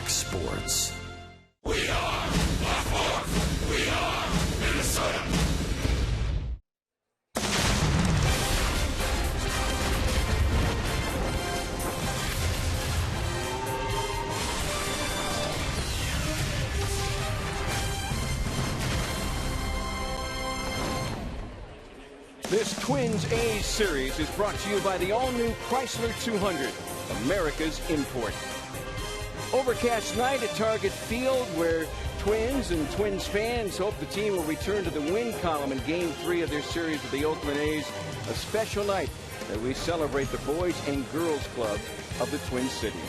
Fox Sports. We are the Fourth. We are Minnesota. This Twins-A's series is brought to you by the all-new Chrysler 200, America's import. Overcast night at Target Field, where Twins and Twins fans hope the team will return to the win column in Game 3 of their series with the Oakland A's. A special night that we celebrate the boys and girls club of the Twin Cities.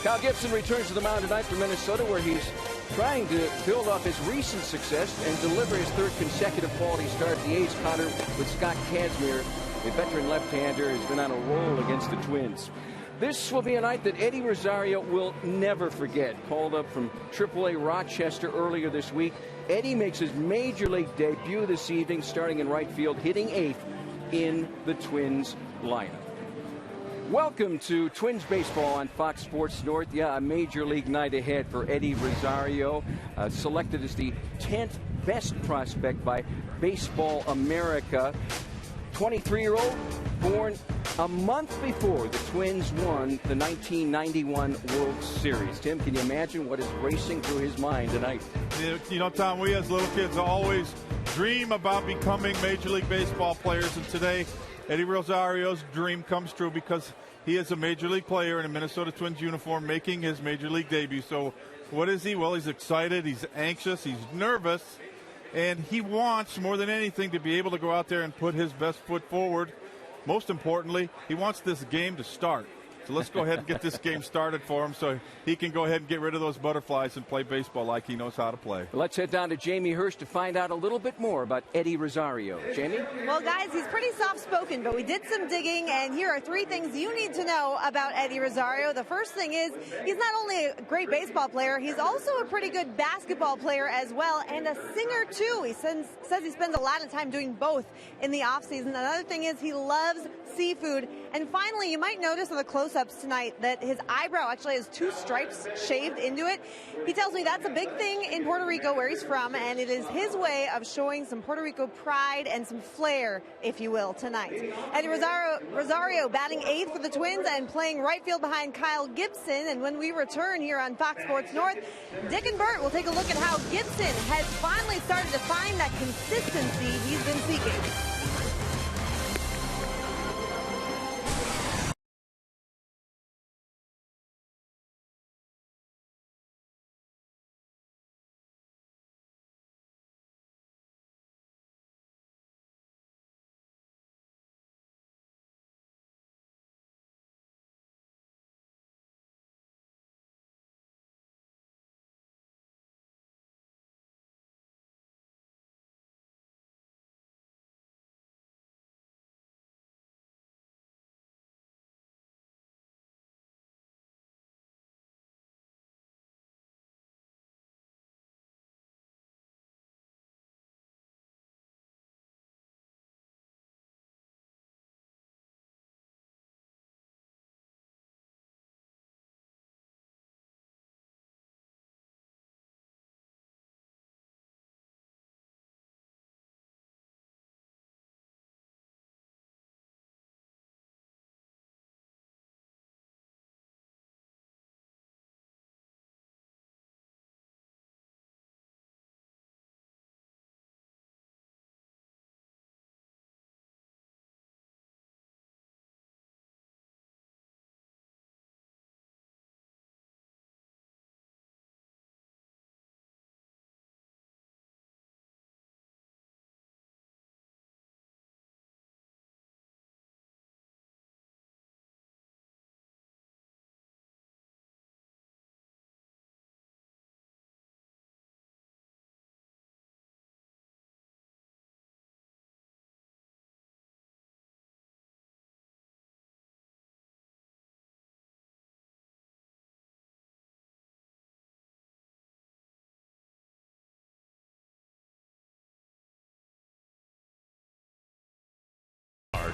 Kyle Gibson returns to the mound tonight for Minnesota, where he's trying to build off his recent success and deliver his third consecutive quality start. The A's counter with Scott Kazmir, the veteran left-hander, has been on a roll against the Twins. This will be a night that Eddie Rosario will never forget. Called up from AAA Rochester earlier this week, Eddie makes his major league debut this evening, starting in right field, hitting eighth in the Twins lineup. Welcome to Twins baseball on Fox Sports North. Yeah, a major league night ahead for Eddie Rosario, selected as the 10th best prospect by Baseball America. 23-year-old, born a month before the Twins won the 1991 World Series. Tim, can you imagine what is racing through his mind tonight? You know, Tom, we as little kids always dream about becoming Major League Baseball players, and today Eddie Rosario's dream comes true because he is a Major League player in a Minnesota Twins uniform making his Major League debut. So what is he? Well, he's excited, he's anxious, he's nervous, and he wants more than anything to be able to go out there and put his best foot forward. Most importantly, he wants this game to start. So let's go ahead and get this game started for him so he can go ahead and get rid of those butterflies and play baseball like he knows how to play. Let's head down to Jamie Hurst to find out a little bit more about Eddie Rosario. Jamie? Well, guys, he's pretty soft-spoken, but we did some digging, and here are three things you need to know about Eddie Rosario. The first thing is he's not only a great baseball player, he's also a pretty good basketball player as well, and a singer, too. He says he spends a lot of time doing both in the offseason. Another thing is he loves seafood. And finally, you might notice on the close-ups tonight that his eyebrow actually has two stripes shaved into it. He tells me that's a big thing in Puerto Rico, where he's from, and it is his way of showing some Puerto Rico pride and some flair, if you will, tonight. Eddie Rosario batting eighth for the Twins and playing right field behind Kyle Gibson. And when we return here on Fox Sports North, Dick and Bert will take a look at how Gibson has finally started to find that consistency he's been seeking.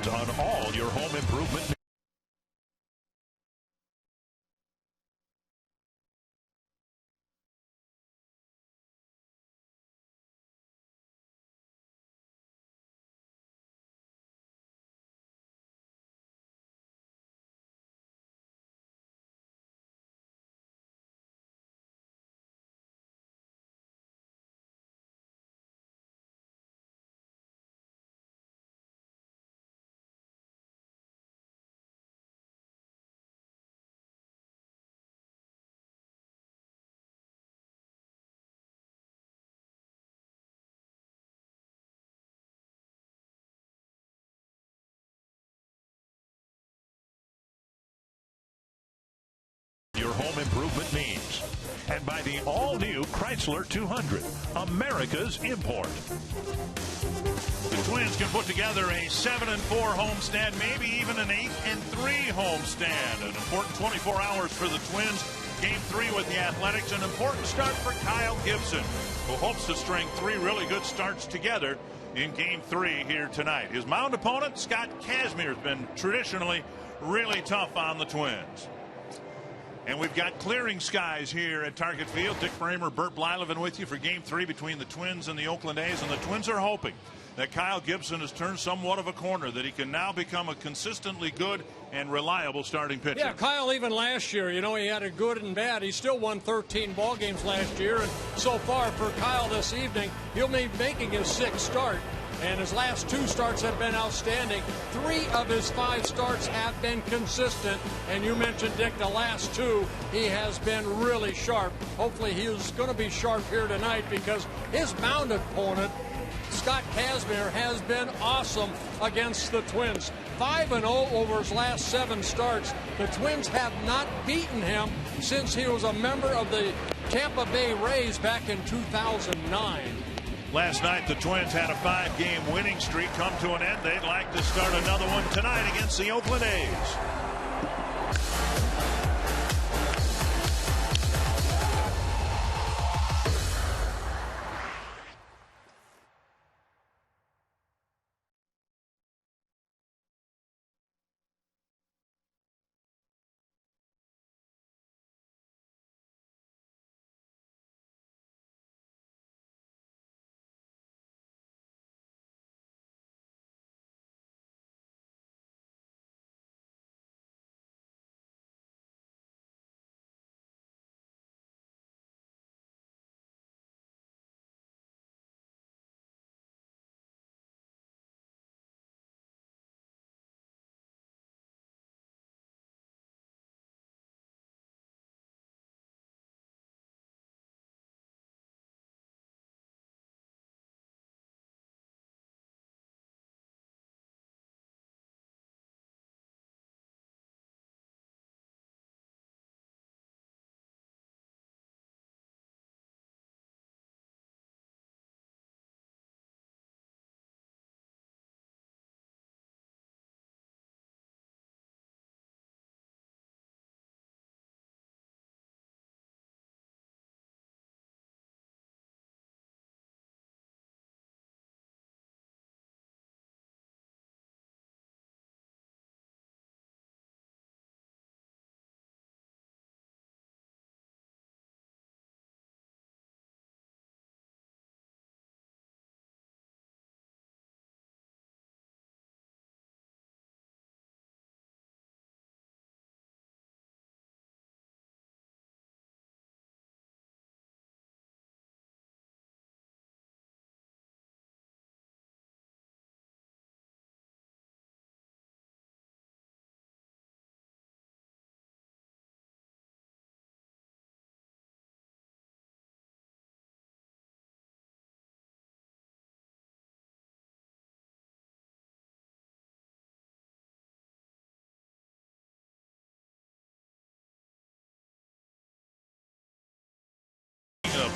On all your home improvement. your home improvement needs. And by the all-new Chrysler 200, America's import. The Twins can put together a 7-4 homestand, maybe even an 8-3 homestand. An important 24 hours for the Twins. Game 3 with the Athletics. An important start for Kyle Gibson, who hopes to string 3 really good starts together in Game 3 here tonight. His mound opponent, Scott Kazmir, has been traditionally really tough on the Twins. And we've got clearing skies here at Target Field. Dick Bramer, Bert Blyleven with you for Game 3 between the Twins and the Oakland A's. And the Twins are hoping that Kyle Gibson has turned somewhat of a corner, that he can now become a consistently good and reliable starting pitcher. Yeah, Kyle, even last year, you know, he had a good and bad. He still won 13 ball games last year. And so far for Kyle this evening, he'll be making his 6th start. And his last 2 starts have been outstanding. 3 of his 5 starts have been consistent. And you mentioned, Dick, the last 2, he has been really sharp. Hopefully he's going to be sharp here tonight, because his mound opponent, Scott Kazmir, has been awesome against the Twins. 5-0 over his last 7 starts. The Twins have not beaten him since he was a member of the Tampa Bay Rays back in 2009. Last night, the Twins had a 5-game winning streak come to an end. They'd like to start another one tonight against the Oakland A's.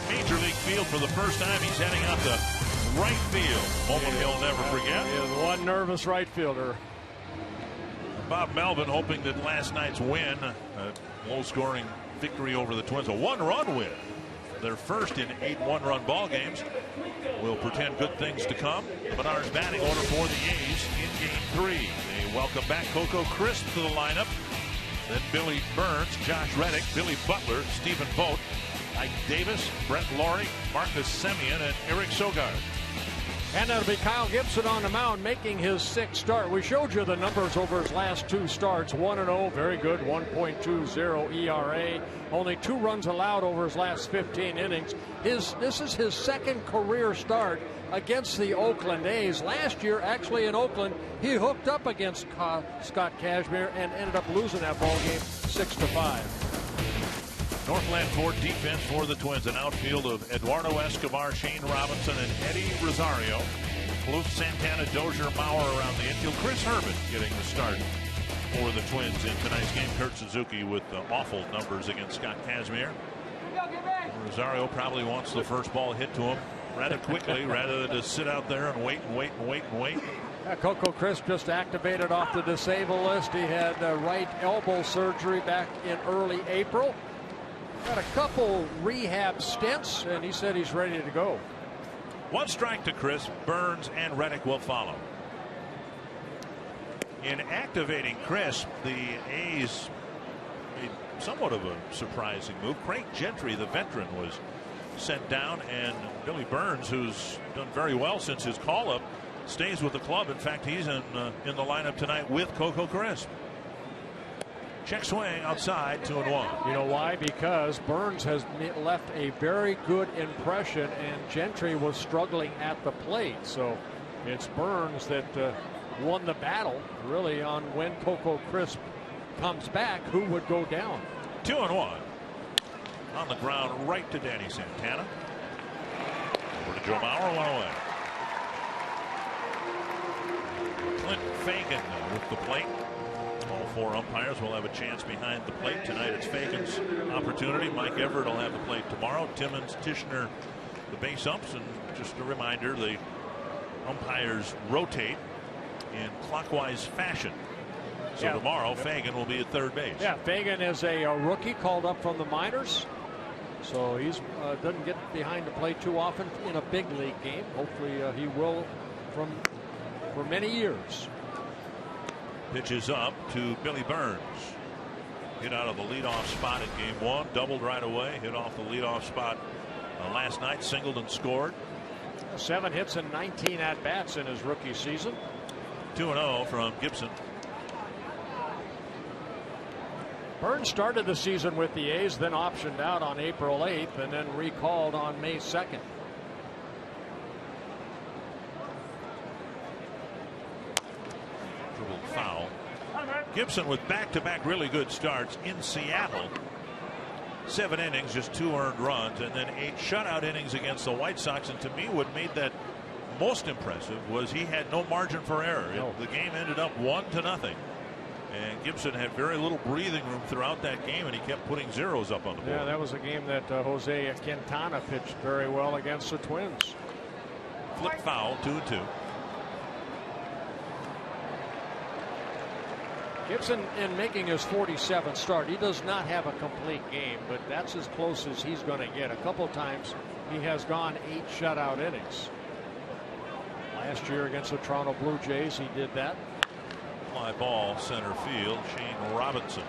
Major League field for the first time. He's heading out to right field. Moment he'll never forget. He is one nervous right fielder. Bob Melvin hoping that last night's win, a low-scoring victory over the Twins, a 1-run win, their first in 8 one-run ball games, will pretend good things to come. Menard's batting order for the A's in Game 3. They welcome back Coco Crisp to the lineup. Then Billy Burns, Josh Reddick, Billy Butler, Stephen Vogt, Ike Davis, Brett Laurie, Marcus Semien, and Eric Sogard. And that'll be Kyle Gibson on the mound, making his 6th start. We showed you the numbers over his last 2 starts. 1-0, very good, 1.20 ERA. Only 2 runs allowed over his last 15 innings. This is his 2nd career start against the Oakland A's. Last year, actually in Oakland, he hooked up against Scott Kazmir and ended up losing that ball game 6-5. Northland Ford defense for the Twins. An outfield of Eduardo Escobar, Shane Robinson, and Eddie Rosario. Plouffe, Santana, Dozier, Maurer around the infield. Chris Herman getting the start for the Twins in tonight's game. Kurt Suzuki with awful numbers against Scott Kazmir. Rosario probably wants the first ball hit to him rather quickly rather than to sit out there and wait and wait and wait and wait. Coco Crisp just activated off the disabled list. He had right elbow surgery back in early April. Got a couple rehab stints, and he said he's ready to go. One strike to Crisp. Burns and Reddick will follow. In activating Crisp, the A's made somewhat of a surprising move. Craig Gentry, the veteran, was sent down, and Billy Burns, who's done very well since his call-up, stays with the club. In fact, he's in the lineup tonight with Coco Crisp. Check swing outside, 2-1. You know why? Because Burns has left a very good impression, and Gentry was struggling at the plate. So it's Burns that won the battle, really, on when Coco Crisp comes back, who would go down. 2-1. On the ground, right to Danny Santana. Over to Joe Mauer, one away. Clint Fagan with the plate. All four umpires will have a chance behind the plate. Tonight it's Fagan's opportunity. Mike Everett will have the plate tomorrow. Timmons, Tishner, the base umps. And just a reminder, the umpires rotate in clockwise fashion. So tomorrow Fagan will be at third base. Yeah, Fagan is a rookie called up from the minors. So he's doesn't get behind the plate too often in a big league game. Hopefully he will for many years. Pitches up to Billy Burns. Hit out of the leadoff spot in game one. Doubled right away. Hit off the leadoff spot last night. Singled and scored. 7 hits and 19 at-bats in his rookie season. 2-0 from Gibson. Burns started the season with the A's, then optioned out on April 8th, and then recalled on May 2nd. Dribble foul. Gibson with back-to-back really good starts in Seattle. 7 innings, just 2 earned runs, and then 8 shutout innings against the White Sox. And to me, what made that most impressive was he had no margin for error. The game ended up 1-0. And Gibson had very little breathing room throughout that game, and he kept putting zeros up on the board. Yeah, that was a game that Jose Quintana pitched very well against the Twins. Flip foul, 2-2. Gibson, in making his 47th start, he does not have a complete game, but that's as close as he's going to get. A couple times he has gone 8 shutout innings. Last year against the Toronto Blue Jays, he did that. Fly ball, center field. Shane Robinson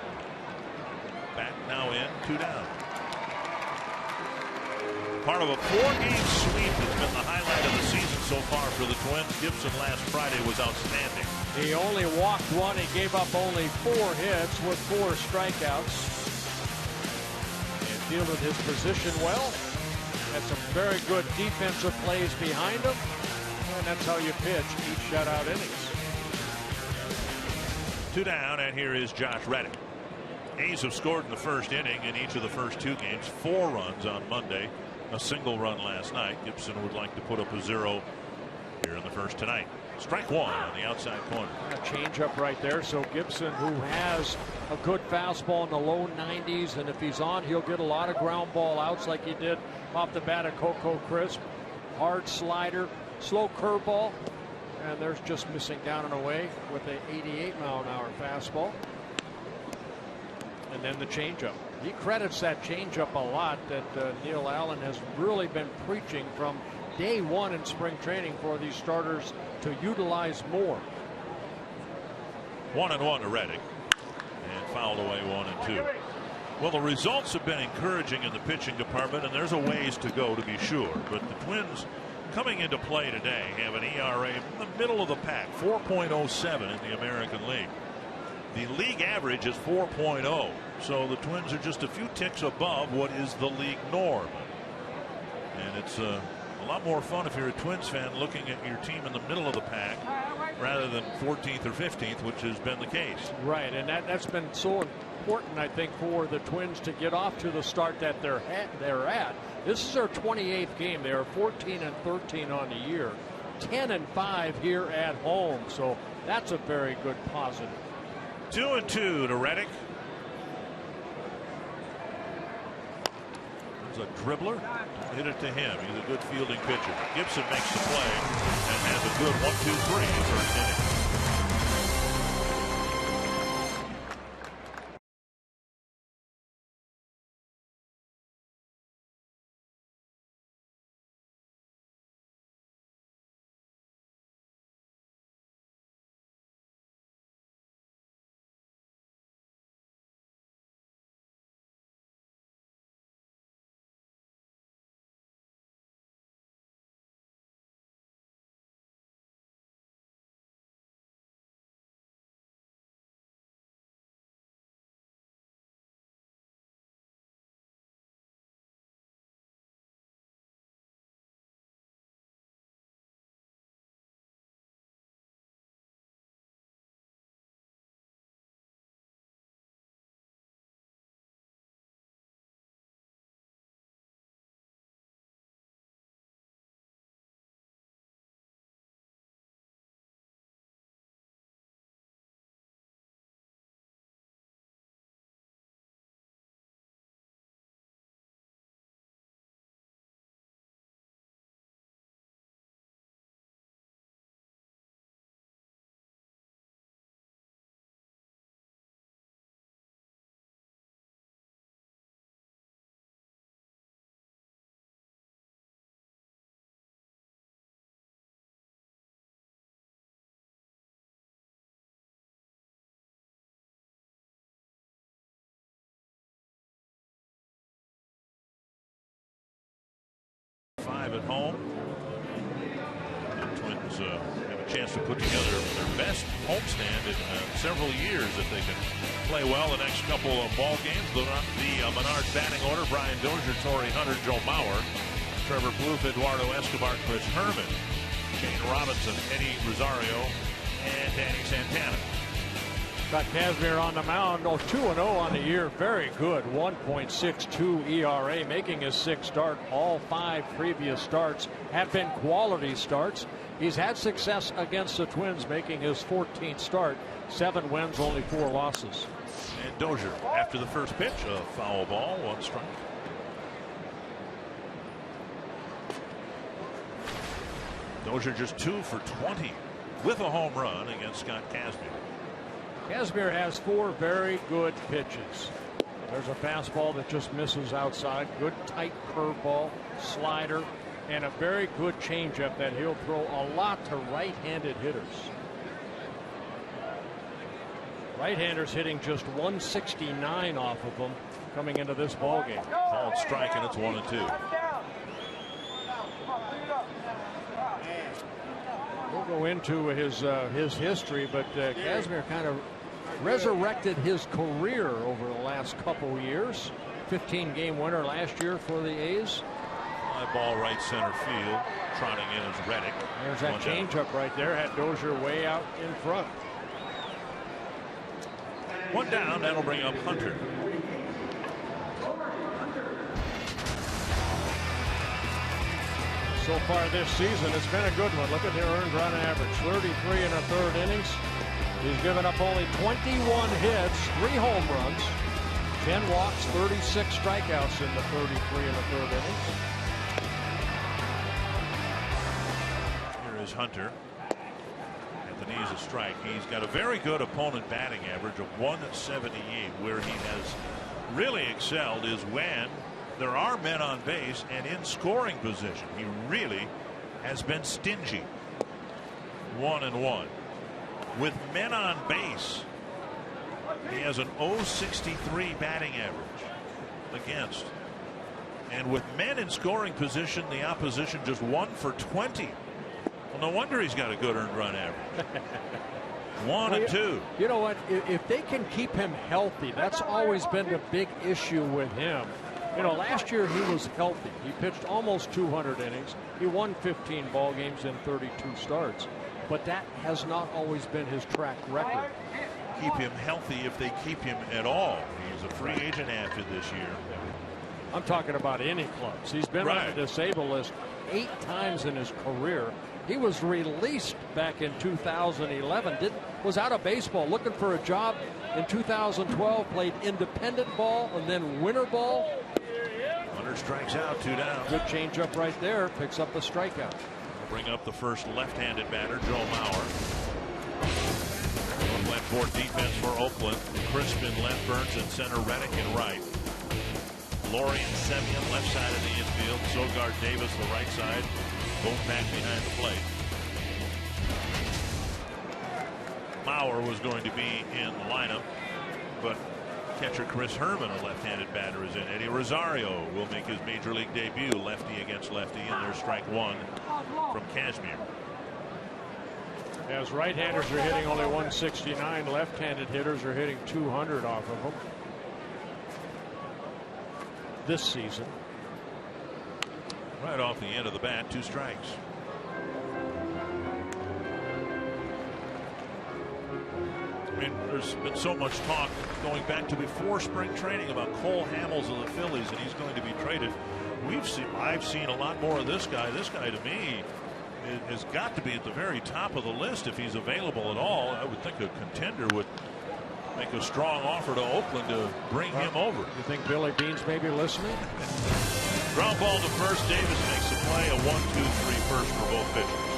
back now in, 2 down. Part of a 4-game sweep that's been the highlight of the season so far for the Twins. Gibson last Friday was outstanding. He only walked 1. He gave up only 4 hits with 4 strikeouts. And fielded his position well. Had some very good defensive plays behind him. And that's how you pitch 8 shutout innings. 2 down, and here is Josh Reddick. A's have scored in the first inning in each of the first 2 games. 4 runs on Monday, a single run last night. Gibson would like to put up a 0 here in the first tonight. Strike 1 on the outside corner. A change up right there. So Gibson, who has a good fastball in the low 90s, and if he's on, he'll get a lot of ground ball outs like he did off the bat of Coco Crisp. Hard slider, slow curveball. And there's just missing down and away with an 88-mile-an-hour fastball. And then the changeup. He credits that changeup a lot that Neil Allen has really been preaching from day one in spring training for these starters to utilize more. 1-1 to Reddick. And fouled away 1-2. Well, the results have been encouraging in the pitching department, and there's a ways to go to be sure. But the Twins, coming into play today, have an ERA in the middle of the pack, 4.07 in the American League. The league average is 4.0, so the Twins are just a few ticks above what is the league norm. And it's a lot more fun if you're a Twins fan looking at your team in the middle of the pack rather than 14th or 15th, which has been the case. Right, and that's been so important, I think, for the Twins to get off to the start that they're at. This is their 28th game. They are 14-13 on the year, 10-5 here at home. So that's a very good positive. 2-2 to Reddick. There's a dribbler. Hit it to him. He's a good fielding pitcher. Gibson makes the play and has a good 1-2-3 first inning. At home. The Twins have a chance to put together their best homestand in several years if they can play well the next couple of ball games. The Menard batting order: Brian Dozier, Torrey Hunter, Joe Mauer, Trevor Plouffe, Eduardo Escobar, Chris Herman, Shane Robinson, Eddie Rosario, and Danny Santana. Got Kazmir on the mound. 2-0 on the year. Very good. 1.62 ERA, making his 6th start. All 5 previous starts have been quality starts. He's had success against the Twins, making his 14th start. 7 wins, only 4 losses. And Dozier, after the first pitch, a foul ball, 1 strike. Dozier just 2 for 20 with a home run against Scott Kazmir. Kazmir has 4 very good pitches. There's a fastball that just misses outside. Good tight curveball, slider, and a very good changeup that he'll throw a lot to right-handed hitters. Right-handers hitting just 169 off of them coming into this ball game. Called strike, and it's 1-2. We'll go into his history, but Kazmir kind of resurrected his career over the last couple years. 15-game winner last year for the A's. Fly ball right center field. Trotting in is Reddick. There's that changeup right there. Had Dozier way out in front. 1 down. That'll bring up Hunter. So far this season, it's been a good one. Look at their earned run average. 33 1/3 innings. He's given up only 21 hits, 3 home runs, 10 walks, 36 strikeouts in the 33 1/3 innings. Here is Hunter. At the knees, a strike. He's got a very good opponent batting average of 178. Where he has really excelled is when there are men on base and in scoring position. He really has been stingy. 1-1. With men on base, he has an .063 batting average against. And with men in scoring position, the opposition just 1 for 20. Well, no wonder he's got a good earned run average. 1 and 2. You know what? If they can keep him healthy, that's always been the big issue with him. You know, last year he was healthy. He pitched almost 200 innings. He won 15 ball games in 32 starts. But that has not always been his track record. Keep him healthy if they keep him at all. He's a free agent after this year. I'm talking about any clubs. He's been on the disabled list 8 times in his career. He was released back in 2011. was out of baseball, looking for a job in 2012, played independent ball and then winter ball. Runner strikes out, 2 down. Good changeup right there, picks up the strikeout. Bring up the first left-handed batter, Joe Mauer. Went for defense for Oakland. Crispin left, Burns in center, Reddick in right. Laurie and Semyon left side of the infield. Sogard Davis the right side. Both back behind the plate. Mauer was going to be in the lineup, but catcher Chris Herman, a left-handed batter, is in. Eddie Rosario will make his major league debut, lefty against lefty, and there's strike 1 from Kazmir. As right-handers are hitting only 169, left-handed hitters are hitting 200 off of them this season. Right off the end of the bat, 2 strikes. I mean, there's been so much talk going back to before spring training about Cole Hamels of the Phillies, and he's going to be traded. I've seen a lot more of this guy. This guy, to me, has got to be at the very top of the list if he's available at all. I would think a contender would make a strong offer to Oakland to bring him over. You think Billy Beane's maybe listening? Ground ball to first. Davis makes the play. A 1-2-3 first for both pitchers.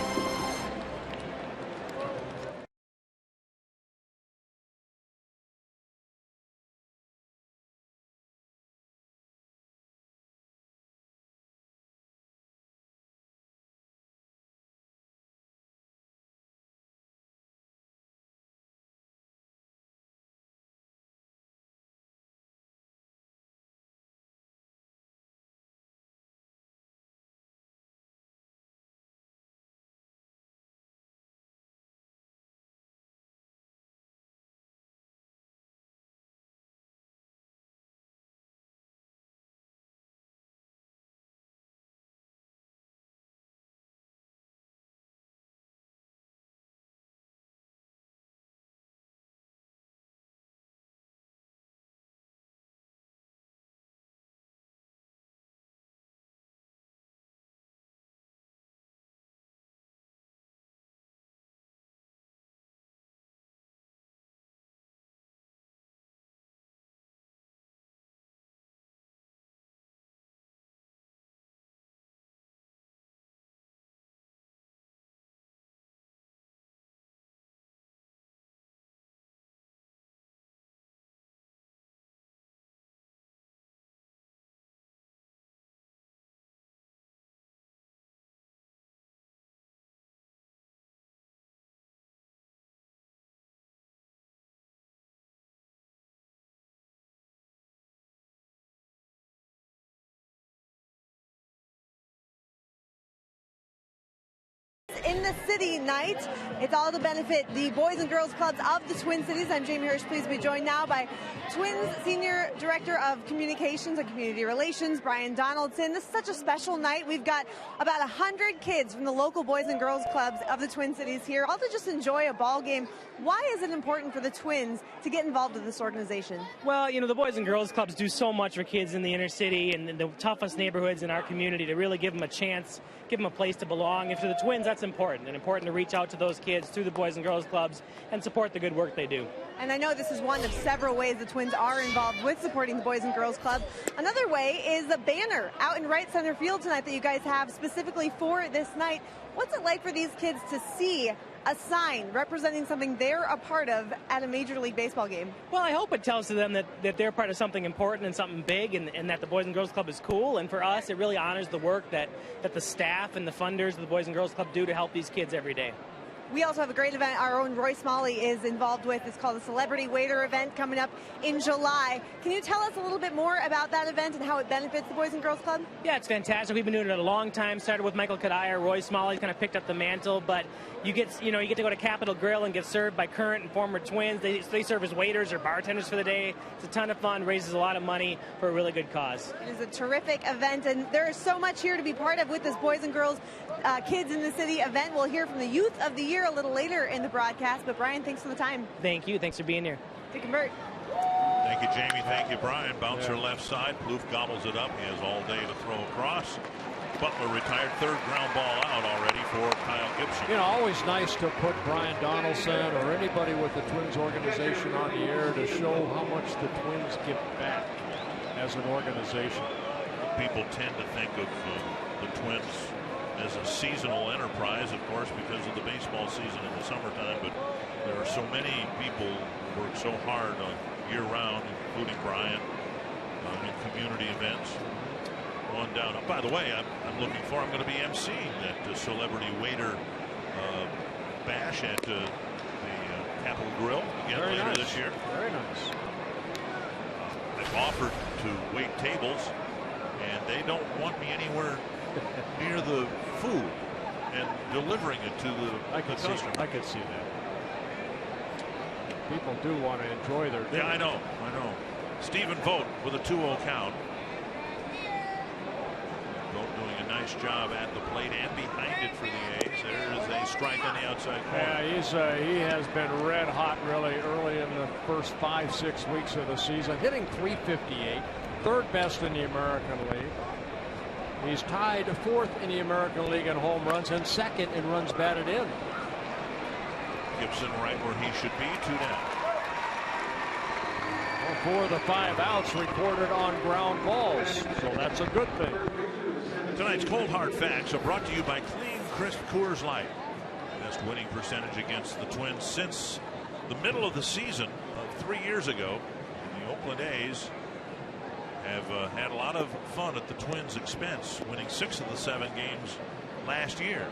In the city night, it's all to benefit the boys and girls clubs of the Twin Cities. I'm Jamie Hirsch, pleased to be joined now by Twins Senior Director of Communications and Community Relations, Brian Donaldson. This is such a special night. We've got about 100 kids from the local boys and girls clubs of the Twin Cities here, all to just enjoy a ball game. Why is it important for the Twins to get involved with this organization? Well, you know, the boys and girls clubs do so much for kids in the inner city and the toughest neighborhoods in our community to really give them a chance, give them a place to belong. And for the Twins, that's important to reach out to those kids through the boys and girls clubs and support the good work they do. And I know this is one of several ways the Twins are involved with supporting the Boys and Girls Club. Another way is the banner out in right center field tonight that you guys have specifically for this night. What's it like for these kids to see a sign representing something they're a part of at a Major League Baseball game? Well, I hope it tells to them that they're part of something important and something big, and that the Boys and Girls Club is cool. And for us, it really honors the work that the staff and the funders of the Boys and Girls Club do to help these kids every day. We also have a great event our own Roy Smalley is involved with. It's called the Celebrity Waiter event coming up in July. Can you tell us a little bit more about that event and how it benefits the Boys and Girls Club? Yeah, it's fantastic. We've been doing it a long time. Started with Michael Kadire. Roy Smalley's kind of picked up the mantle, but you get to go to Capitol Grill and get served by current and former Twins. They serve as waiters or bartenders for the day. It's a ton of fun, raises a lot of money for a really good cause. It is a terrific event, and there is so much here to be part of with this Boys and Girls Kids in the City event. We'll hear from the Youth of the Year a little later in the broadcast, but Brian, thanks for the time. Thank you. Thanks for being here. To convert. Thank you, Jamie. Thank you, Brian. Bouncer left side. Plouffe gobbles it up. He has all day to throw across. Butler retired, third ground ball out already for Kyle Gibson. You know, always nice to put Brian Donaldson or anybody with the Twins organization on the air to show how much the Twins give back as an organization. People tend to think of the Twins as a seasonal enterprise, of course, because of the baseball season in the summertime, but there are so many people who work so hard year-round, including Brian, in community events. One down. Oh, by the way, I'm looking for. I'm going to be emceeing that celebrity waiter bash at the Capitol Grill again later this year. Very nice. I've offered to wait tables, and they don't want me anywhere near the food and delivering it to the customer. I could see that. People do want to enjoy their dinner. Yeah, I know. Stephen Vogt with a 2-0 count. Vogt doing a nice job at the plate and behind it for the A's. There is a strike on the outside corner. Yeah, he has been red hot really early in the first 5-6 weeks of the season, hitting .358, third best in the American League. He's tied fourth in the American League in home runs and second in runs batted in. Gibson right where he should be, 2 down. Well, 4 of the 5 outs recorded on ground balls, so that's a good thing. Tonight's Cold Hard Facts are brought to you by Clean Crisp Coors Light. Best winning percentage against the Twins since the middle of the season of 3 years ago. The Oakland A's have had a lot of fun at the Twins' expense, winning 6 of the 7 games last year.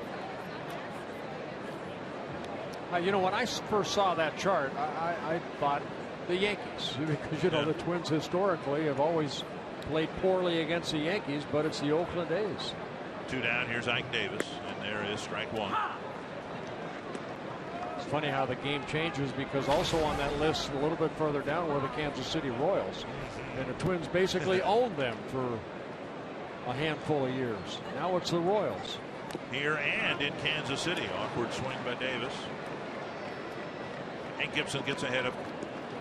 You know, when I first saw that chart, I thought the Yankees, because you know the Twins historically have always played poorly against the Yankees, but it's the Oakland A's. 2 down. Here's Ike Davis, and there is strike 1. It's funny how the game changes, because also on that list a little bit further down were the Kansas City Royals, and the Twins basically owned them for a handful of years. Now it's the Royals. Here and in Kansas City. Awkward swing by Davis. And Gibson gets ahead of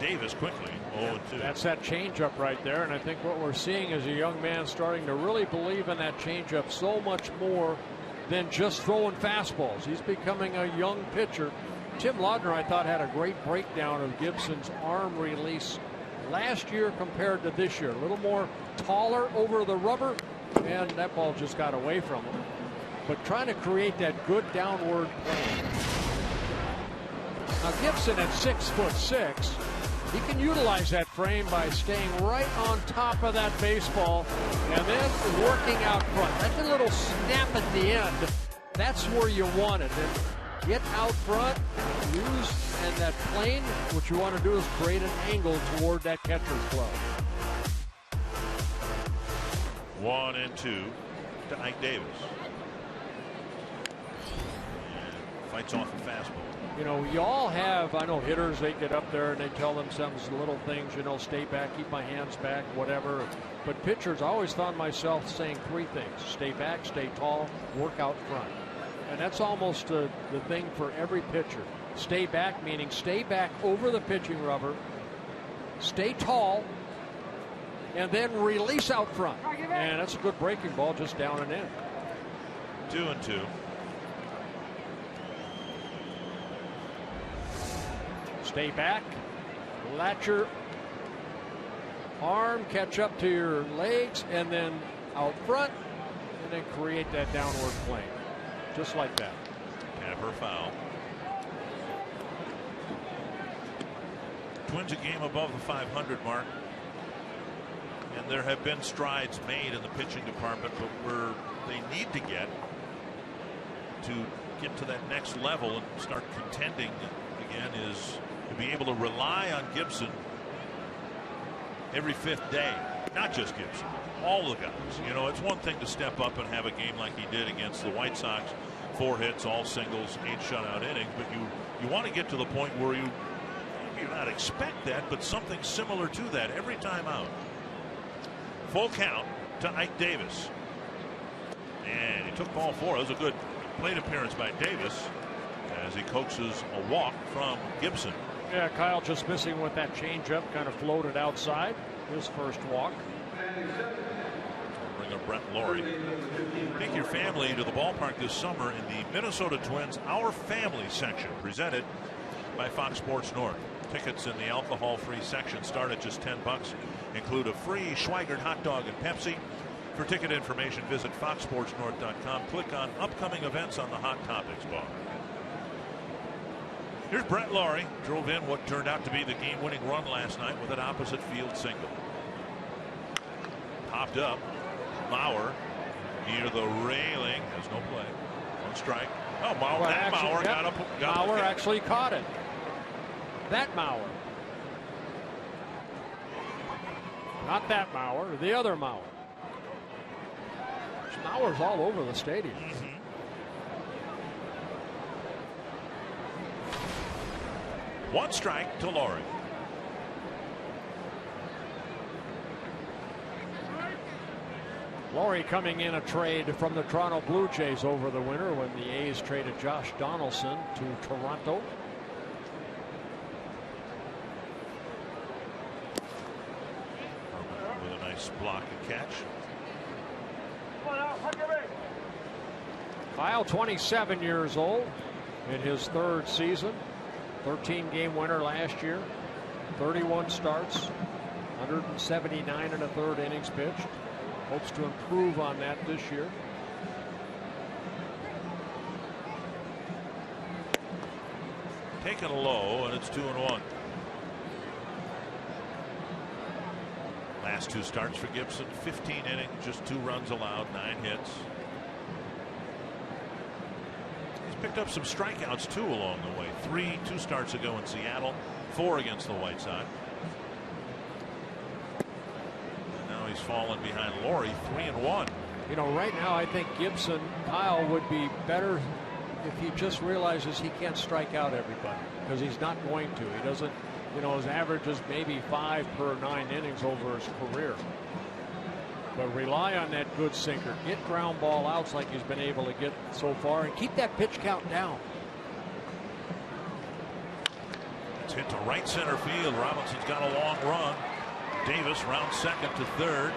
Davis quickly. 0-2. That's that changeup right there, and I think what we're seeing is a young man starting to really believe in that changeup so much more than just throwing fastballs. He's becoming a young pitcher. Tim Laudner, I thought, had a great breakdown of Gibson's arm release last year compared to this year. A little more taller over the rubber, and that ball just got away from him. But trying to create that good downward plane. Now Gibson at 6'6", he can utilize that frame by staying right on top of that baseball and then working out front. That's a little snap at the end. That's where you want it. And get out front, and that plane, what you want to do is create an angle toward that catcher's glove. 1-2 to Ike Davis. And fights off a fastball. You know, you all have, I know hitters, they get up there and they tell themselves little things, you know, stay back, keep my hands back, whatever. But pitchers, I always found myself saying 3 things: stay back, stay tall, work out front. And that's almost the thing for every pitcher. Stay back, meaning stay back over the pitching rubber, stay tall, and then release out front. And that's a good breaking ball, just down and in. 2-2. Stay back, let your arm catch up to your legs, and then out front, and then create that downward plane. Just like that. Tapper foul. Twins a game above the 500 mark. And there have been strides made in the pitching department, but where they need to get to that next level and start contending again is to be able to rely on Gibson every 5th day. Not just Gibson, all the guys. You know, it's one thing to step up and have a game like he did against the White Sox, 4 hits, all singles, 8 shutout innings, but you want to get to the point where you not expect that, but something similar to that every time out. Full count to Ike Davis, and he took ball 4. That was a good plate appearance by Davis as he coaxes a walk from Gibson. Yeah, Kyle just missing with that changeup, kind of floated outside. His first walk. bring up Brett Laurie. Take your family to the ballpark this summer in the Minnesota Twins Our Family section, presented by Fox Sports North. Tickets in the alcohol-free section start at just $10. Include a free Schweigert hot dog and Pepsi. For ticket information, visit foxsportsnorth.com. Click on upcoming events on the Hot Topics bar. Here's Brett Laurie. Drove in what turned out to be the game-winning run last night with an opposite field single. Popped up. Mauer near the railing. Has no play. One strike. Oh, Mauer. Well, That actually, Mauer got up. Mauer actually caught it. That Mauer. Not that Mauer. The other Mauer. Mauer's all over the stadium. One strike to Laurie. Laurie coming in a trade from the Toronto Blue Jays over the winter when the A's traded Josh Donaldson to Toronto. With a nice block and catch. Kyle, 27 years old, in his third season. 13-game winner last year. 31 starts. 179 and a third innings pitched. Hopes to improve on that this year. Taken low, and it's 2-1. Last two starts for Gibson, 15 innings, just 2 runs allowed, 9 hits. He's picked up some strikeouts too along the way. 3 2 starts ago in Seattle, 4 against the White Sox. And now he's fallen behind Laurie, 3-1. You know, right now I think Gibson, Kyle, would be better if he just realizes he can't strike out everybody, because he's not going to. He doesn't, you know, his average is maybe 5 per 9 innings over his career. But rely on that good sinker. Get ground ball outs like he's been able to get so far, and keep that pitch count down. It's hit to right center field. Robinson's got a long run. Davis rounds second to third.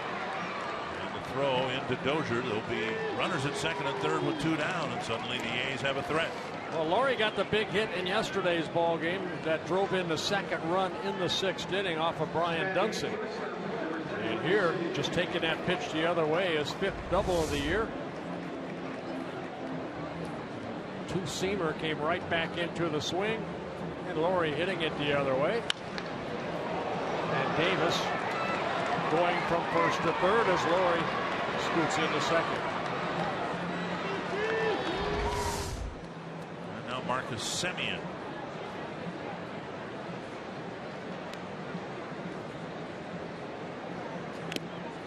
And the throw into Dozier. There'll be runners at second and third with 2 down, and suddenly the A's have a threat. Well, Laurie got the big hit in yesterday's ball game that drove in the second run in the 6th inning off of Brian Dunsey. And here, just taking that pitch the other way, his 5th double of the year. 2-seamer came right back into the swing, and Laurie hitting it the other way. And Davis going from first to third as Laurie scoots into second. And now Marcus Semien.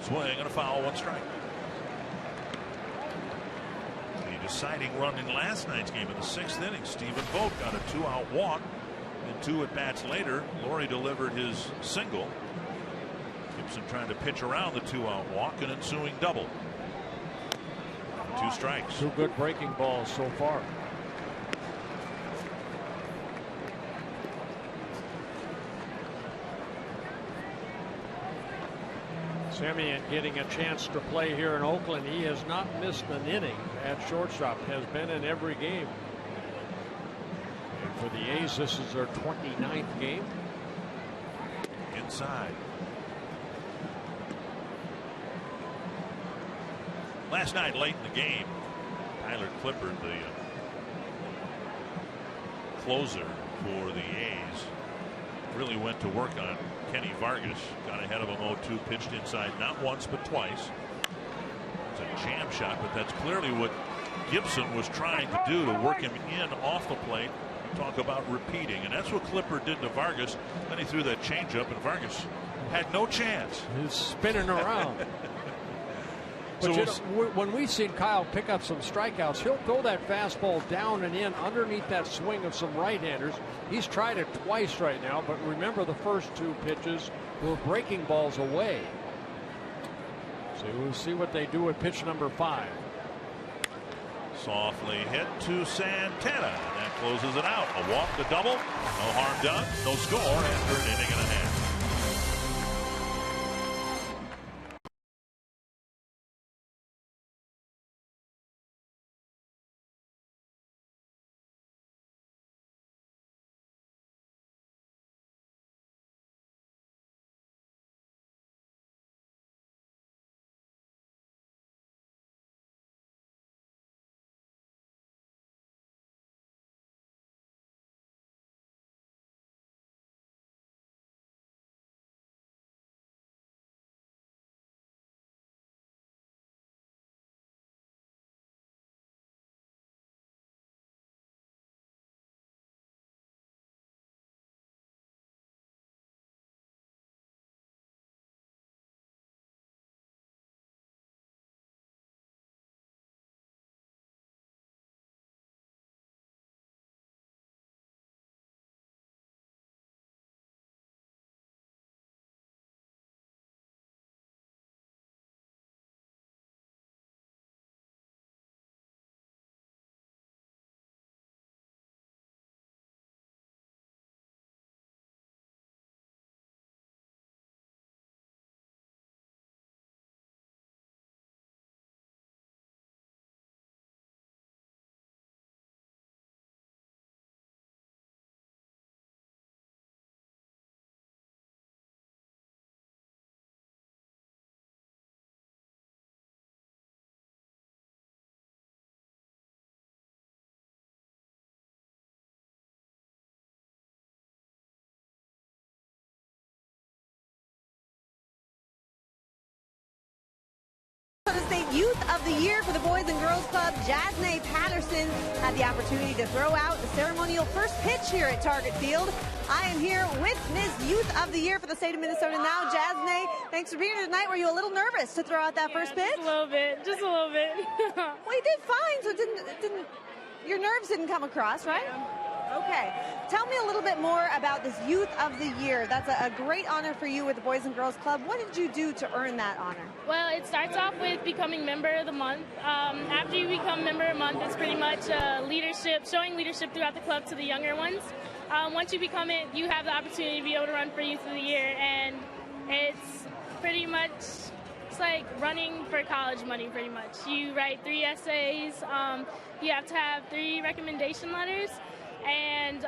Swing and a foul, 1 strike. The deciding run in last night's game in the 6th inning. Stephen Vogt got a 2-out walk, and 2 at bats later, Laurie delivered his single. Gibson trying to pitch around the 2-out walk, and ensuing double. 2 strikes. 2 good breaking balls so far. Semien getting a chance to play here in Oakland. He has not missed an inning at shortstop, has been in every game. And for the A's, this is their 29th game. Inside. Last night, late in the game, Tyler Clippard, the closer for the A's, really went to work on Kenny Vargas. Got ahead of him 0-2, pitched inside not once but twice. It's a jam shot, but that's clearly what Gibson was trying to do, to work him in off the plate. Talk about repeating, and that's what Clippard did to Vargas. Then he threw that changeup, and Vargas had no chance. He's spinning around. But you know, when we've seen Kyle pick up some strikeouts, he'll throw that fastball down and in underneath that swing of some right-handers. He's tried it twice right now, but remember the first 2 pitches were breaking balls away. So we'll see what they do at pitch number 5. Softly hit to Santana. And that closes it out. A walk, the double. No harm done. No score after an inning and a half. of the Year for the Boys and Girls Club, Jasne Patterson, had the opportunity to throw out the ceremonial first pitch here at Target Field. I am here with Ms. Youth of the Year for the state of Minnesota now, Jasne. Thanks for being here tonight. Were you a little nervous to throw out that first pitch? Just a little bit. Well, you did fine, so it didn't, your nerves didn't come across, right? Okay. Tell me a little bit more about this Youth of the Year. That's a great honor for you with the Boys and Girls Club. What did you do to earn that honor? Well, it starts off with becoming Member of the Month. After you become Member of the Month, it's pretty much leadership, showing leadership throughout the club to the younger ones. Once you become it, you have the opportunity to be able to run for Youth of the Year, and it's pretty much, it's like running for college money, pretty much. You write 3 essays, you have to have 3 recommendation letters, and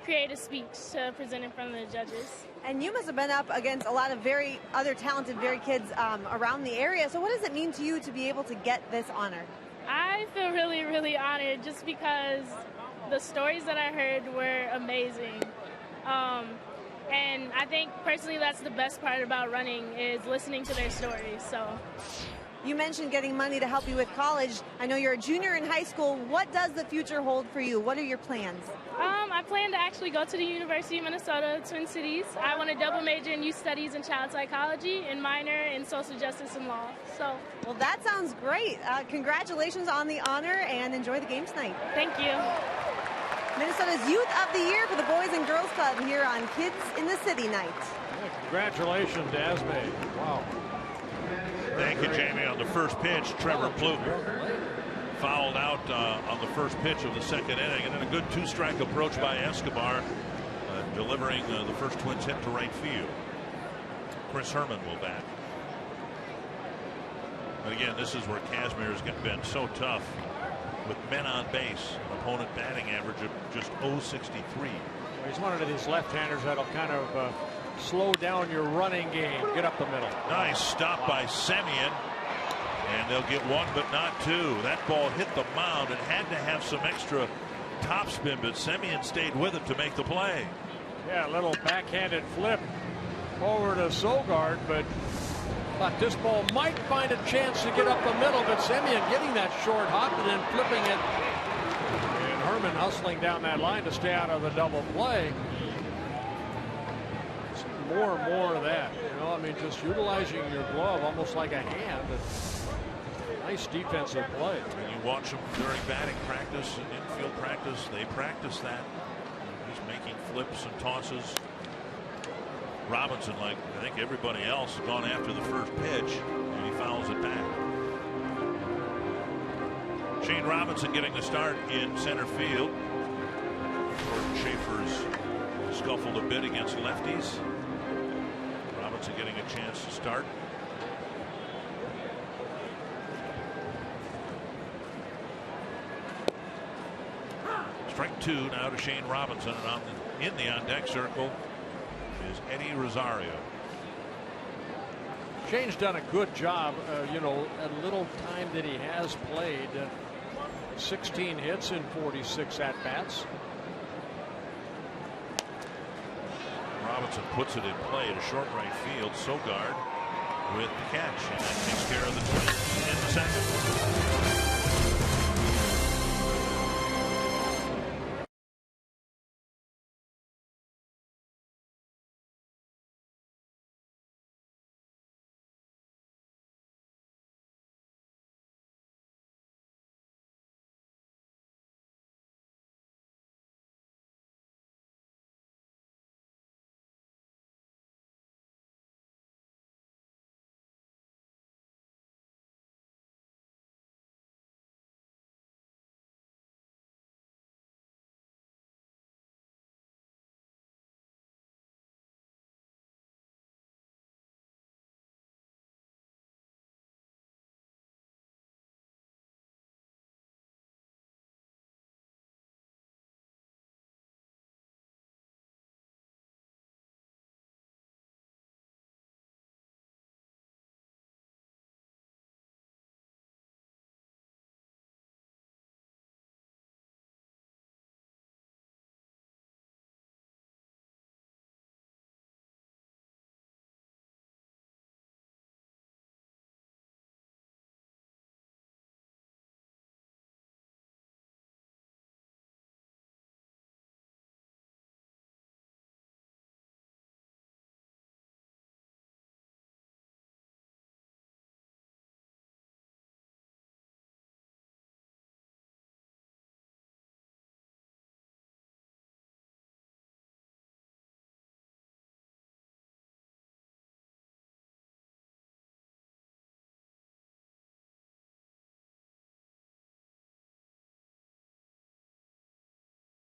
create a speech to present in front of the judges. And you must have been up against a lot of other talented kids around the area. So what does it mean to you to be able to get this honor? I feel really, really honored just because the stories that I heard were amazing. And I think personally that's the best part about running is listening to their stories. So. You mentioned getting money to help you with college. I know you're a junior in high school. What does the future hold for you? What are your plans? I plan to actually go to the University of Minnesota, Twin Cities. I want to double major in youth studies and child psychology and minor in social justice and law. So, well, that sounds great. Congratulations on the honor and enjoy the game tonight. Thank you. Minnesota's Youth of the Year for the Boys and Girls Club here on Kids in the City night. Yeah, congratulations, Dasme. Wow. Thank you, Jamie. On the first pitch, Trevor Plouffe fouled out on the first pitch of the second inning, and then a good 2-strike approach by Escobar, delivering the first Twins hit to right field. Chris Herman will bat. But again, this is where Kazmier's been so tough with men on base. Opponent batting average of just .063. He's one of these left-handers that'll kind of slow down your running game. Get up the middle. Nice stop by Semien. And they'll get 1 but not 2. That ball hit the mound and had to have some extra topspin, but Semien stayed with it to make the play. Yeah, a little backhanded flip over to Sogard, but thought this ball might find a chance to get up the middle, but Semien getting that short hop and then flipping it. And Herman hustling down that line to stay out of the double play. More and more of that, you know, I mean, just utilizing your glove almost like a hand. Nice defensive play. And you watch them during batting practice and infield practice, they practice that. He's making flips and tosses. Robinson, like I think everybody else, has gone after the first pitch, and he fouls it back. Shane Robinson getting the start in center field. Jordan Schaefer's scuffled a bit against lefties. Robinson getting a chance to start. Strike 2 now to Shane Robinson, and in the on-deck circle is Eddie Rosario. Shane's done a good job, you know, a little time that he has played. 16 hits in 46 at-bats. Robinson puts it in play to short right field. Sogard with the catch, and that takes care of the Twins in the second.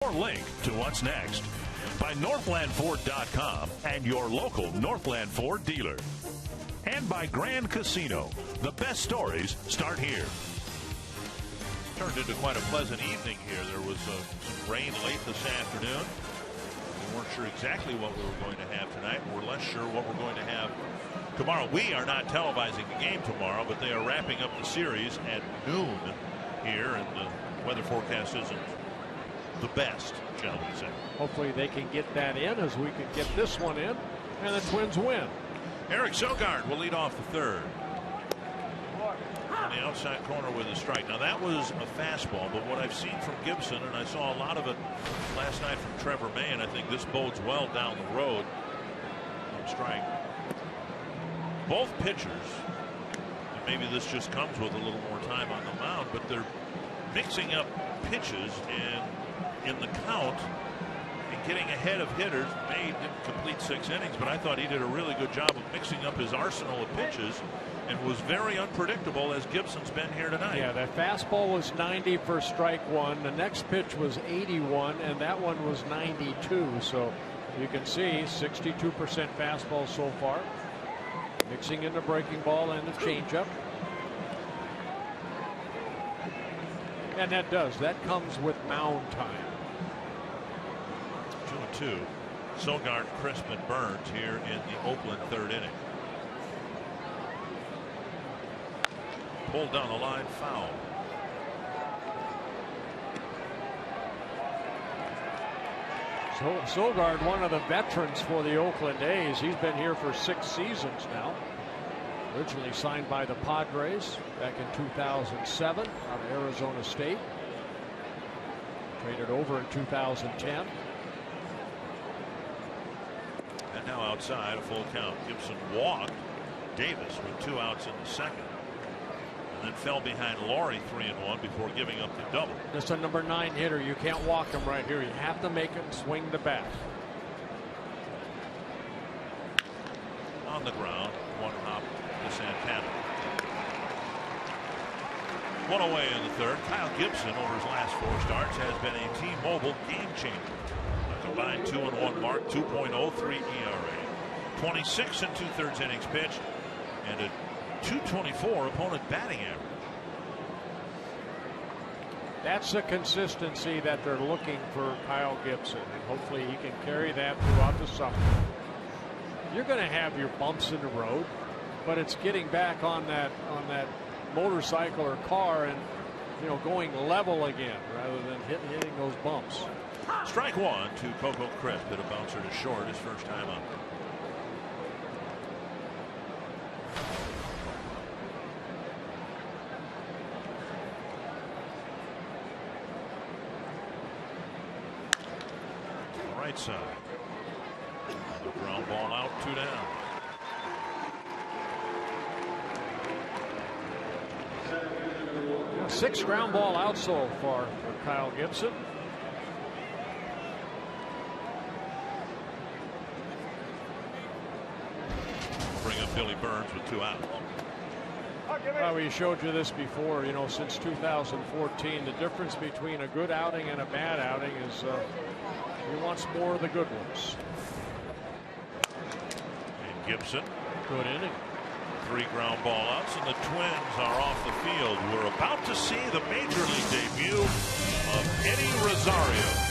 your link to what's next by NorthlandFord.com and your local Northland Ford dealer. And by Grand Casino. The best stories start here. Turned into quite a pleasant evening here. There was some rain late this afternoon. We weren't sure exactly what we were going to have tonight. We're less sure what we're going to have tomorrow. We are not televising the game tomorrow, but they are wrapping up the series at noon here, and the weather forecast isn't the best, shall we say. Hopefully they can get that in as we can get this one in, and the Twins win. Eric Sogard will lead off the third. On the outside corner with a strike. Now that was a fastball, but what I've seen from Gibson, and I saw a lot of it last night from Trevor May, and I think this bodes well down the road. Strike. Both pitchers, and maybe this just comes with a little more time on the mound, but they're mixing up pitches, and in the count and getting ahead of hitters. May didn't complete 6 innings, but I thought he did a really good job of mixing up his arsenal of pitches and was very unpredictable, as Gibson's been here tonight. Yeah, that fastball was 90 for strike one. The next pitch was 81, and that one was 92. So you can see 62% fastball so far. Mixing in the breaking ball and the changeup. And that comes with mound time. 2-2. Sogard, Crisp, and Burns here in the Oakland third inning. Pulled down the line, foul. So Sogard, one of the veterans for the Oakland A's. He's been here for 6 seasons now. Originally signed by the Padres back in 2007 out of Arizona State. Traded over in 2010. And now outside, a full count. Gibson walked Davis with 2 outs in the second. And then fell behind Laurie 3-1 before giving up the double. This is a number 9 hitter. You can't walk him right here. You have to make him swing the bat. On the ground, 1 hop to Santana. 1 away in the third. Kyle Gibson, over his last 4 starts, has been a T-Mobile game changer. A combined 2-1 mark, 2.03 ERA, 26 2/3 innings pitched, and a .224 opponent batting average. That's the consistency that they're looking for Kyle Gibson, and hopefully he can carry that throughout the summer. You're going to have your bumps in the road, but it's getting back on that motorcycle or car and going level again rather than hitting those bumps. Strike 1 to Coco Crisp. Hit a bouncer to short his first time up. Right side. Another ground ball out, 2 down. Yeah, 6 ground ball out so far for Kyle Gibson. Bring up Billy Burns with 2 outs. Well, we showed you this before. Since 2014, the difference between a good outing and a bad outing is he wants more of the good ones. And Gibson, good inning. 3 ground ball outs, and the Twins are off the field. We're about to see the major league debut of Eddie Rosario.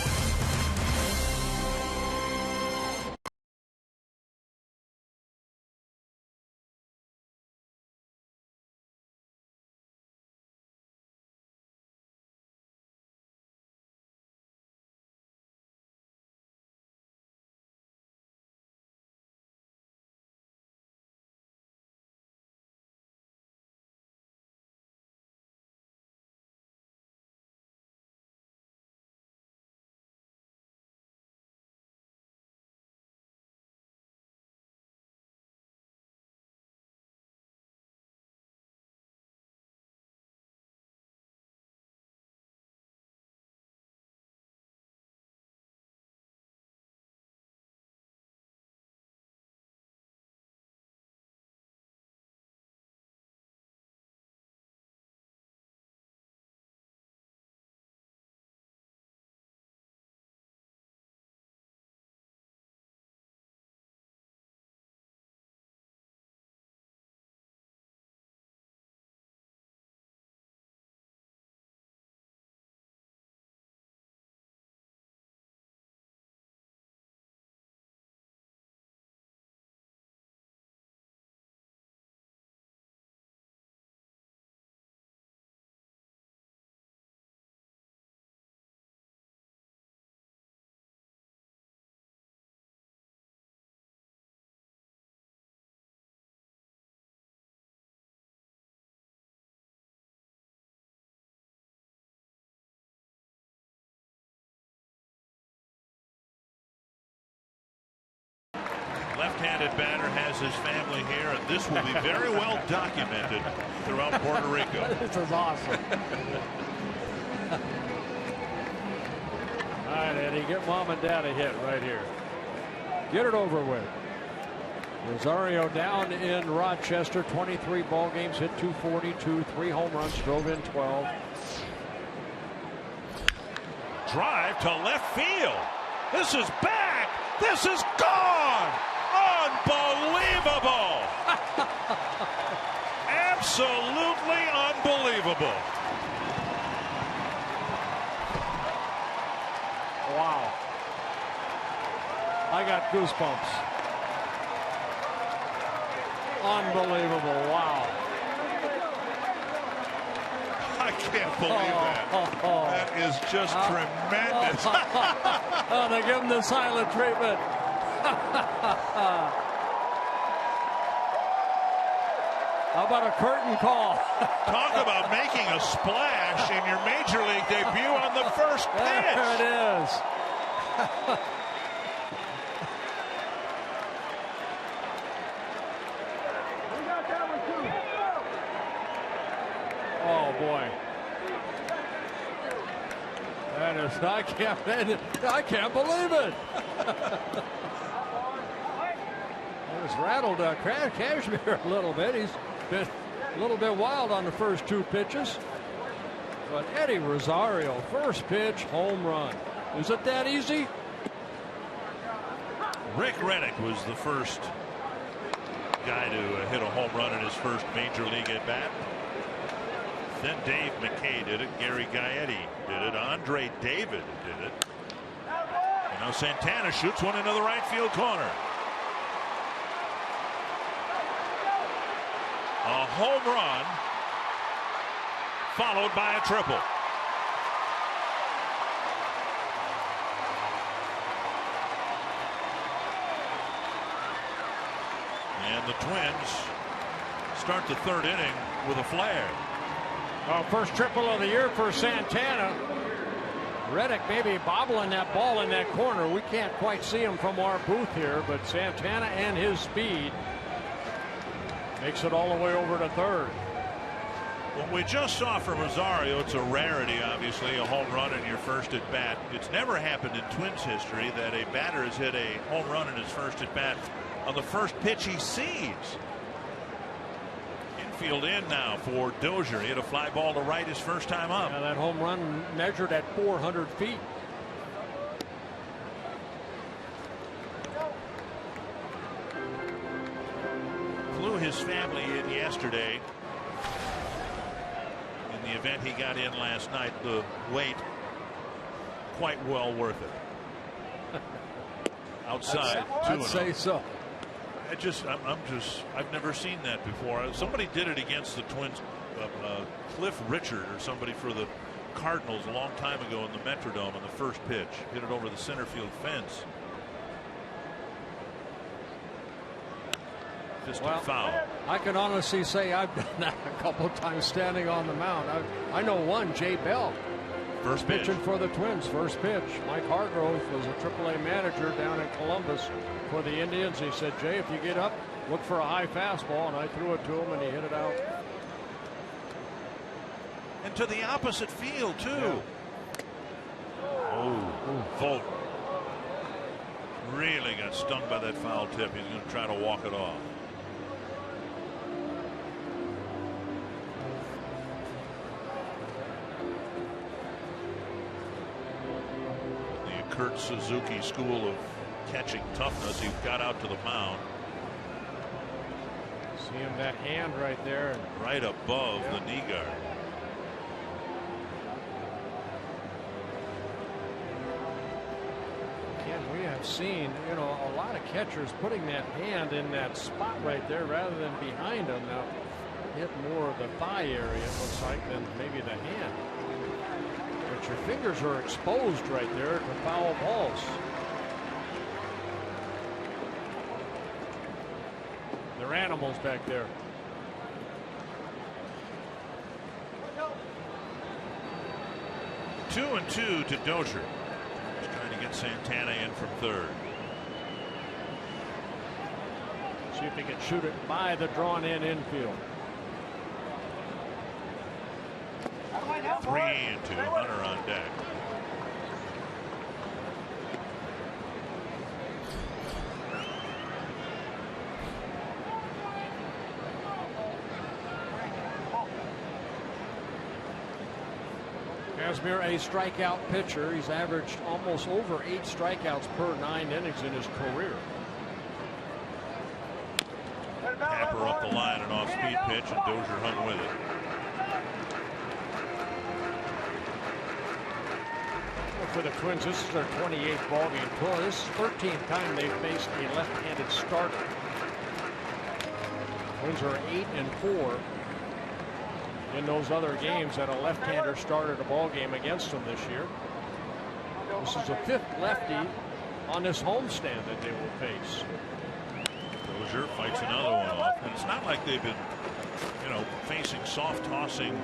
Left-handed batter has his family here, and this will be very well documented throughout Puerto Rico. This is awesome. All right, Eddie, get mom and dad a hit right here. Get it over with. Rosario down in Rochester, 23 ball games, hit 242, 3 home runs, drove in 12. Drive to left field. This is back. This is gone. Unbelievable. Absolutely unbelievable. Wow. I got goosebumps. Unbelievable. Wow. I can't believe that. That is just tremendous. Oh, they give him the silent treatment. How about a curtain call? Talk about making a splash in your major league debut on the first pitch. There it is. Oh boy. That is, I can't believe it. It was rattled Cashmere a little bit. He's been a little bit wild on the first 2 pitches. But Eddie Rosario, first pitch, home run. Is it that easy? Rick Reddick was the first guy to hit a home run in his first major league at bat. Then Dave McKay did it. Gary Gaetti did it. Andre David did it. And now Santana shoots one into the right field corner. A home run followed by a triple. And the Twins start the 3rd inning with a flare. First triple of the year for Santana. Reddick maybe bobbling that ball in that corner. We can't quite see him from our booth here, but Santana and his speed makes it all the way over to 3rd. What we just saw from Rosario, it's a rarity, obviously, a home run in your first at bat. It's never happened in Twins history that a batter has hit a home run in his first at bat on the first pitch he sees. Infield in now for Dozier. He hit a fly ball to right his first time up. Yeah, that home run measured at 400 feet. Flew his family in yesterday. In the event he got in last night, the wait quite well worth it. Outside, I'd say so. I've never seen that before. Somebody did it against the Twins, Cliff Richard or somebody for the Cardinals a long time ago in the Metrodome on the first pitch. Hit it over the center field fence. Just a foul. I can honestly say I've done that a couple of times standing on the mound. I know one, Jay Bell. First pitch. Pitching for the Twins, first pitch. Mike Hargrove was a AAA manager down in Columbus for the Indians. He said, Jay, if you get up, look for a high fastball, and I threw it to him, and he hit it out. And to the opposite field, too. Yeah. Oh, Volk really got stung by that foul tip. He's going to try to walk it off. The Kurt Suzuki school of catching toughness. He got out to the mound. See him, that hand right there. Right above the knee guard. Again, we have seen, a lot of catchers putting that hand in that spot right there rather than behind them. Now, hit more of the thigh area, it looks like, than maybe the hand. But your fingers are exposed right there to foul balls. They're animals back there. Two and two to Dozier. He's trying to get Santana in from third. See if he can shoot it by the drawn-in infield. 3-2. Hunter on deck. Kazmir, a strikeout pitcher. He's averaged almost over 8 strikeouts per 9 innings in his career. Tapper up the line, an off-speed pitch, and Dozier hung with it. Well, for the Twins, this is their 28th ball game. This is the 13th time they've faced a left-handed starter. Twins are 8-4 in those other games that a left-hander started a ball game against them this year. This is the 5th lefty on this homestand that they will face. Dozier fights another one off, and it's not like they've been, facing soft tossing,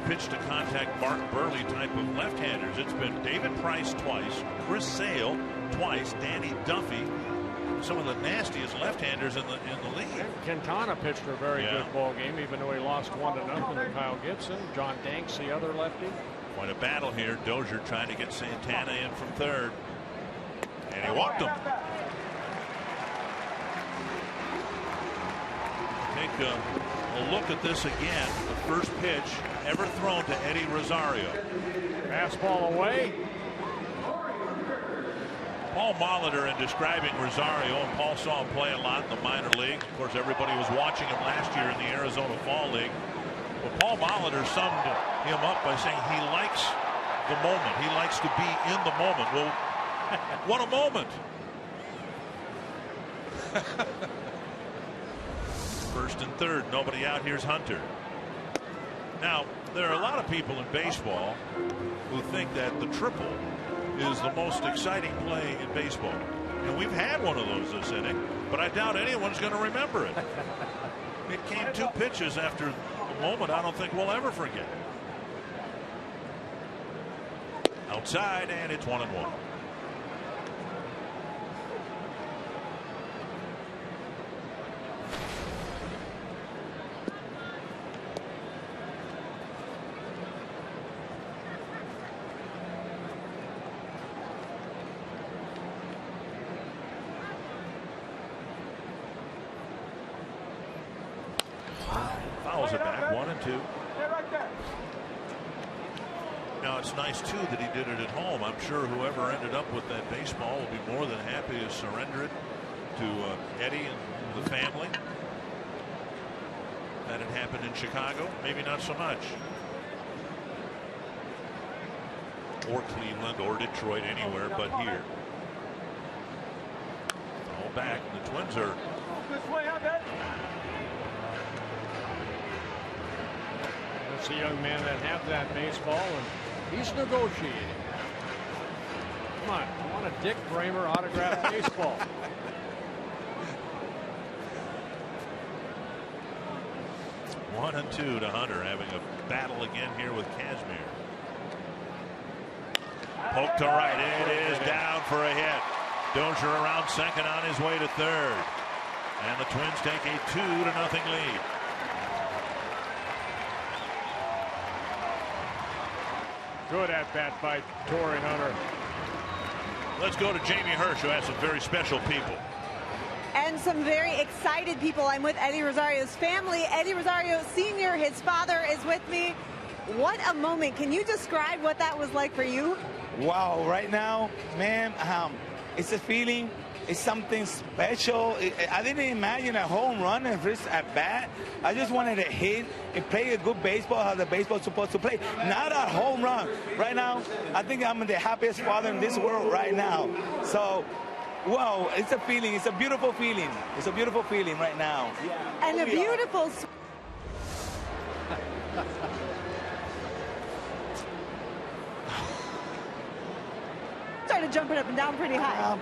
pitch to contact Mark Burley type of left-handers. It's been David Price twice, Chris Sale twice, Danny Duffy, some of the nastiest left-handers in the league. Quintana pitched a very good ball game, even though he lost 1-0 to Kyle Gibson. John Danks, the other lefty. Quite a battle here. Dozier trying to get Santana in from third, and he walked him. Take a look at this again. The first pitch ever thrown to Eddie Rosario. Fastball away. Paul Molitor, in describing Rosario, and Paul saw him play a lot in the minor leagues. Of course, everybody was watching him last year in the Arizona Fall League. But Paul Molitor summed him up by saying he likes the moment. He likes to be in the moment. Well, what a moment. First and third, nobody out. Here's Hunter. Now, there are a lot of people in baseball who think that the triple is the most exciting play in baseball. And we've had one of those this inning, but I doubt anyone's going to remember it. It came 2 pitches after a moment I don't think we'll ever forget. Outside, and it's 1-1. Fouls it back, 1-2. Now it's nice too that he did it at home. I'm sure whoever ended up with that baseball will be more than happy to surrender it to Eddie and the family. That had happened in Chicago, maybe not so much. Or Cleveland or Detroit, anywhere but here. All back. The Twins are That's a young man that had that baseball, and he's negotiating. Come on, I want a Dick Bramer autographed baseball. One and 2 to Hunter, having a battle again here with Kazmir. Poke to right. It is down for a hit. Dozier around second on his way to third. And the Twins take a 2-0 lead. Good at bat by Torrey Hunter. Let's go to Jamie Hirsch, who has some very special people. And some very excited people. I'm with Eddie Rosario's family. Eddie Rosario Sr., his father, is with me. What a moment. Can you describe what that was like for you? Wow, right now, man, it's a feeling. It's something special. I didn't imagine a home run and first at bat. I just wanted to hit and play a good baseball how the baseball's supposed to play. Not a home run. Right now, I think I'm the happiest father in this world right now. So, wow, it's a feeling. It's a beautiful feeling. It's a beautiful feeling right now. And a beautiful... Started jumping up and down pretty high.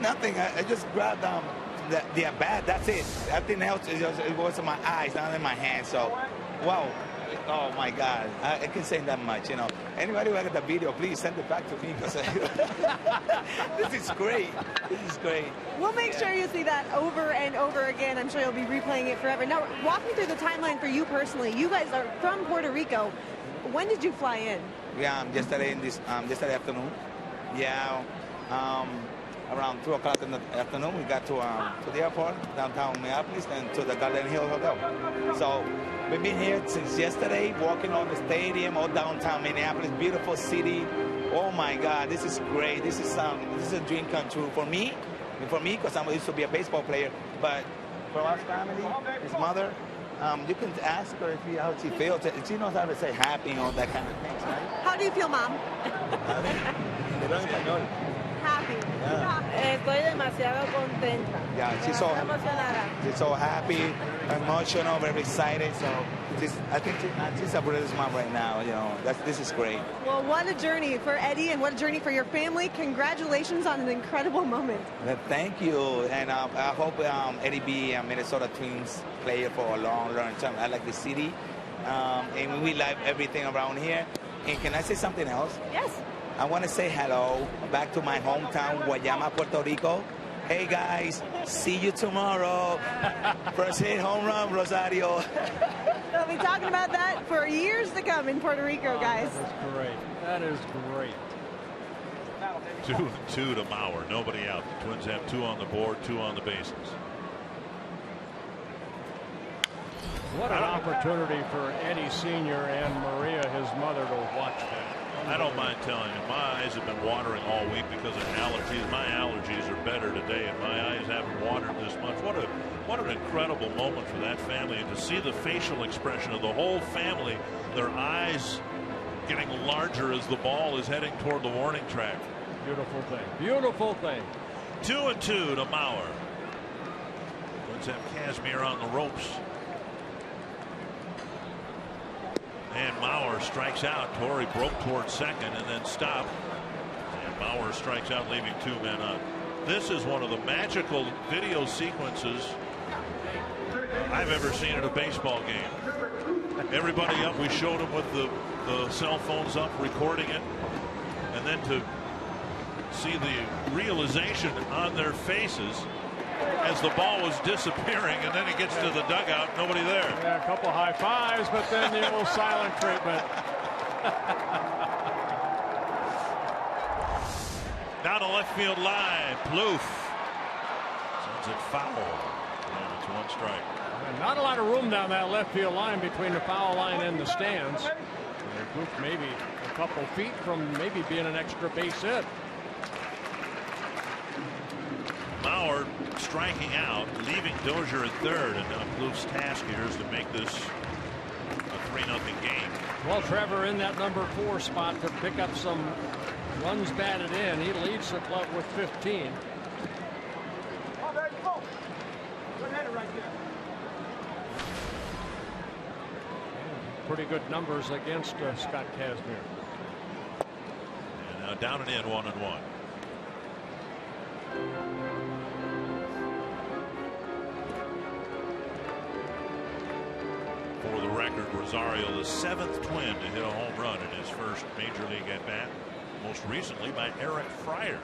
Nothing. I just grabbed the bat. That's it. Everything else it was in my eyes, not in my hands. So, wow, Oh my God, I can say that much. You know, anybody who got the video, please send it back to me because this is great. This is great. We'll make sure you see that over and over again. I'm sure you'll be replaying it forever. Now, walk me through the timeline for you personally. You guys are from Puerto Rico. When did you fly in? Yeah, yesterday yesterday afternoon. Yeah, around 2 o'clock in the afternoon, we got to the airport downtown Minneapolis and to the Garden Hill Hotel. So we've been here since yesterday, walking on the stadium, all downtown Minneapolis, beautiful city. Oh my God, this is great. This is a dream come true for me, because I used to be a baseball player. But for our family, his mother, you can ask her how she feels. She knows how to say happy and all that kind of things, right? How do you feel, Mom? Happy. Yeah. Estoy demasiado contenta. Yeah, she's so happy, emotional, very excited. So I think she's a British mom right now. You know, this is great. Well, what a journey for Eddie and what a journey for your family. Congratulations on an incredible moment. Thank you, and I hope Eddie be a Minnesota Twins player for a long, long time. I like the city, and we like everything around here. And can I say something else? Yes. I want to say hello back to my hometown, Guayama, Puerto Rico. Hey, guys, see you tomorrow. First hit home run, Rosario. We'll be talking about that for years to come in Puerto Rico, guys. That is great. That is great. 2-2 to Mauer. Nobody out. The Twins have 2 on the board, 2 on the bases. What an opportunity for Eddie Sr. and Maria, his mother, to watch that. I don't mind telling you, my eyes have been watering all week because of allergies. My allergies are better today, and my eyes haven't watered this much. What an incredible moment for that family, and to see the facial expression of the whole family, their eyes getting larger as the ball is heading toward the warning track. Beautiful thing. Beautiful thing. 2-2 to Mauer. Twins have Kazmir on the ropes. And Mauer strikes out. Torrey broke towards second and then stopped. And Mauer strikes out, leaving 2 men up. This is one of the magical video sequences I've ever seen at a baseball game. Everybody up. We showed them with the cell phones up, recording it. And then to see the realization on their faces as the ball was disappearing, and then he gets to the dugout, nobody there. Yeah, a couple high fives, but then the old silent treatment. Down the left field line, Plouffe sends it foul. And it's 1 strike. And not a lot of room down that left field line between the foul line and the stands. And Plouffe maybe a couple feet from maybe being an extra base hit. Mauer striking out, leaving Dozier at third, and now Plouffe's task here is to make this a 3-0 game. Well, Trevor in that number 4 spot to pick up some runs batted in. He leads the club with 15. Pretty good numbers against Scott Kazmir. And now down and in, 1-1. For the record, Rosario, the 7th Twin to hit a home run in his first major league at bat, most recently by Eric Fryer.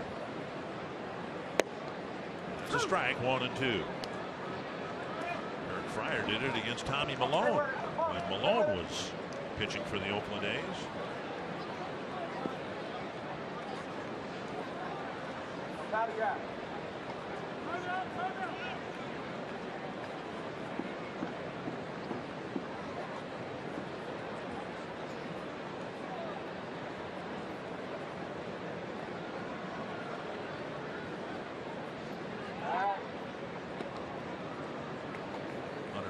It's a strike, 1-2. Eric Fryer did it against Tommy Malone when Malone was pitching for the Oakland A's.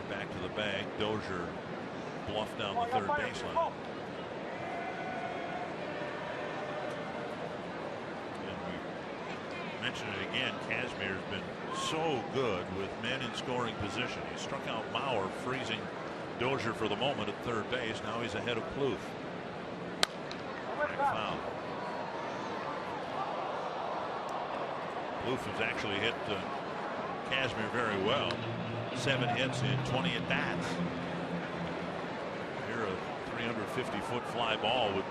Back to the bag. Dozier bluffed down the third baseline. And we mentioned it again. Kazmir's been so good with men in scoring position. He struck out Mauer, freezing Dozier for the moment at third base. Now he's ahead of Plouffe. Foul. Plouffe has actually hit Kazmir very well. 7 hits in 20 at bats. here, a 350-foot fly ball would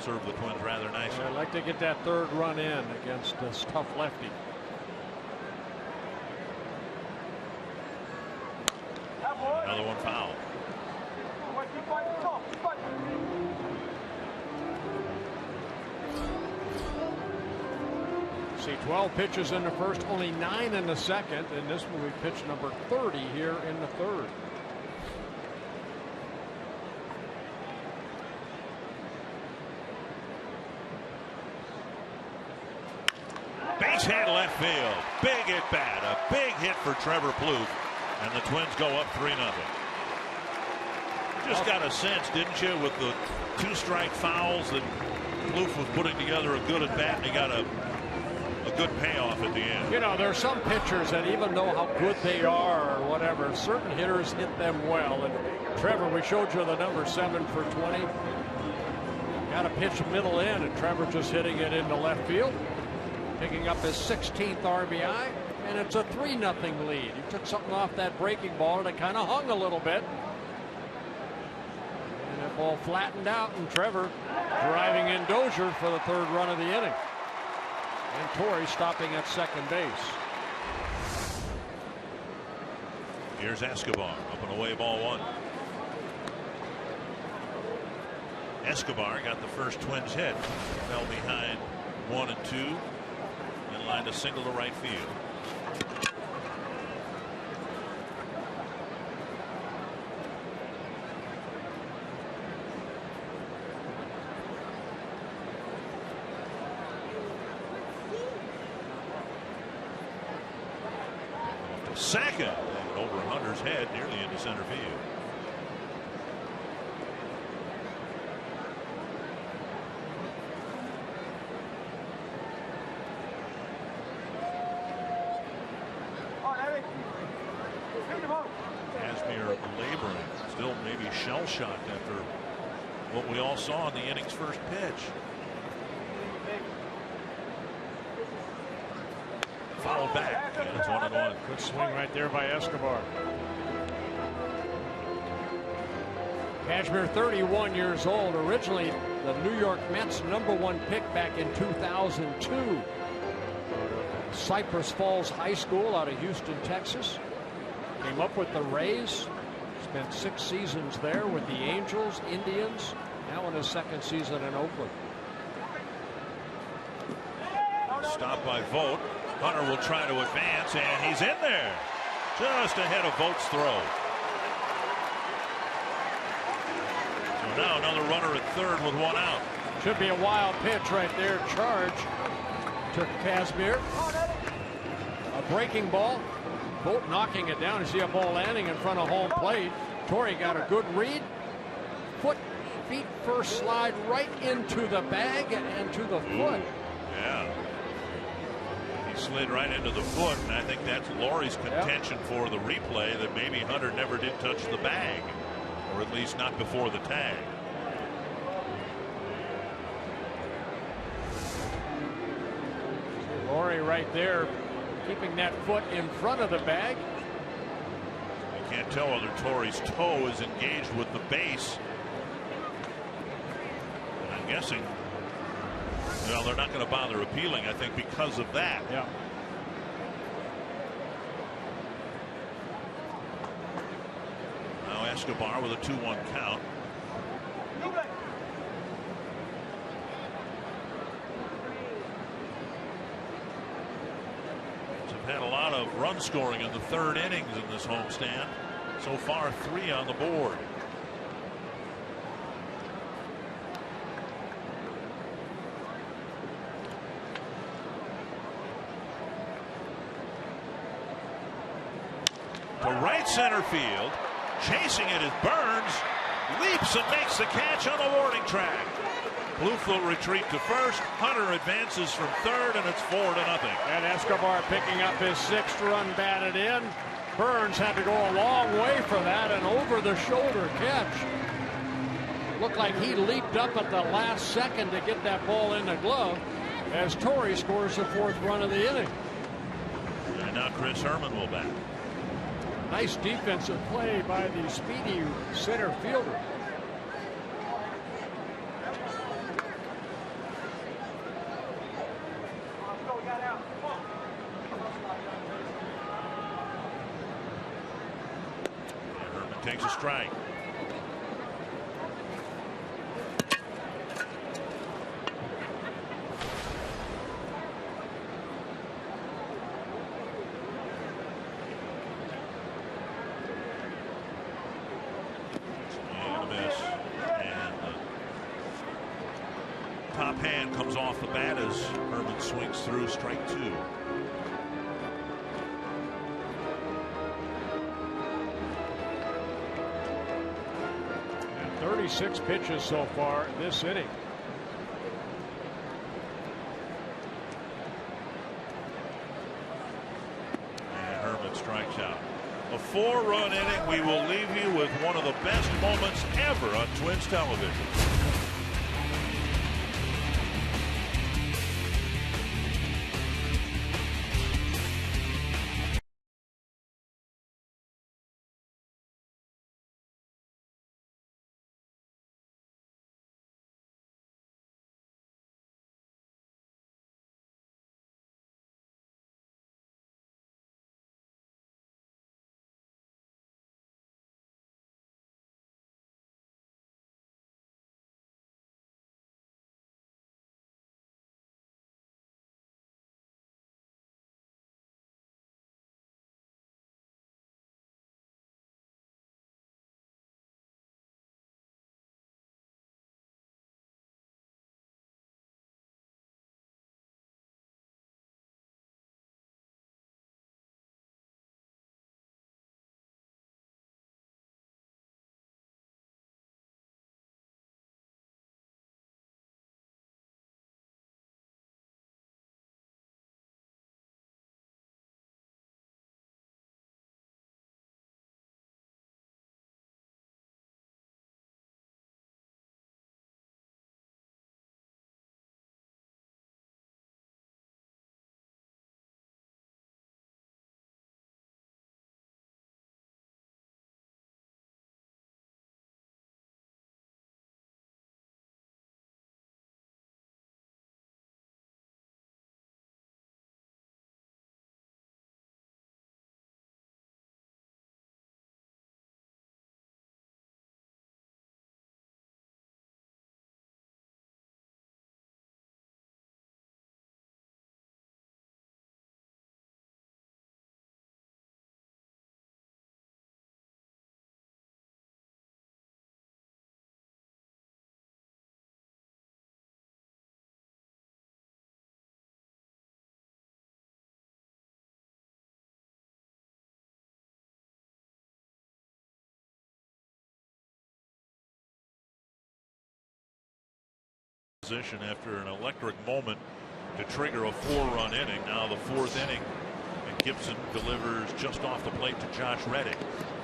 serve the Twins rather nicely. I'd like to get that third run in against this tough lefty. Another one foul. See, 12 pitches in the first, only 9 in the second, and this will be pitch number 30 here in the third. Base hit left field. Big at bat. A big hit for Trevor Plouffe. And the Twins go up 3-0. Just got a sense, didn't you, with the 2-strike fouls that Plouffe was putting together a good at bat, and he got a good payoff at the end. You know, there are some pitchers that even know how good they are or whatever, certain hitters hit them well. And Trevor, we showed you the number 7 for 20. Got a pitch middle in, and Trevor just hitting it into left field, picking up his 16th RBI, and it's a 3-0 lead. He took something off that breaking ball, and it kind of hung a little bit. And that ball flattened out, and Trevor driving in Dozier for the third run of the inning. And Torrey stopping at second base. Here's Escobar, up and away, ball 1. Escobar got the first Twins hit. Fell behind 1 and 2. And lined a single to right field. Second, and over Hunter's head, nearly into center field. Kazmir laboring, still maybe shell-shocked after what we all saw in the inning's first pitch. Fouled back, and it's 1-1. Good swing right there by Escobar. Kazmir, 31 years old, originally the New York Mets #1 pick back in 2002. Cypress Falls High School out of Houston, Texas. Came up with the Rays. Spent 6 seasons there with the Angels, Indians. Now in his second season in Oakland. Stopped by Vogt. Hunter will try to advance, and he's in there. Just ahead of Vogt's throw. So now another runner at third with 1 out. Should be a wild pitch right there. Charge to Kazmir. A breaking ball. Vogt knocking it down. You see a ball landing in front of home plate. Torrey got a good read. Feet first slide right into the bag and to the foot. Yeah. He slid right into the foot, and I think that's Laurie's contention for the replay, that maybe Hunter never did touch the bag, or at least not before the tag. Laurie right there, keeping that foot in front of the bag. You can't tell whether Torrey's toe is engaged with the base. And I'm guessing, well, they're not going to bother appealing, I think, because of that. Yeah. Now Escobar with a 2-1 count. Had a lot of run scoring in the third innings in this homestand. So far, 3 on the board. To right center field, chasing it is Burns, leaps and makes the catch on the warning track. Plouffe will retreat to first. Hunter advances from third, and it's 4-0. And Escobar picking up his 6th run batted in. Burns had to go a long way for that, and over the shoulder catch. Looked like he leaped up at the last second to get that ball in the glove as Torrey scores the 4th run of the inning. And now Chris Herman will bat. Nice defensive play by the speedy center fielder. strike. Top hand comes off the bat as Herman swings through, strike 2. And 36 pitches so far this inning. And Herman strikes out. A 4-run inning. We will leave you with one of the best moments ever on Twins television. After an electric moment to trigger a 4-run inning. Now the 4th inning, and Gibson delivers just off the plate to Josh Reddick.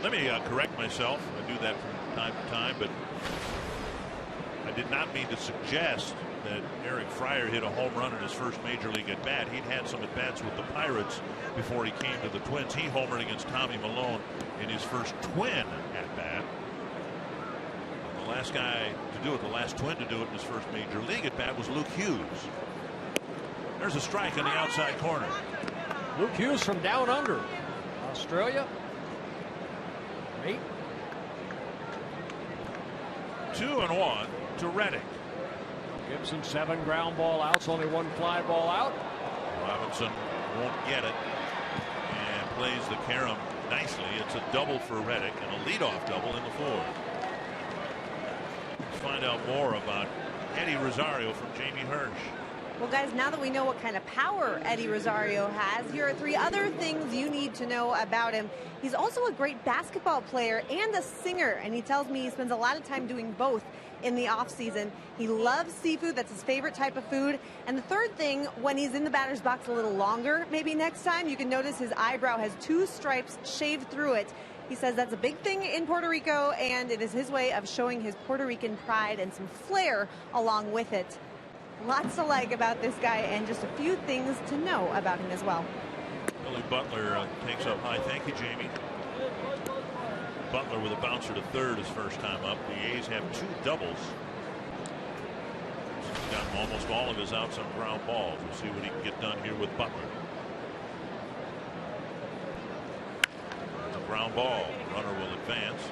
Let me correct myself. I do that from time to time, but I did not mean to suggest that Eric Fryer hit a home run in his first major league at bat. He'd had some at bats with the Pirates before he came to the Twins. He homered against Tommy Malone in his first Twin at bat. The last guy to do it, the last Twin to do it in his first major league at bat was Luke Hughes. There's a strike on the outside corner. Luke Hughes from down under Australia. 2-1 to Reddick. Gibson 7 ground ball outs, only 1 fly ball out. Robinson won't get it and plays the carom nicely. It's a double for Reddick and a leadoff double in the 4th. Let's find out more about Eddie Rosario from Jamie Hirsch. Well, guys, now that we know what kind of power Eddie Rosario has, here are 3 other things you need to know about him. He's also a great basketball player and a singer, and he tells me he spends a lot of time doing both in the off-season. He loves seafood. That's his favorite type of food. And the 3rd thing, when he's in the batter's box a little longer, maybe next time, you can notice his eyebrow has 2 stripes shaved through it. He says that's a big thing in Puerto Rico, and it is his way of showing his Puerto Rican pride and some flair along with it. Lots to like about this guy, and just a few things to know about him as well. Billy Butler takes up high. Thank you, Jamie. Butler with a bouncer to third his first time up. The A's have 2 doubles. He's gotten almost all of his outs on ground balls. We'll see what he can get done here with Butler. There's a ground ball. Runner will advance.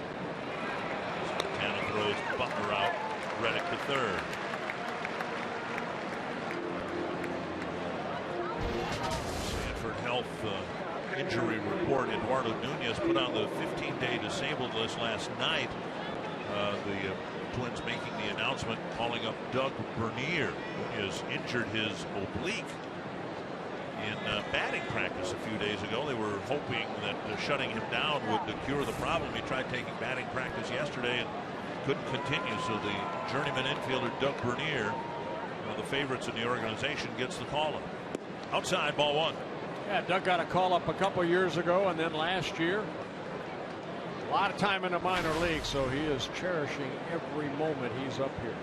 as Butler out, Reddick to third. Sanford Health injury report. Eduardo Nunez put on the 15-day disabled list last night. The Twins making the announcement, calling up Doug Bernier, who has injured his oblique in batting practice a few days ago. They were hoping that shutting him down would cure the problem. He tried taking batting practice yesterday and couldn't continue. So the journeyman infielder Doug Bernier, one of the favorites in the organization, gets the call up. Outside, ball one. Yeah, Doug got a call up a couple years ago, and then last year. A lot of time in the minor league, so he is cherishing every moment he's up here.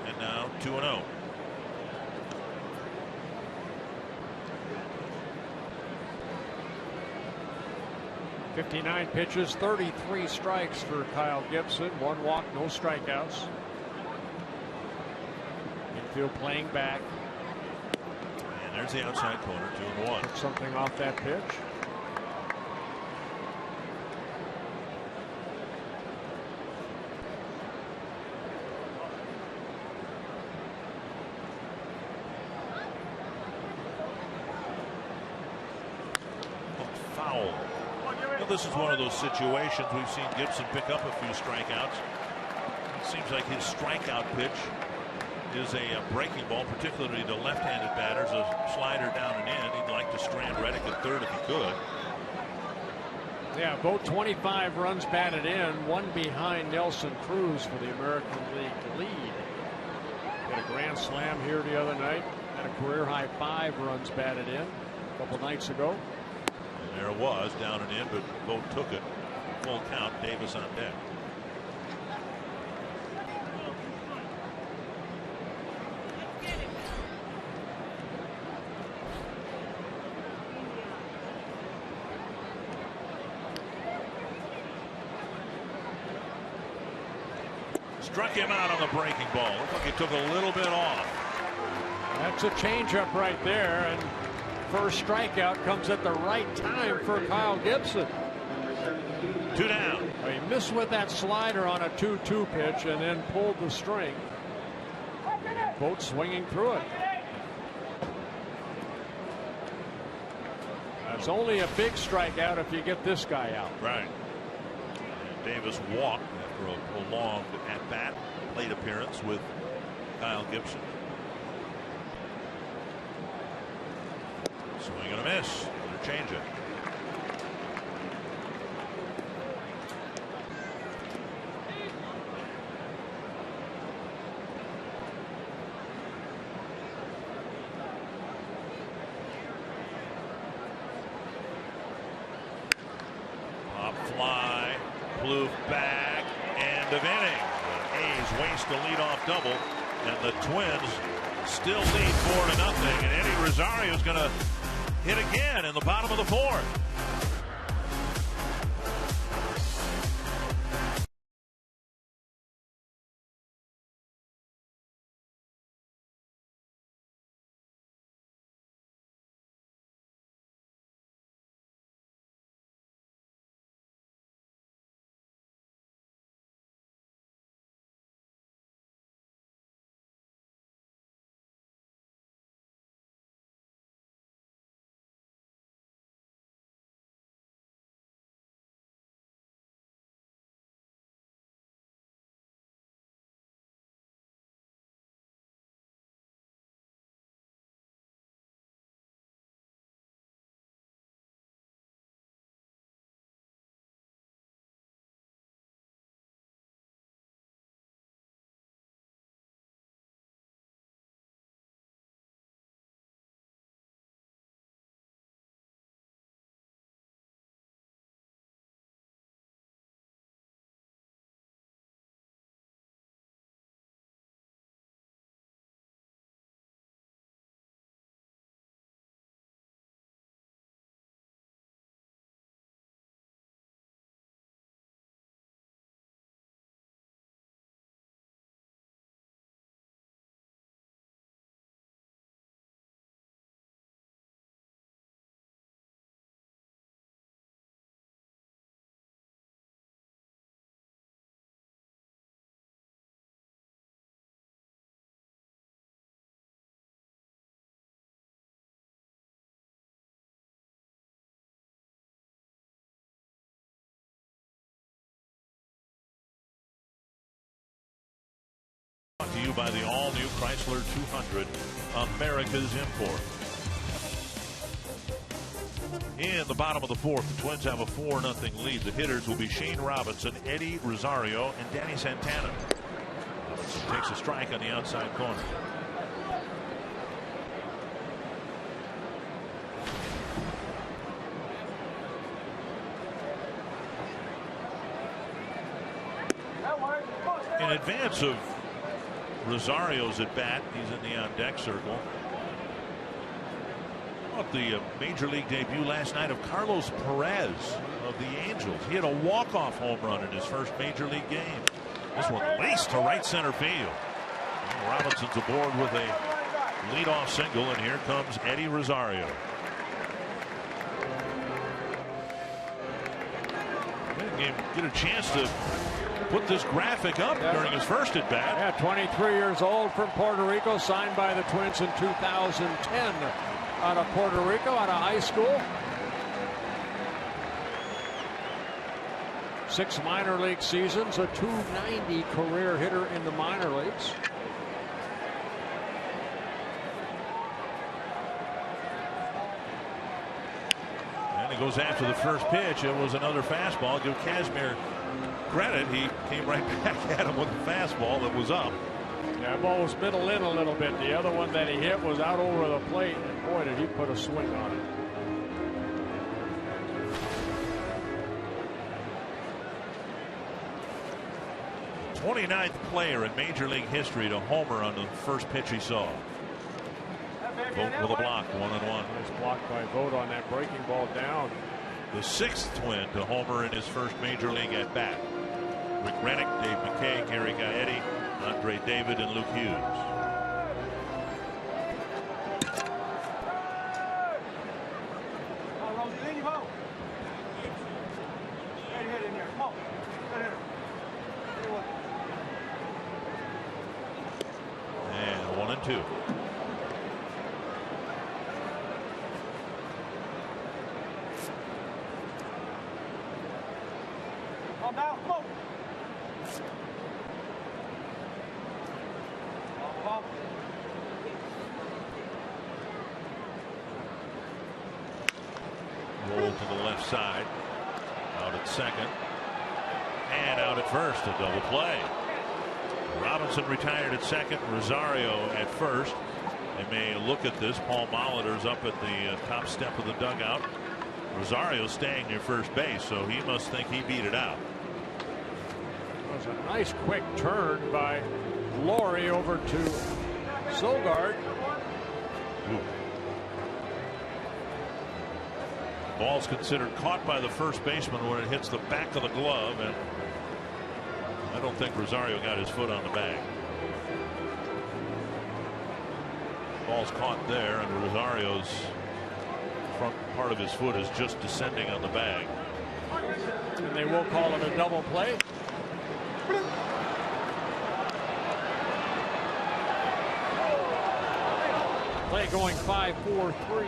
And now 2-0. .59 pitches, 33 strikes for Kyle Gibson. 1 walk, no strikeouts. Infield playing back. And there's the outside corner, 2-1. Took something off that pitch. Foul. Well, this is one of those situations we've seen Gibson pick up a few strikeouts. It seems like his strikeout pitch is a breaking ball, particularly to left-handed batters. A slider down and in. He'd like to strand Reddick at third if he could. Yeah, both 25 runs batted in, one behind Nelson Cruz for the American League lead. Got a grand slam here the other night. Had a career high 5 runs batted in a couple nights ago. And there it was, down and in, but both took it. Full count, Davis on deck. Struck him out on the breaking ball. Looked like he took a little bit off. That's a changeup right there, and first strikeout comes at the right time for Kyle Gibson. 2 down. He missed with that slider on a 2-2 pitch and then pulled the string. Both swinging through it. It's only a big strikeout if you get this guy out. Right. And Davis walked after a prolonged at-bat plate appearance with Kyle Gibson. Swing and a miss. Another changeup. Pop fly, Plouffe back, end of inning. The A's waste a leadoff double, and the Twins still lead 4-0. And Eddie Rosario is going to hit again in the bottom of the 4th. you by the all-new Chrysler 200, America's import. In the bottom of the fourth, the Twins have a 4-0 lead. The hitters will be Shane Robinson, Eddie Rosario, and Danny Santana. Robinson takes a strike on the outside corner. In advance of Rosario's at bat, he's in the on-deck circle. The major league debut last night of Carlos Perez of the Angels. He had a walk-off home run in his first major league game. This one laced to right center field. Robinson's aboard with a leadoff single, and here comes Eddie Rosario. Get a chance to put this graphic up during his first at bat. Yeah, 23 years old from Puerto Rico, signed by the Twins in 2010. Out of Puerto Rico, out of high school. 6 minor league seasons, a .290 career hitter in the minor leagues. And he goes after the first pitch. It was another fastball. Give Kazmir credit. He came right back at him with a fastball that was up. Yeah, ball was middle in a little bit. The other one that he hit was out over the plate, and boy, did he put a swing on it. 29th player in Major League history to homer on the first pitch he saw. Vogt with a block, 1-1. Nice block by Vogt on that breaking ball down. The 6th Twin to homer in his first Major League at bat. Rick Rennick, Dave McKay, Gary Gaetti, Andre David, and Luke Hughes. And 1-2. Roll to the left side. Out at second. And out at first. A double play. Robinson retired at second. Rosario at first. They may look at this. Paul Molitor's up at the top step of the dugout. Rosario staying near first base, so he must think he beat it out. It was a nice quick turn by Laurie over to Sogard. Ooh. Ball's considered caught by the first baseman when it hits the back of the glove, and I don't think Rosario got his foot on the bag. Ball's caught there, and Rosario's front part of his foot is just descending on the bag. And they will call it a double play. Play going 5-4-3.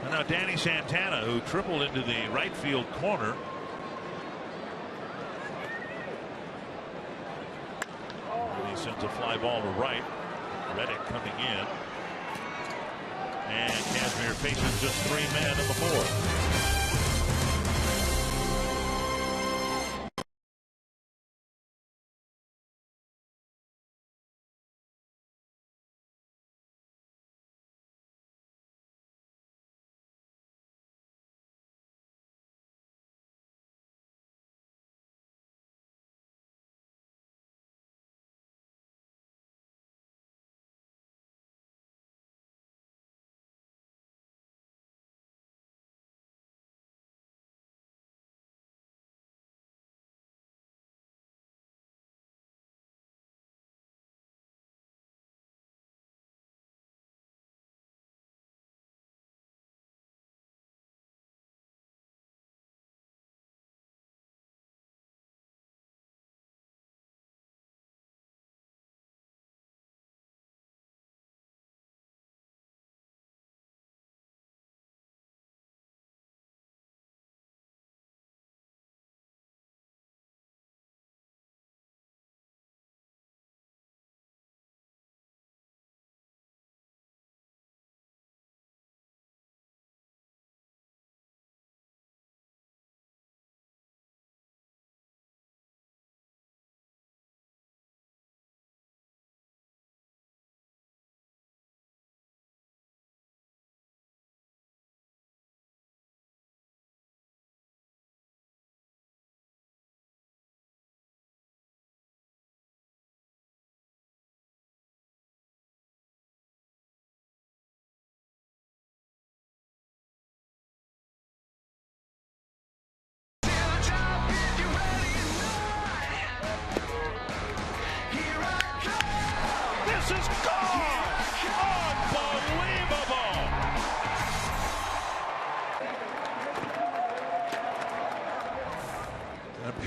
And now Danny Santana, who tripled into the right field corner. And he sends a fly ball to right. Reddick coming in. And Kazmir faces just 3 men in the fourth.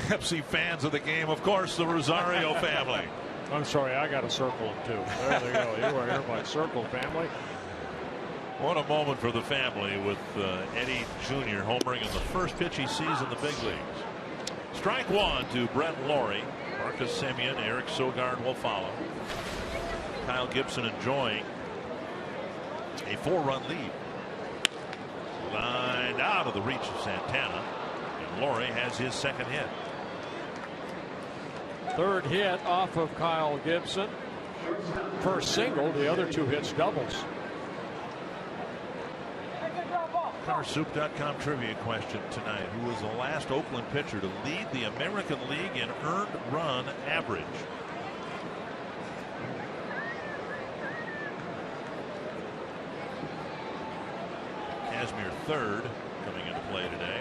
Pepsi fans of the game, of course, the Rosario family. I'm sorry, I got to circle them too. There they go. You are here by Circle family. What a moment for the family with Eddie Jr. homering in the first pitch he sees in the big leagues. Strike one to Brett Lawrie. Marcus Semien, Eric Sogard will follow. Kyle Gibson enjoying a 4-run lead. Lined out of the reach of Santana. And Lawrie has his second hit. Third hit off of Kyle Gibson. First single, the other 2 hits doubles. CarSoup.com trivia question tonight. Who was the last Oakland pitcher to lead the American League in earned run average? Kazmir third coming into play today.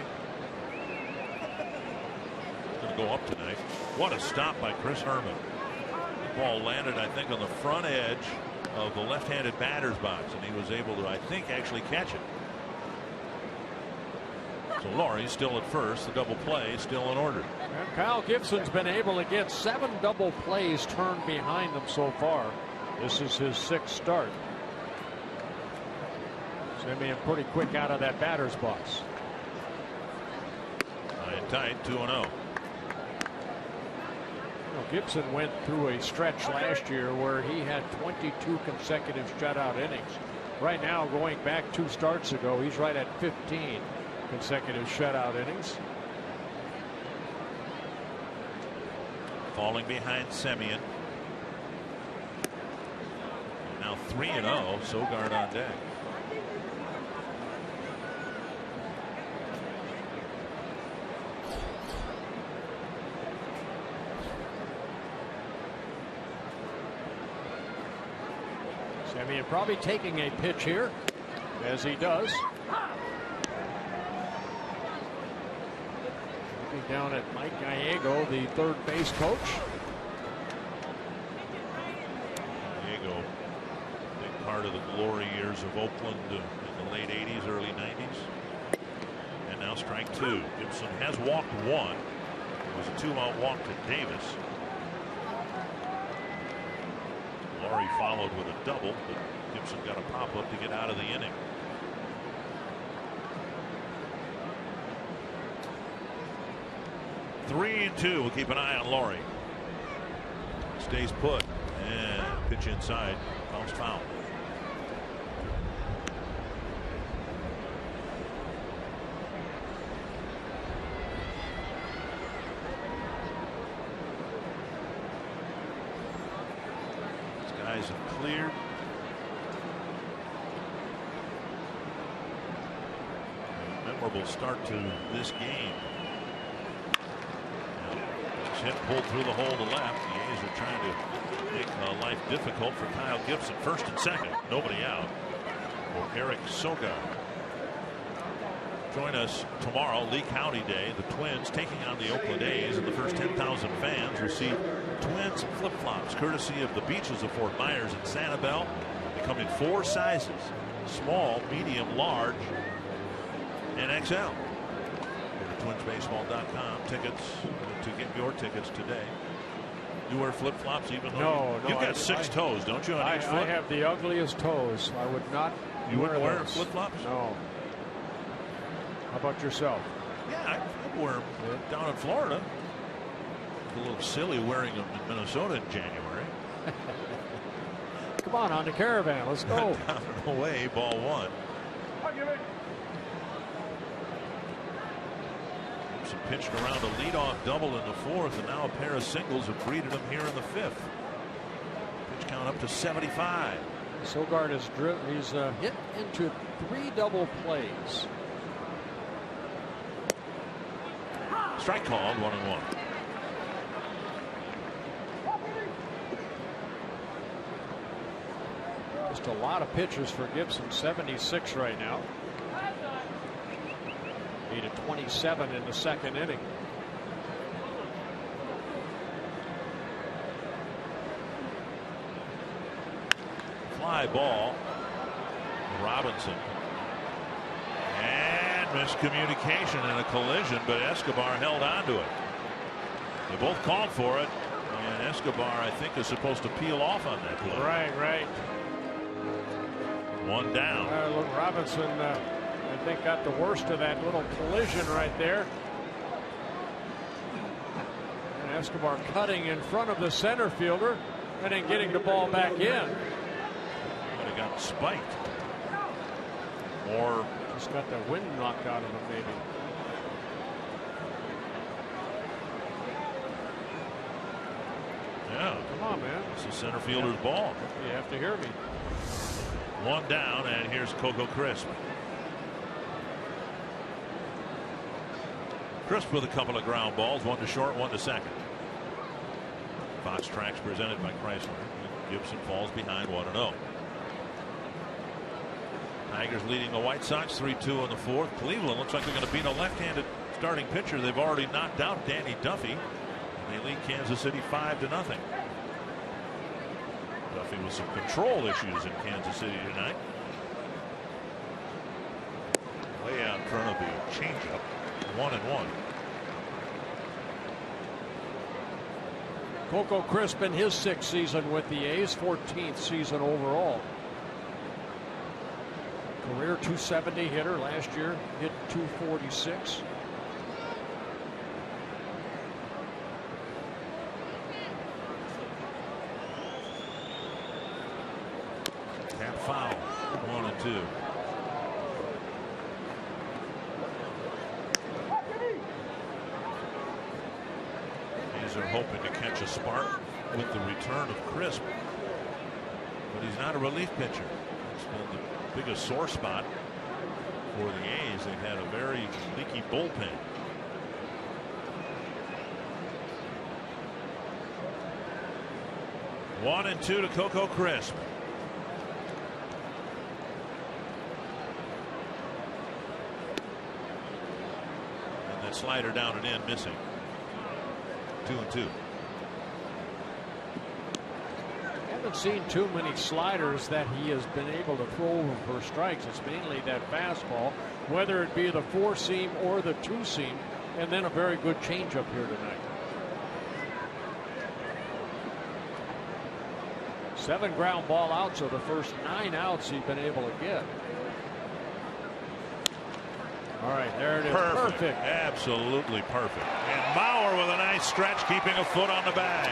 Going to go up tonight. What a stop by Chris Herman. The ball landed, I think, on the front edge of the left-handed batter's box, and he was able to, I think, actually catch it. So Laurie's still at first. The double play still in order. And Kyle Gibson's been able to get 7 double plays turned behind him so far. This is his 6th start. Semien pretty quick out of that batter's box. High and tight, 2-0. Gibson went through a stretch last year where he had 22 consecutive shutout innings. Right now, going back 2 starts ago, he's right at 15 consecutive shutout innings. Falling behind Semien. Now 3-0. Sogard on deck. Semien probably taking a pitch here, as he does. Looking down at Mike Gallego, the third base coach. Gallego, big part of the glory years of Oakland in the late 80s, early 90s. And now strike 2. Gibson has walked 1. It was a 2-out walk to Davis. Lawrie followed with a double, but Gibson got a pop-up to get out of the inning. Three and 2. We'll keep an eye on Lawrie. Stays put and pitch inside. Bounced foul. Have cleared. A memorable start to this game. Hit pulled through the hole to left. The A's are trying to make life difficult for Kyle Gibson. First and second, nobody out for Eric Sogard. Join us tomorrow, Lee County Day. The Twins taking on the Oakland A's, and the first 10,000 fans receive Twins flip-flops courtesy of the beaches of Fort Myers and Sanibel. They come in 4 sizes: small, medium, large, and XL. Go to twinsbaseball.com. Tickets to get your tickets today. You wear flip-flops even though no, you've got 6 toes, don't you? On each foot? I have the ugliest toes. I would not. You wouldn't wear flip-flops? No. How about yourself? Yeah, I wear them down in Florida. It's a little silly wearing them in Minnesota in January. Come on the Caravan. Let's go. Down and away, ball 1. Gibson pitched around a leadoff double in the 4th, and now a pair of singles have greeted him here in the 5th. Pitch count up to 75. Sogard is he's hit into 3 double plays. Strike called, 1-1. Just a lot of pitches for Gibson. 76 right now. Needed 27 in the 2nd inning. Fly ball. Robinson. And miscommunication in a collision, but Escobar held on to it. They both called for it, and Escobar, I think, is supposed to peel off on that play. Right. One down. Look, Robinson, I think, got the worst of that little collision right there. And Escobar cutting in front of the center fielder and then getting the ball back in. But it got spiked. Or just got the wind knocked out of him, maybe. Yeah. Come on, man. It's the center fielder's ball. You have to hear me. One down, and here's Coco Crisp. Crisp with a couple of ground balls, one to short, one to second. Fox Tracks presented by Chrysler. Gibson falls behind 1-0. Tigers leading the White Sox 3-2 in the fourth. Cleveland looks like they're going to beat a left-handed starting pitcher. They've already knocked out Danny Duffy. They lead Kansas City 5-0. Duffy with some control issues in Kansas City tonight. Way out in front of the changeup. 1-1. Coco Crisp in his 6th season with the A's, 14th season overall. Career .270 hitter last year, hit .246. Tap foul. 1-2. A's are hoping to catch a spark with the return of Crisp, but he's not a relief pitcher. It's been the biggest sore spot for the A's. They've had a very leaky bullpen. One and two to Coco Crisp. And that slider down and in, missing. 2-2. Haven't seen too many sliders that he has been able to throw over for strikes. It's mainly that fastball, whether it be the 4-seam or the 2-seam, and then a very good changeup here tonight. 7 ground ball outs of the first 9 outs he's been able to get. All right, there it is. Perfect. Absolutely perfect. And Bauer with a nice stretch, keeping a foot on the bag.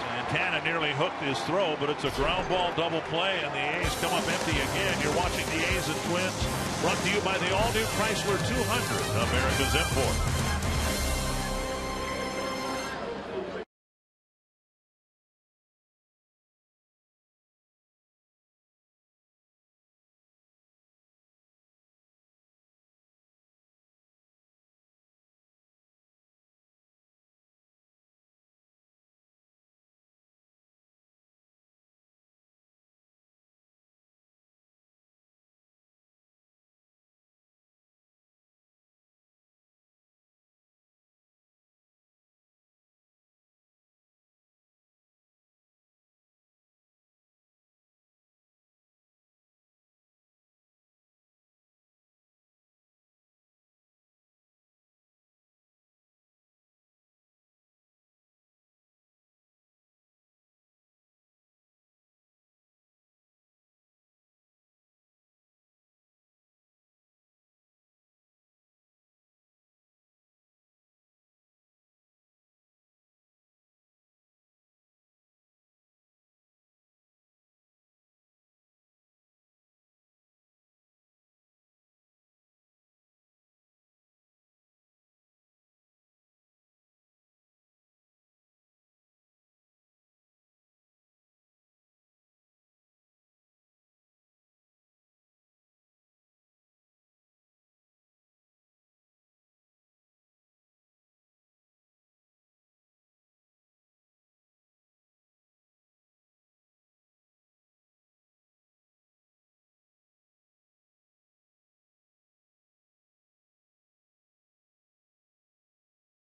Santana nearly hooked his throw, but it's a ground ball double play, and the A's come up empty again. You're watching the A's and Twins, brought to you by the all-new Chrysler 200, America's import.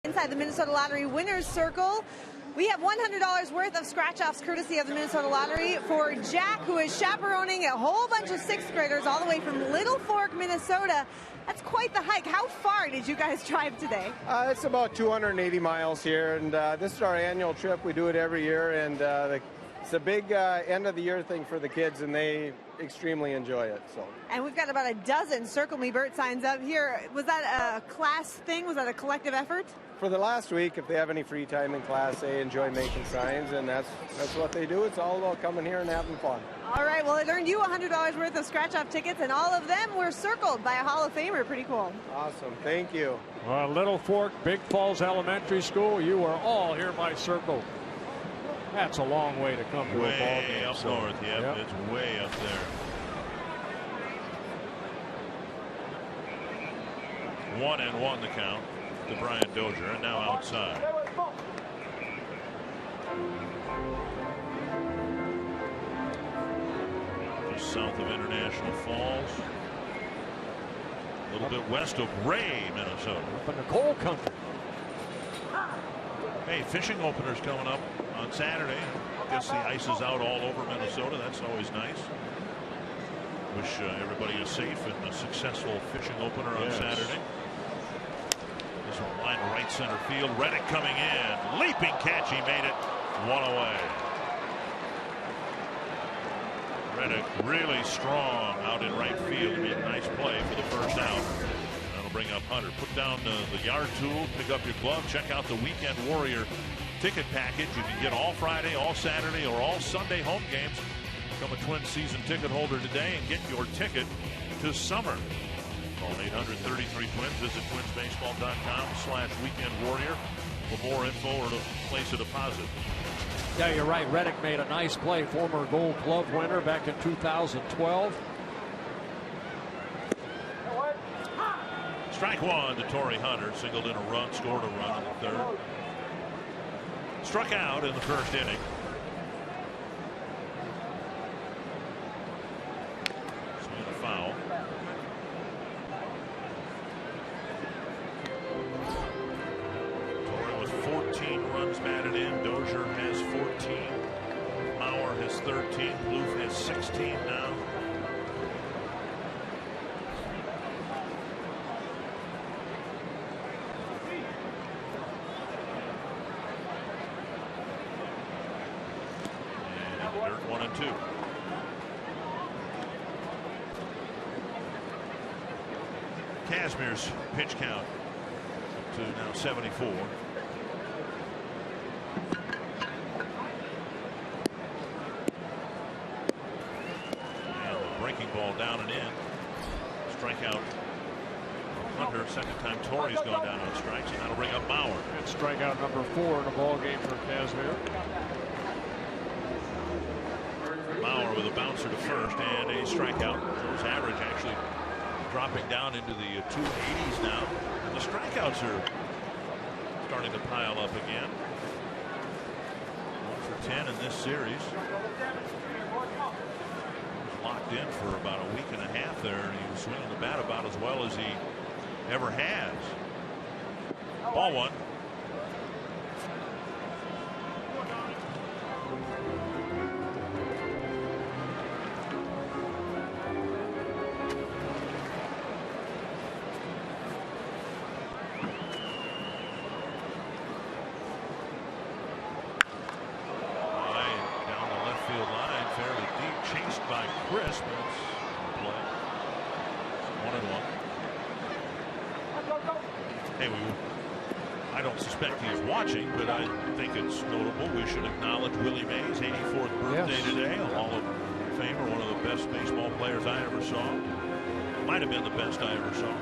Inside the Minnesota Lottery winner's circle, We have $100 worth of scratch-offs courtesy of the Minnesota Lottery for Jack, who is chaperoning a whole bunch of 6th graders all the way from Little Fork, Minnesota. That's quite the hike. How far did you guys drive today? It's about 280 miles here, and this is our annual trip. We do it every year, and it's a big end of the year thing for the kids, and they extremely enjoy it. So. And we've got about a dozen Circle Me Bert signs up here. Was that a class thing? Was that a collective effort? For the last week, if they have any free time in class, they enjoy making signs, and that's what they do. It's all about coming here and having fun. All right, well, it earned you $100 worth of scratch-off tickets, and all of them were circled by a Hall of Famer. Pretty cool. Awesome. Thank you. Little Fork, Big Falls Elementary School, you are all hereby circled. That's a long way to come to a ball game. Up north, yep, it's way up there. 1-1 the count to Brian Dozier, and now outside. Just south of International Falls, a little bit west of Ray, Minnesota. Up in the coal country. Hey, fishing openers coming up on Saturday. I guess the ice is out all over Minnesota. That's always nice. Wish everybody a safe and a successful fishing opener on Saturday. This one line right center field. Reddick coming in. Leaping catch. He made it. One away. Reddick really strong out in right field. Made a nice play for the first out. That'll bring up Hunter. Put down the yard tool. Pick up your glove. Check out the Weekend Warrior ticket package. You can get all Friday, all Saturday, or all Sunday home games. Become a Twins season ticket holder today and get your ticket to summer. Call 800-33-TWINS. Visit twinsbaseball.com/weekendwarrior for more info or to place a deposit. Yeah, you're right. Reddick made a nice play. Former Gold Glove winner back in 2012. Strike one to Torrey Hunter. Singled in a run, scored a run in the third. Struck out in the first inning. Swing a foul. Torrey with 14 runs batted in. Dozier has 14. Mauer has 13. Plouffe has 16 now. And 1-2. Kazmir's pitch count up to now 74. And the breaking ball down and in. Strikeout Hunter. Second time Torrey's gone down on strikes, and that'll bring up Mauer. And strikeout number 4 in the ball game for Kazmir. Mauer with a bouncer to first and a strikeout. His average actually dropping down into the 280s now. And the strikeouts are starting to pile up again. 1 for 10 in this series. He was locked in for about a week and a half there, and he was swinging the bat about as well as he ever has. Ball one. Crisp. Play. 1-1. Hey, I don't suspect he's watching, but I think it's notable. We should acknowledge Willie Mays' 84th birthday today. A Hall of Famer, one of the best baseball players I ever saw. Might have been the best I ever saw.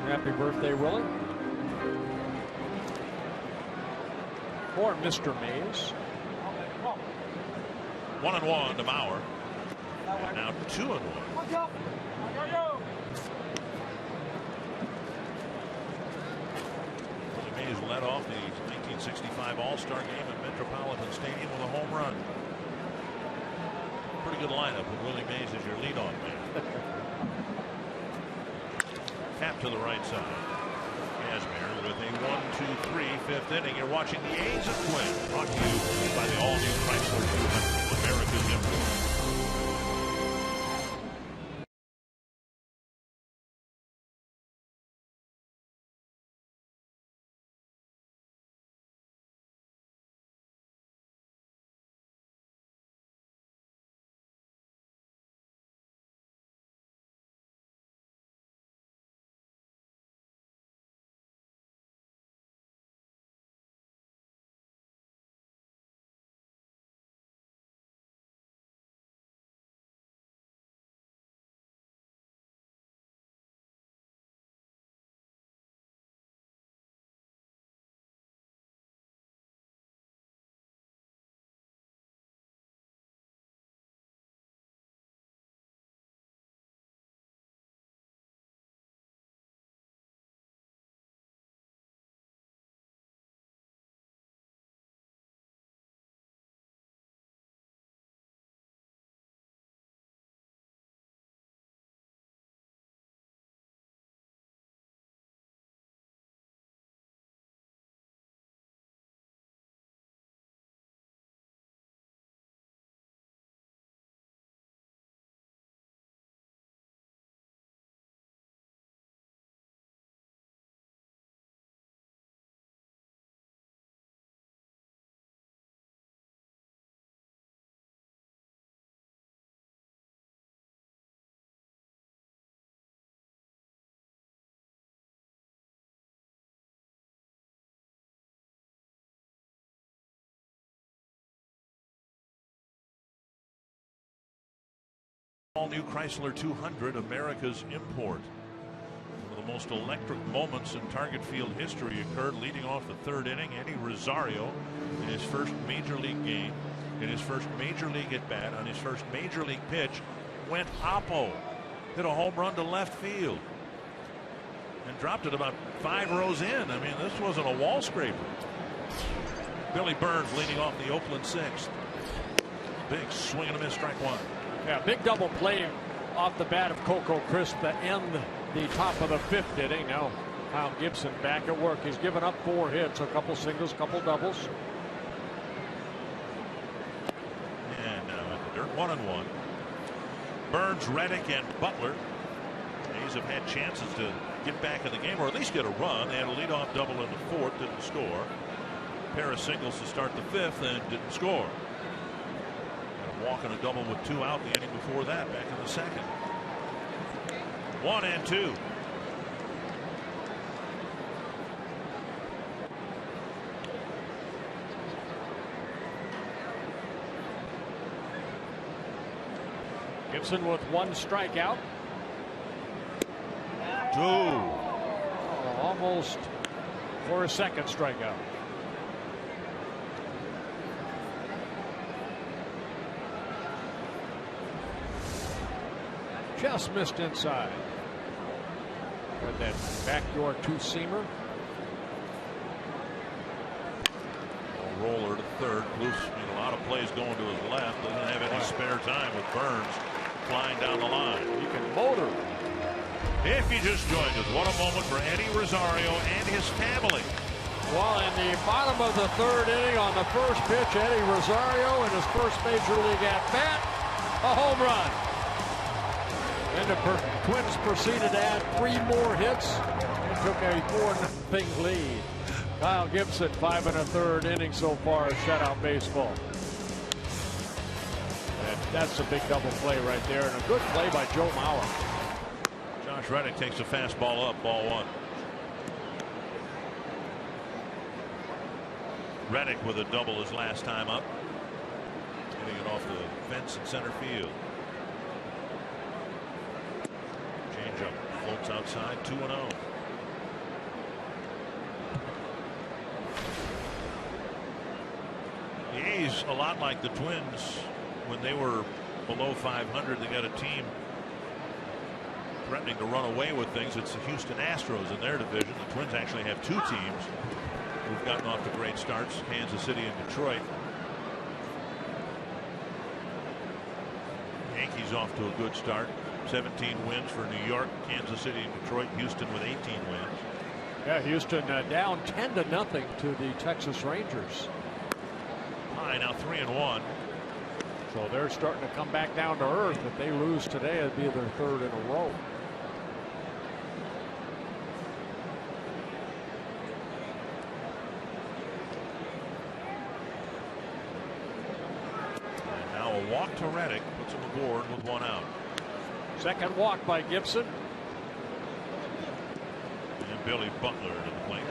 Happy birthday, Willie. For Mr. Mays. 1-1 to Mauer. And now 2-1. Willie Mays led off the 1965 All-Star game at Metropolitan Stadium with a home run. Pretty good lineup with Willie Mays as your leadoff man. Tap to the right side. Kazmir with a 1-2-3 fifth inning. You're watching the A's and Twins, brought to you by the all-new Chrysler 200, America's import. All-new Chrysler 200, America's import. One of the most electric moments in Target Field history occurred leading off the third inning. Eddie Rosario, in his first major league game, in his first major league at bat, on his first major league pitch, went oppo, hit a home run to left field, and dropped it about 5 rows in. I mean, this wasn't a wall scraper. Billy Burns leading off the Oakland sixth. Big swing and a miss, strike one. Yeah, big double play off the bat of Coco Crisp to end the top of the fifth inning. Now Kyle Gibson back at work. He's given up 4 hits, a couple singles, couple doubles. And now in the dirt, 1-1. Burns, Reddick, and Butler. A's have had chances to get back in the game, or at least get a run. They had a leadoff double in the fourth, didn't score. A pair of singles to start the fifth, and didn't score. Walking a double with 2 out the inning before that, back in the second. 1-2. Gibson with 1 strikeout. 2. Almost for a second strikeout. Just missed inside. Got that backdoor 2-seamer. Roller to third. Blues made a lot of plays going to his left. Doesn't have any spare time with Burns flying down the line. He can motor. If you just joined us, what a moment for Eddie Rosario and his family. Well, in the bottom of the third inning on the first pitch, Eddie Rosario in his first major league at bat, a home run. And the Twins proceeded to add 3 more hits and took a 4-0 lead. Kyle Gibson, 5 1/3 innings so far of shutout baseball. And that's a big double play right there, and a good play by Joe Mauer. Josh Reddick takes a fastball up, ball 1. Reddick with a double his last time up, hitting it off the fence in center field. Changeup floats outside, 2-0. The A's, a lot like the Twins, when they were below 500, they got a team threatening to run away with things. It's the Houston Astros in their division. The Twins actually have 2 teams who've gotten off to great starts, Kansas City and Detroit. Yankees off to a good start. 17 wins for New York, Kansas City, and Detroit. Houston with 18 wins. Yeah, Houston down 10-0 to the Texas Rangers. High now 3-1. So they're starting to come back down to earth. If they lose today, it'd be their third in a row. And now a walk to Reddick puts him aboard with 1 out. Second walk by Gibson. And Billy Butler to the plate.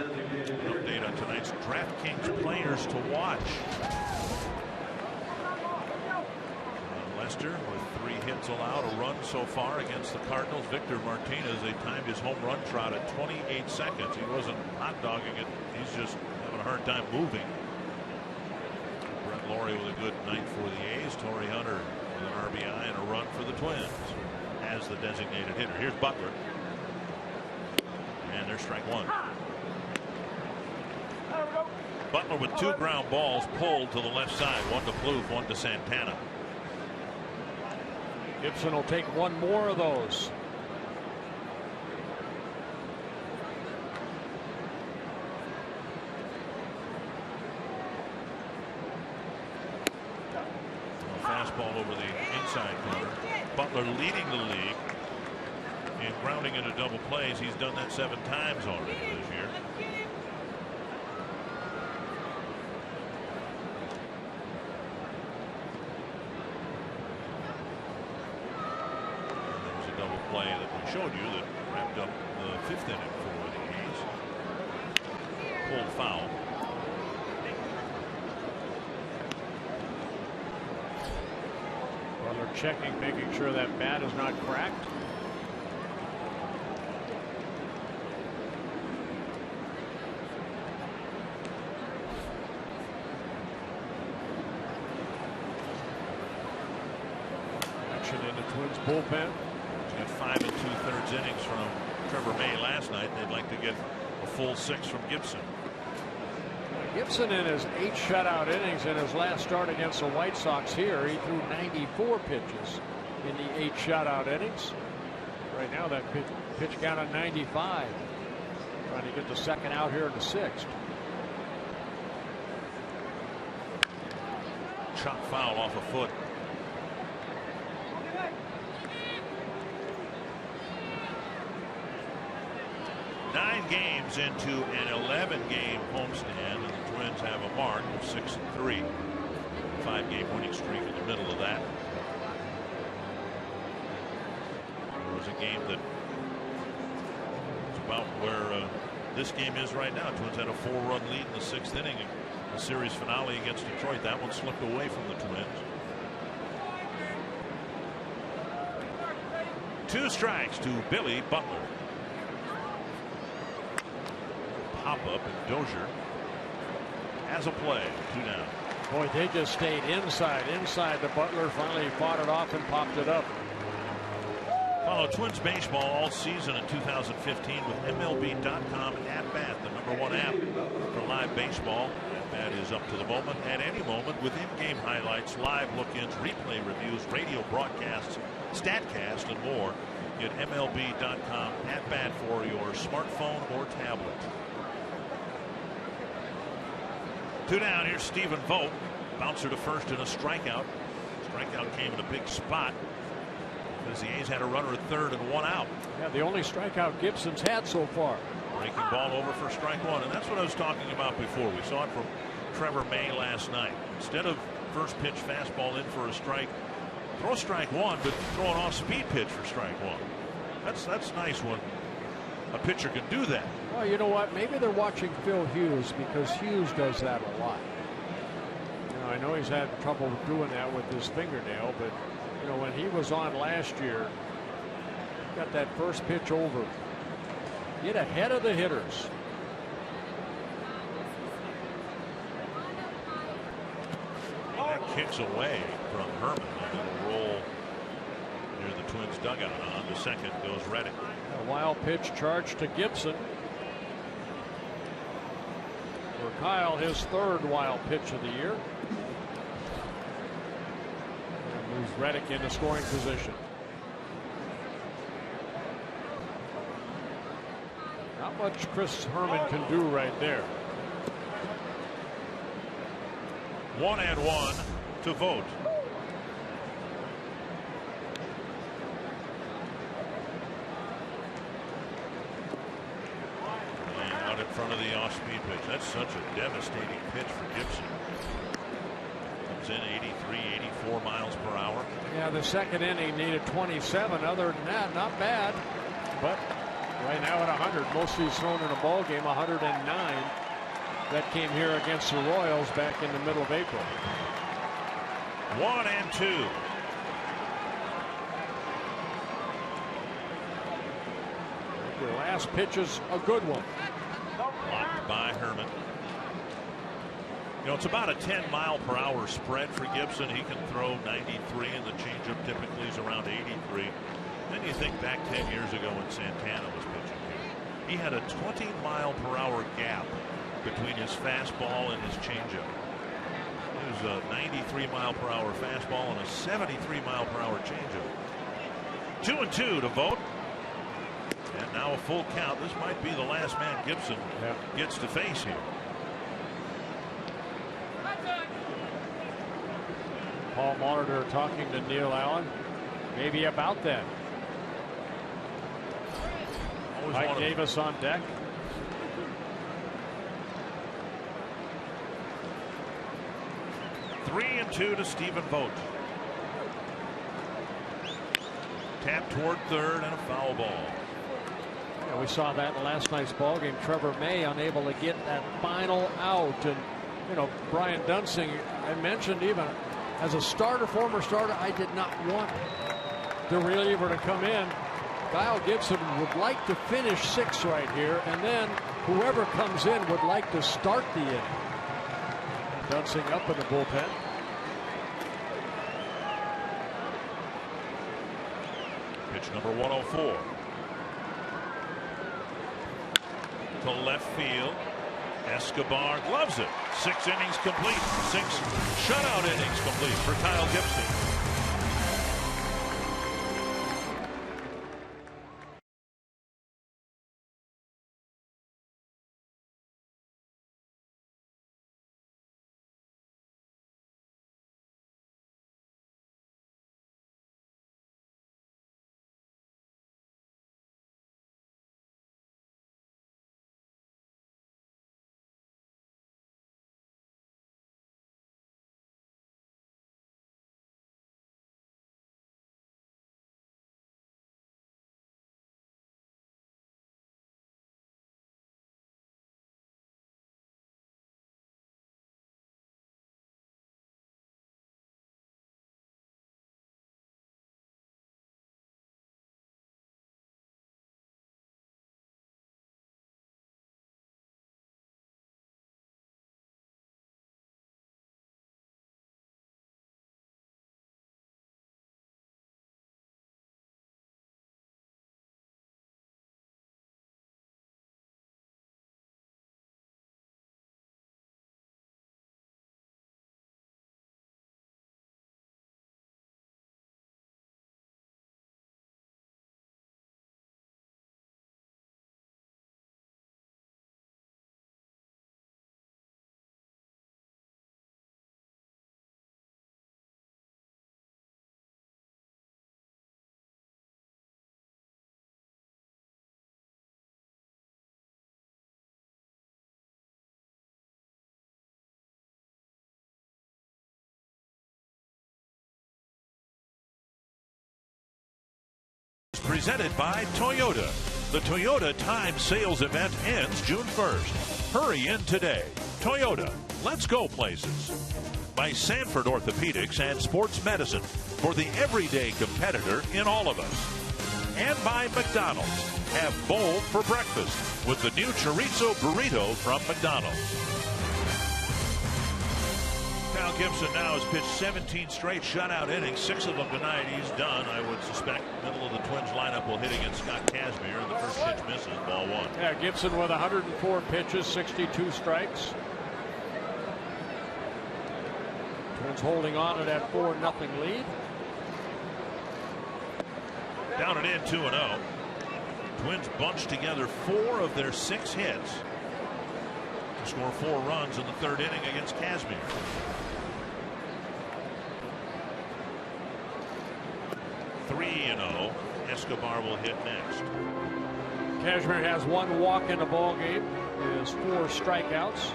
An update on tonight's DraftKings players to watch. Lester with 3 hits allowed, a run so far against the Cardinals. Victor Martinez, they timed his home run trot at 28 seconds. He wasn't hot dogging it. He's just having a hard time moving. Brett Laurie with a good night for the A's. Torrey Hunter with an RBI and a run for the Twins as the designated hitter. Here's Butler. And there's strike 1. Butler with 2 ground balls pulled to the left side. 1 to Plouffe, 1 to Santana. Gibson will take 1 more of those. A fastball over the inside corner. Butler leading the league in grounding into double plays. He's done that 7 times already this year. Play that we showed you that wrapped up the 5th inning for the A's. Pulled foul. Butler checking, making sure that bat is not cracked. Action in the Twins bullpen. Got 5 2/3 innings from Trevor May last night. They'd like to get a full 6 from Gibson. Gibson in his 8 shutout innings in his last start against the White Sox here. He threw 94 pitches in the 8 shutout innings. Right now that pitch count on 95. Trying to get the second out here in the 6th. Chop foul off a foot. Nine games into an 11-game homestand, and the Twins have a mark of 6-3. 5-game winning streak in the middle of that. There was a game that was about where this game is right now. Twins had a 4-run lead in the 6th inning. The series finale against Detroit. That one slipped away from the Twins. 2 strikes to Billy Butler. Pop up and Dozier has a play. 2 down. Boy, they just stayed inside the Butler. Finally fought it off and popped it up. Follow Twins baseball all season in 2015 with MLB.com At Bat, the #1 app for live baseball. At Bat is up to the moment, at any moment, with in-game highlights, live look-ins, replay reviews, radio broadcasts, StatCast, and more. Get MLB.com At Bat for your smartphone or tablet. 2 down. Here's Stephen Vogt. Bouncer to first and a strikeout. Strikeout came in a big spot because the A's had a runner at third and 1 out. Yeah, the only strikeout Gibson's had so far. Breaking ball over for strike 1, and that's what I was talking about before. We saw it from Trevor May last night. Instead of first pitch fastball in for a strike, throw strike 1, but throw an off-speed pitch for strike 1. That's nice when a pitcher can do that. Well, you know what? Maybe they're watching Phil Hughes because Hughes does that a lot. You know, I know he's had trouble doing that with his fingernail, but you know, when he was on last year, he got that first pitch over. Get ahead of the hitters. That kicks away from Herman, and it'll roll near the Twins dugout. On to second goes Reddick. A wild pitch charged to Gibson. For Kyle, his 3rd wild pitch of the year. And moves Reddick into scoring position. Not much Chris Herman can do right there. 1-1 to Vogt. And out in front of the off-speed pitch. That's such a devastating pitch for Gibson. Comes in 83, 84 miles per hour. Yeah, the second inning needed 27. Other than that, not bad. But right now at 100, most he's thrown in a ball game, 109. That came here against the Royals back in the middle of April. 1-2. Your last pitch is a good one. Blocked by Herman. You know, it's about a 10-mile-per-hour spread for Gibson. He can throw 93, and the changeup typically is around 83. Then you think back 10 years ago when Santana was pitching here. He had a 20-mile-per-hour gap between his fastball and his changeup. It was a 93-mile-per-hour fastball and a 73-mile-per-hour changeup. 2-2 to Vogt. And now a full count. This might be the last man Gibson gets to face here. Paul Molitor talking to Neil Allen. Maybe about that. Mike Davis on deck. Three and 2 to Stephen Vogt. Tap toward third and a foul ball. Yeah, we saw that in last night's ball game. Trevor May unable to get that final out, and you know, Brian Dunsing, I mentioned even as a starter, former starter, I did not want the reliever to come in. Kyle Gibson would like to finish 6 right here, and then whoever comes in would like to start the inning. Dunsing up in the bullpen. Pitch number 104. To left field. Escobar gloves it. 6 innings complete. 6 shutout innings complete for Kyle Gibson. Presented by Toyota. The Toyota Time Sales Event ends June 1st. Hurry in today. Toyota, let's go places. By Sanford Orthopedics and Sports Medicine for the everyday competitor in all of us. And by McDonald's. Have bold for breakfast with the new chorizo burrito from McDonald's. Kyle Gibson now has pitched 17 straight shutout innings, 6 of them tonight. He's done. I would suspect middle of the Twins lineup will hit against Scott Kazmir, and the first pitch misses, ball 1. Yeah, Gibson with 104 pitches, 62 strikes. Twins holding on to that 4-0 lead. Down and in, 2-0. Twins bunched together 4 of their 6 hits to score 4 runs in the 3rd inning against Kazmir. (3-0). Escobar will hit next. Kazmir has 1 walk in the ball game. He has 4 strikeouts.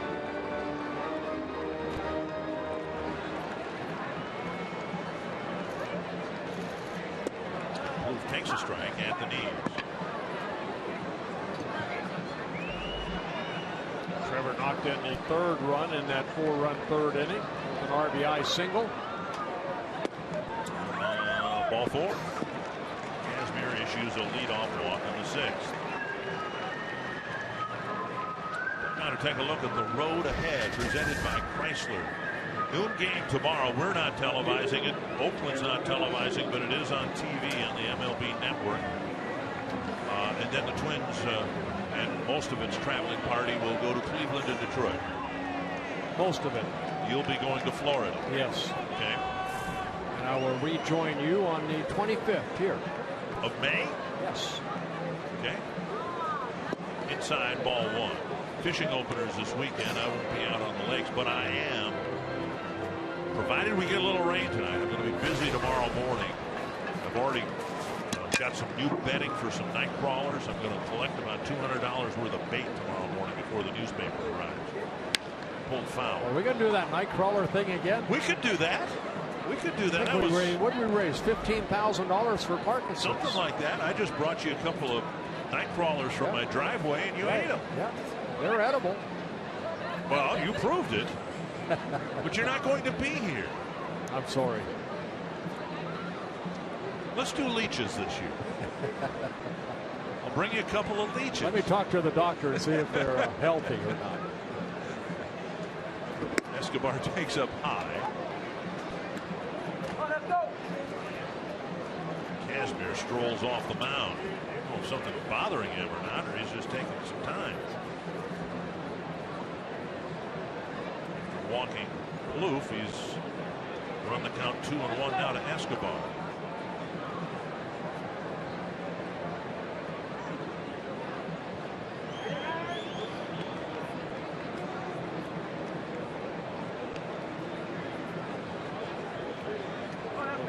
Bloof takes a strike at the knees. Trevor knocked in the 3rd run in that 4-run 3rd inning with an RBI single. Ball 4. Kazmir issues a leadoff walk in the 6th. Now to take a look at the road ahead presented by Chrysler. Noon game tomorrow. We're not televising it. Oakland's not televising, but it is on TV on the MLB network. And then the Twins and most of its traveling party will go to Cleveland and Detroit. Most of it. You'll be going to Florida. Yes. Okay. And I will rejoin you on the 25th here. Of May? Yes. Okay. Inside ball 1. Fishing openers this weekend. I won't be out on the lakes, but I am. Provided we get a little rain tonight, I'm going to be busy tomorrow morning. I've already got some new bedding for some night crawlers. I'm going to collect about $200 worth of bait tomorrow morning before the newspaper arrives. Pulled foul. Are we going to do that night crawler thing again? We could do that. We could do that. What did we raise? $15,000 for Parkinson's. Something like that. I just brought you a couple of night crawlers from my driveway, and you ate them. Yeah, they're edible. Well, you proved it. But you're not going to be here. I'm sorry. Let's do leeches this year. I'll bring you a couple of leeches. Let me talk to the doctor and see if they're healthy or not. Escobar takes up high. Kazmir strolls off the mound. I don't know if something's bothering him or not, or he's just taking some time. Walking Bloof, he's run the count 2-1 now to Escobar.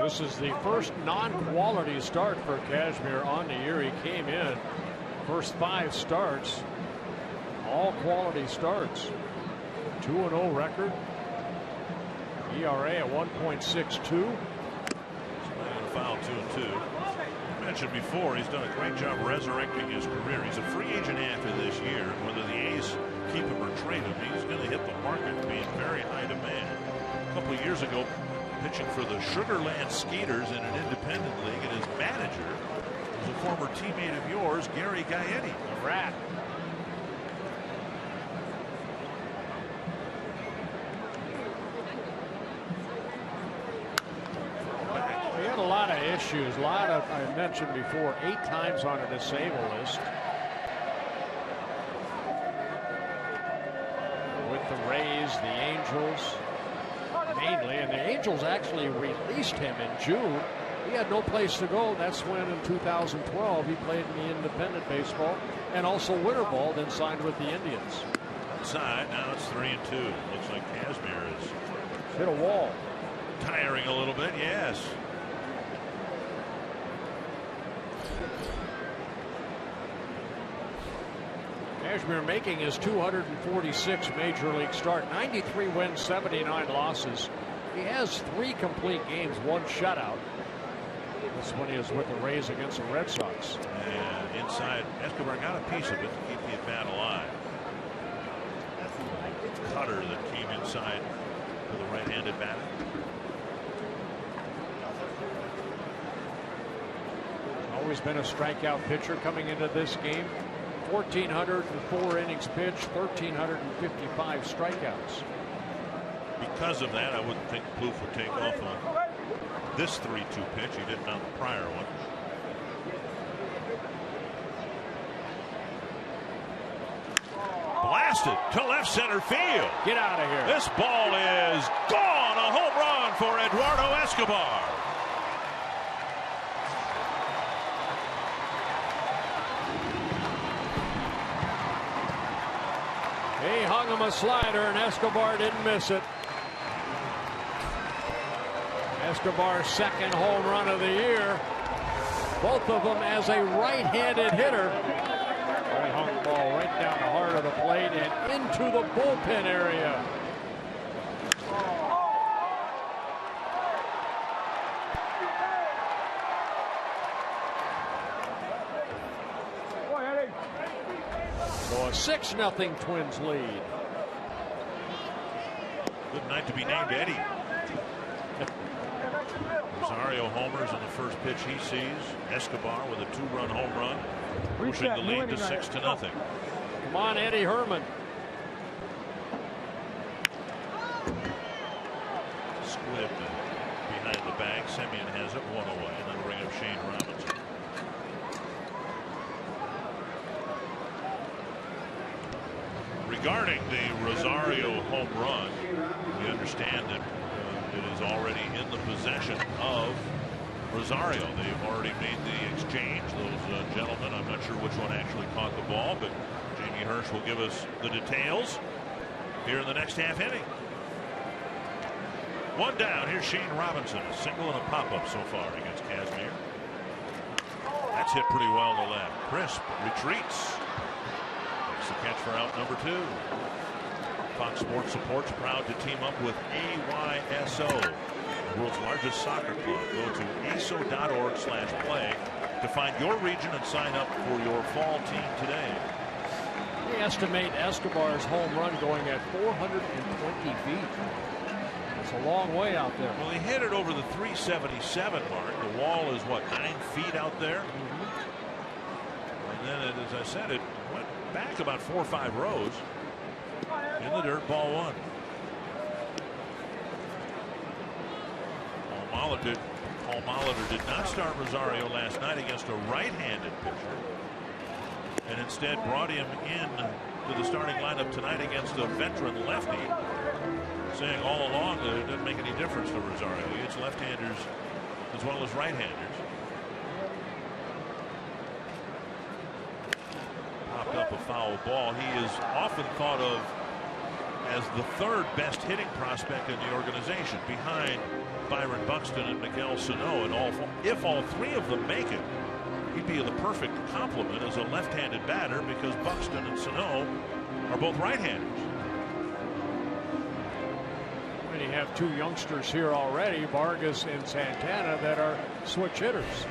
This is the first non-quality start for Kazmir on the year. He came in first 5 starts, all quality starts. 2-0 record. ERA at 1.62. Foul 2-2. I mentioned before he's done a great job resurrecting his career. He's a free agent after this year. Whether the A's keep him or trade him, he's going to hit the market and be in very high demand. A couple of years ago, pitching for the Sugarland Skaters in an independent league, and his manager was a former teammate of yours, Gary Gaetti. A rat. He had a lot of issues. I mentioned before, 8 times on a disabled list. With the Rays, the Angels, mainly, and the Angels actually released him in June. He had no place to go. That's when in 2012 he played in the independent baseball and also winter ball, then signed with the Indians. Outside, now it's 3-2. Looks like Kazmir is hit a wall. Tiring a little bit, yes. Kazmir making his 246th major league start, 93 wins, 79 losses. He has 3 complete games, 1 shutout. This one he was with the Rays against the Red Sox. And inside, Escobar got a piece of it to keep the at-bat alive. Cutter that came inside for the right-handed batter. Always been a strikeout pitcher coming into this game. 1,404 innings pitched, 1,355 strikeouts. Because of that, I wouldn't think Bloof would take off on this 3-2 pitch. He didn't on the prior one. Blasted to left center field. Get out of here. This ball is gone. A home run for Eduardo Escobar. He hung him a slider, and Escobar didn't miss it. Escobar's second home run of the year. Both of them as a right-handed hitter. He hung the ball right down the heart of the plate and into the bullpen area. So a 6-0 Twins lead. Good night to be named Eddie. Rosario homers in the first pitch he sees. Escobar with a 2-run home run, pushing the lead to 6-0. Come on, Eddie Herman. Squib behind the bag. Semien has it, 1 away, and then a ring of Shane Robinson. Regarding the Rosario home run, we understand that it is already in the possession of Rosario. They've already made the exchange. Those gentlemen, I'm not sure which one actually caught the ball, but Jamie Hirsch will give us the details here in the next half inning. 1 down. Here's Shane Robinson, a single and a pop-up so far against Kazmir. That's hit pretty well to left. Crisp retreats. Makes the catch for out number 2. Fox Sports Support's proud to team up with AYSO, the world's largest soccer club. Go to aso.org/play to find your region and sign up for your fall team today. We estimate Escobar's home run going at 420 feet. That's a long way out there. Well, he hit it over the 377 mark. The wall is, what, 9 feet out there? And then, as I said, it went back about 4 or 5 rows. In the dirt, ball 1. Paul Molitor did not start Rosario last night against a right-handed pitcher, and instead brought him in to the starting lineup tonight against a veteran lefty, saying all along that it doesn't make any difference to Rosario. He hits left-handers as well as right-handers. Popped up a foul ball. He is often thought of as the 3rd best hitting prospect in the organization, behind Byron Buxton and Miguel Sano. And if all 3 of them make it, he'd be the perfect complement as a left-handed batter, because Buxton and Sano are both right-handers. And you have 2 youngsters here already, Vargas and Santana, that are switch hitters.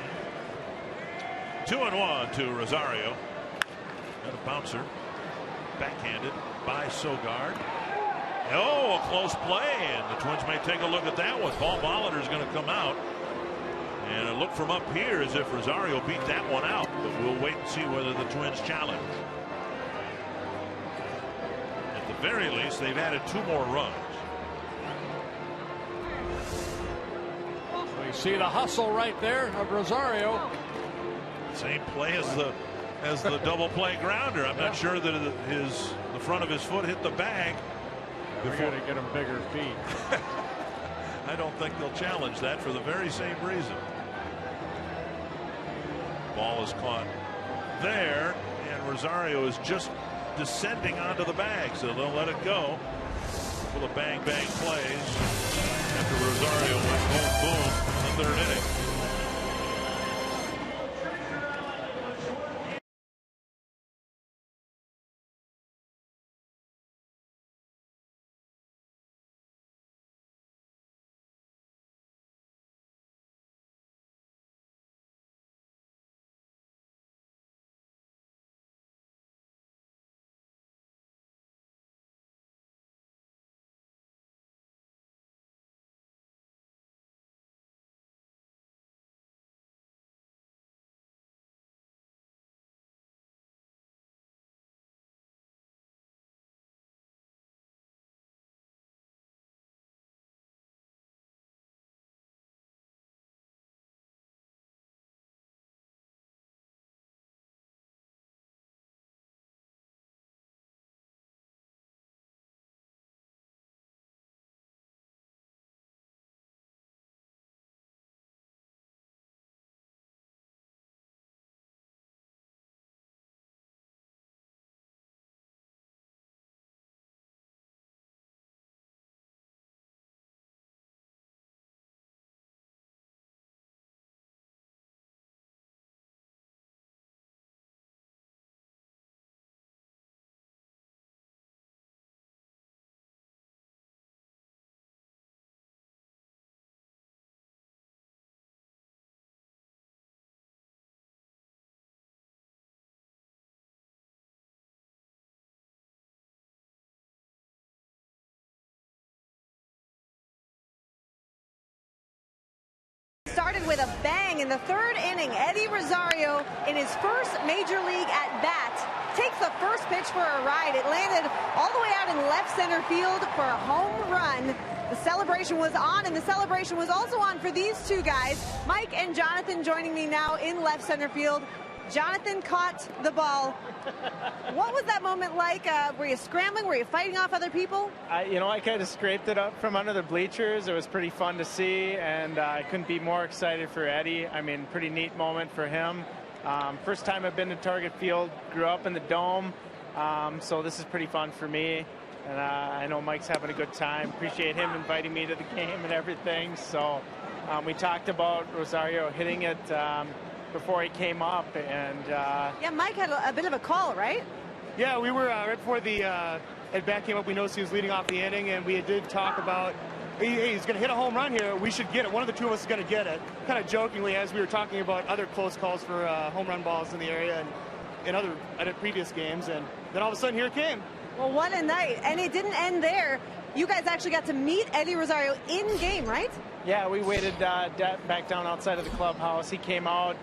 2-1 to Rosario. And a bouncer, backhanded by Sogard. Oh, a close play, and the Twins may take a look at that one. Paul Molitor is going to come out, and a look from up here as if Rosario beat that one out, but we'll wait and see whether the Twins challenge. At the very least, they've added 2 more runs. We see the hustle right there of Rosario. Same play as the double play grounder. I'm not sure that the front of his foot hit the bag. We got to get him bigger feet. I don't think they'll challenge that for the very same reason. Ball is caught there, and Rosario is just descending onto the bag, so they'll let it go. Full of bang plays after Rosario went boom in the 3rd inning. going in the third inning. Eddie Rosario, in his first major league at bat, takes the first pitch for a ride. It landed all the way out in left center field for a home run. The celebration was on, and the celebration was also on for these two guys, Mike and Jonathan, joining me now in left center field. Jonathan caught the ball. What was that moment like? Were you scrambling? Were you fighting off other people? I kind of scraped it up from under the bleachers. It was pretty fun to see, and I couldn't be more excited for Eddie. I mean, pretty neat moment for him. First time I've been to Target Field, grew up in the Dome, so this is pretty fun for me. And I know Mike's having a good time. Appreciate him inviting me to the game and everything. So we talked about Rosario hitting it before he came up, and yeah, Mike had a bit of a call, right? Yeah, we were right before the at bat came up. We noticed he was leading off the inning, and we did talk about, hey, he's going to hit a home run here. We should get it. One of the two of us is going to get it. Kind of jokingly, as we were talking about other close calls for home run balls in the area and in other previous games, and then all of a sudden here it came. Well, what a night, and it didn't end there. You guys actually got to meet Eddie Rosario in game, right? Yeah, we waited back down outside of the clubhouse. He came out.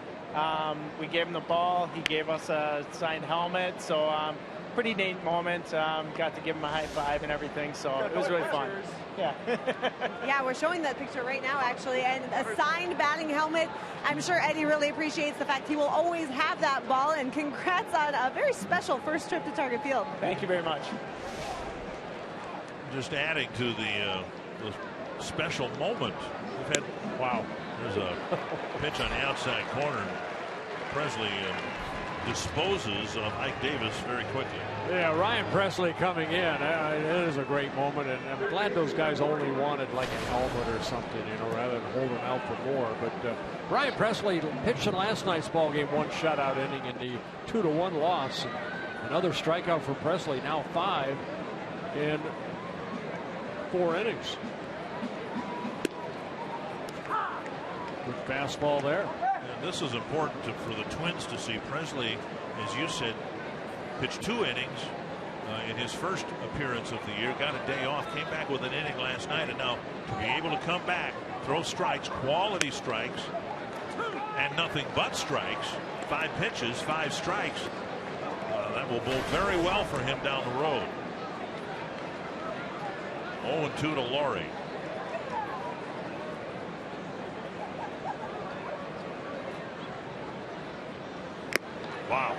We gave him the ball. He gave us a signed helmet. So pretty neat moment. Got to give him a high five and everything. So it was really fun. Yeah. Yeah, we're showing that picture right now, actually, and a signed batting helmet. I'm sure Eddie really appreciates the fact he will always have that ball. And congrats on a very special first trip to Target Field. Thank you very much. Just adding to the special moment. We've had, wow, there's a pitch on the outside corner. Presley disposes of Ike Davis very quickly. Yeah, Ryan Presley coming in. It is a great moment, and I'm glad those guys only wanted like a helmet or something, rather than holding out for more. But Ryan Presley pitched in last night's ball game, one shutout inning in the 2-1 loss. Another strikeout for Presley, now 5 in 4 innings. Good fastball there. And this is important for the Twins to see. Presley, as you said, pitched 2 innings in his first appearance of the year, got a day off, came back with an inning last night, and now to be able to come back, throw strikes, quality strikes, and nothing but strikes, 5 pitches, 5 strikes, that will bode very well for him down the road. 0-2 to Laurie. Wow.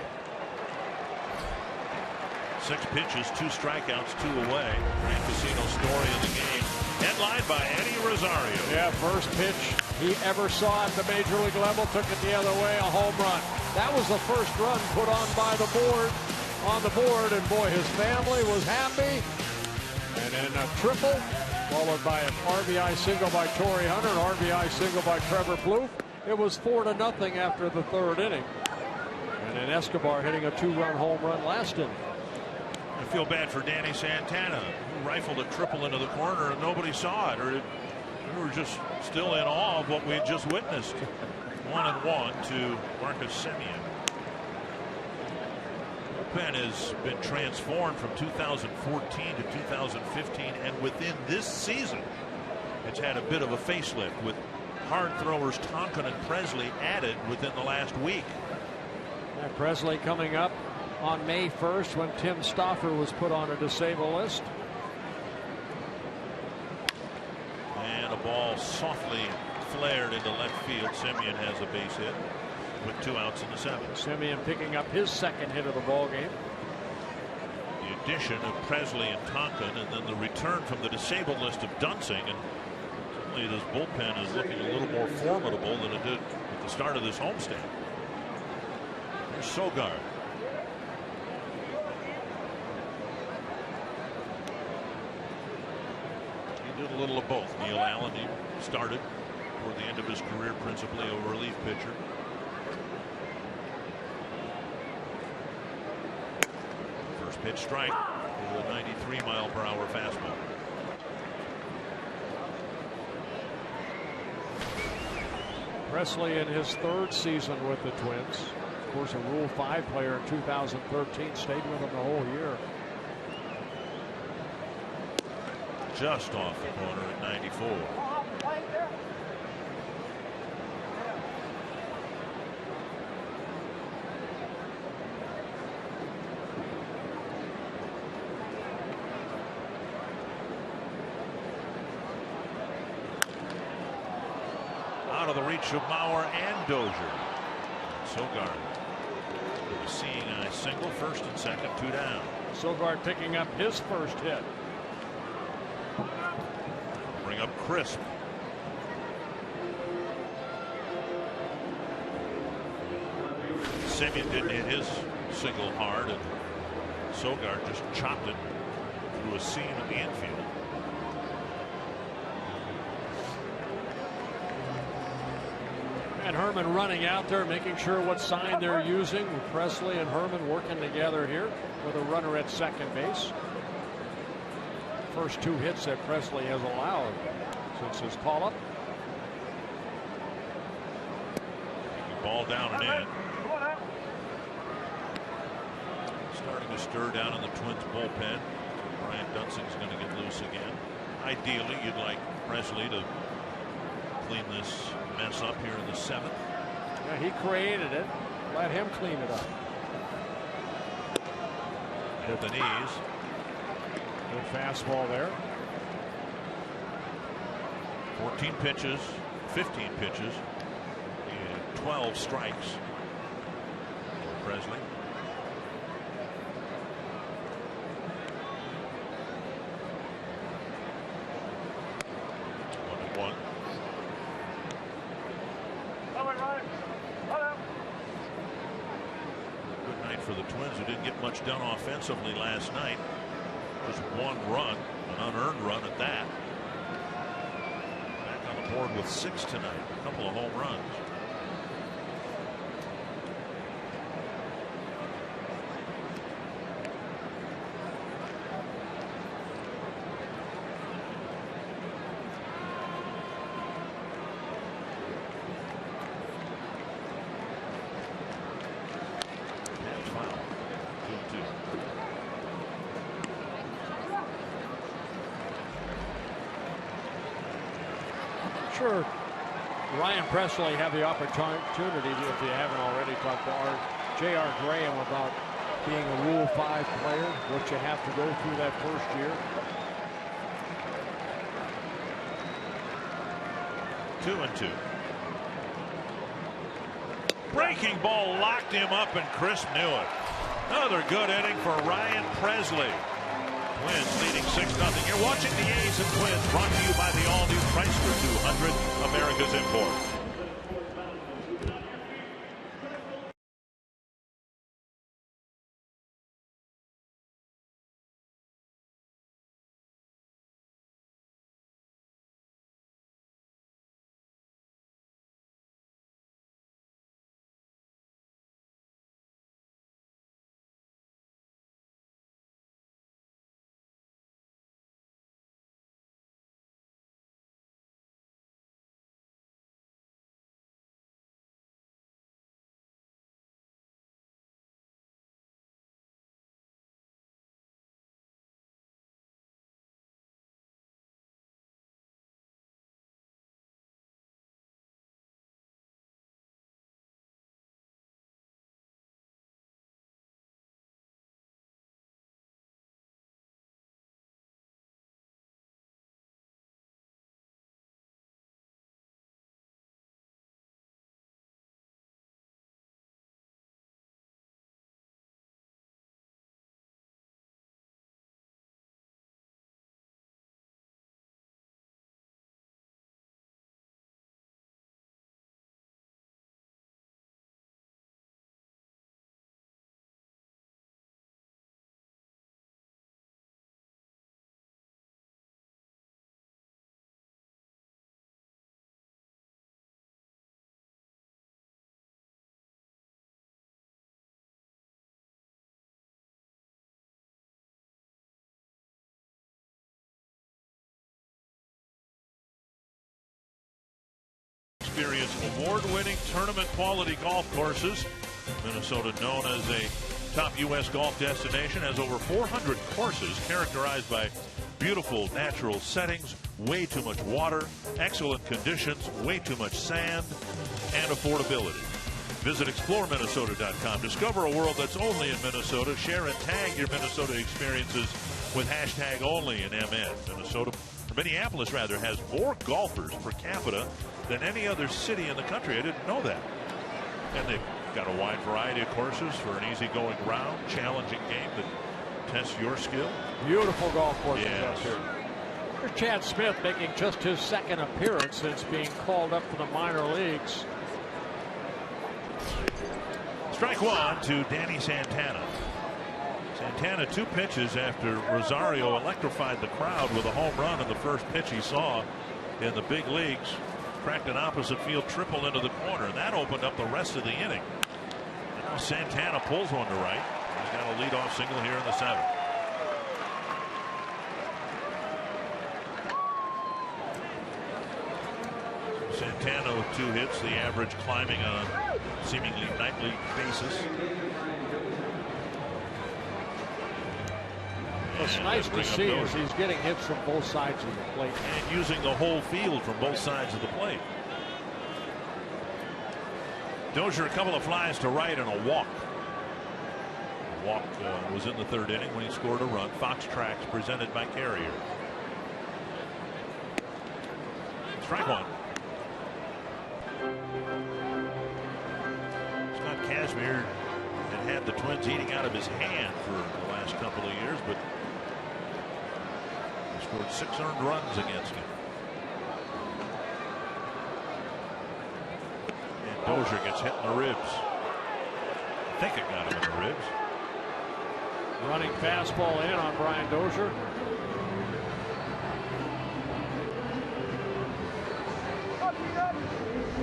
6 pitches, 2 strikeouts, 2 away. Grand Casino story of the game. Headlined by Eddie Rosario. Yeah, first pitch he ever saw at the major league level, took it the other way, a home run. That was the first run put on the board, and boy, his family was happy. And then a triple, followed by an RBI single by Torrey Hunter, an RBI single by Trevor Plouffe. It was 4-0 after the 3rd inning. And then Escobar hitting a 2-run home run last inning. I feel bad for Danny Santana, who rifled a triple into the corner and nobody saw it, or we were just still in awe of what we had just witnessed. 1-1 to Marcus Semien. Bullpen has been transformed from 2014 to 2015, and within this season it's had a bit of a facelift with hard throwers Tonkin and Presley added within the last week. Yeah, Presley coming up on May 1st when Tim Stauffer was put on a disabled list. And a ball softly flared into left field. Semien has a base hit with 2 outs in the 7th. Semien picking up his 2nd hit of the ball game. The addition of Presley and Tonkin, and then the return from the disabled list of Dunsing, and certainly this bullpen is looking a little more formidable than it did at the start of this homestand. There's Sogard. He did a little of both. Neil Allen, he started toward the end of his career principally a relief pitcher. First pitch strike with a 93-mile-per-hour fastball. Presley in his 3rd season with the Twins. Of course, a Rule 5 player in 2013, stayed with them the whole year. Just off the corner at 94. out of the reach of Mauer and Dozier. Sogard with a seeing eye single, first and second, 2 down. Sogard picking up his first hit. Bring up Crisp. Semien didn't hit his single hard, and Sogard just chopped it through a seam in the infield. And Herman running out there, making sure what sign they're using. Presley and Herman working together here with a runner at second base. First 2 hits that Presley has allowed since his call-up. Ball down and in. Starting to stir down in the Twins bullpen. Brian Dunsing's going to get loose again. Ideally, you'd like Presley to clean this mess up here in the 7th. Yeah, he created it. Let him clean it up. Hit the knees. Good fastball there. 14 pitches, 15 pitches, and 12 strikes for Presley. For the Twins, who didn't get much done offensively last night. Just 1 run, an unearned run at that. Back on the board with 6 tonight, a couple of home runs. Sure, Ryan Presley have the opportunity, if you haven't already, talked to J.R. Graham about being a Rule 5 player, what you have to go through that first year. 2-2. Breaking ball locked him up, and Crisp knew it. Another good inning for Ryan Presley. Twins leading 6-0. You're watching the A's and Twins, brought to you by the all-new Chrysler 200, America's import. Experience award-winning tournament quality golf courses. Minnesota, known as a top U.S. golf destination, has over 400 courses characterized by beautiful natural settings, way too much water, excellent conditions, way too much sand, and affordability. Visit exploreminnesota.com. Discover a world that's only in Minnesota. Share and tag your Minnesota experiences with hashtag only in MN. Minnesota Minneapolis rather, has more golfers per capita than any other city in the country. I didn't know that. And they've got a wide variety of courses for an easygoing round, challenging game that tests your skill. Beautiful golf courses yes. up here. Here's Chad Smith making just his second appearance since being called up to the minor leagues. Strike one to Danny Santana. Santana 2 pitches after Rosario electrified the crowd with a home run in the first pitch he saw in the big leagues. Cracked an opposite field triple into the corner, and that opened up the rest of the inning. And now Santana pulls one to right. He's got a leadoff single here in the 7th. Santana with 2 hits, the average climbing on a seemingly nightly basis. What's nice to see is he's getting hits from both sides of the plate. And using the whole field from both sides of the plate. Dozier a couple of flies to right and a walk. The walk was in the 3rd inning when he scored a run. Fox Tracks presented by Carrier. Strike one. Scott Kazmir had the Twins eating out of his hand for the last couple of years, but he scored 6 earned runs against him. And Dozier gets hit in the ribs. I think it got him in the ribs. Running fastball in on Brian Dozier.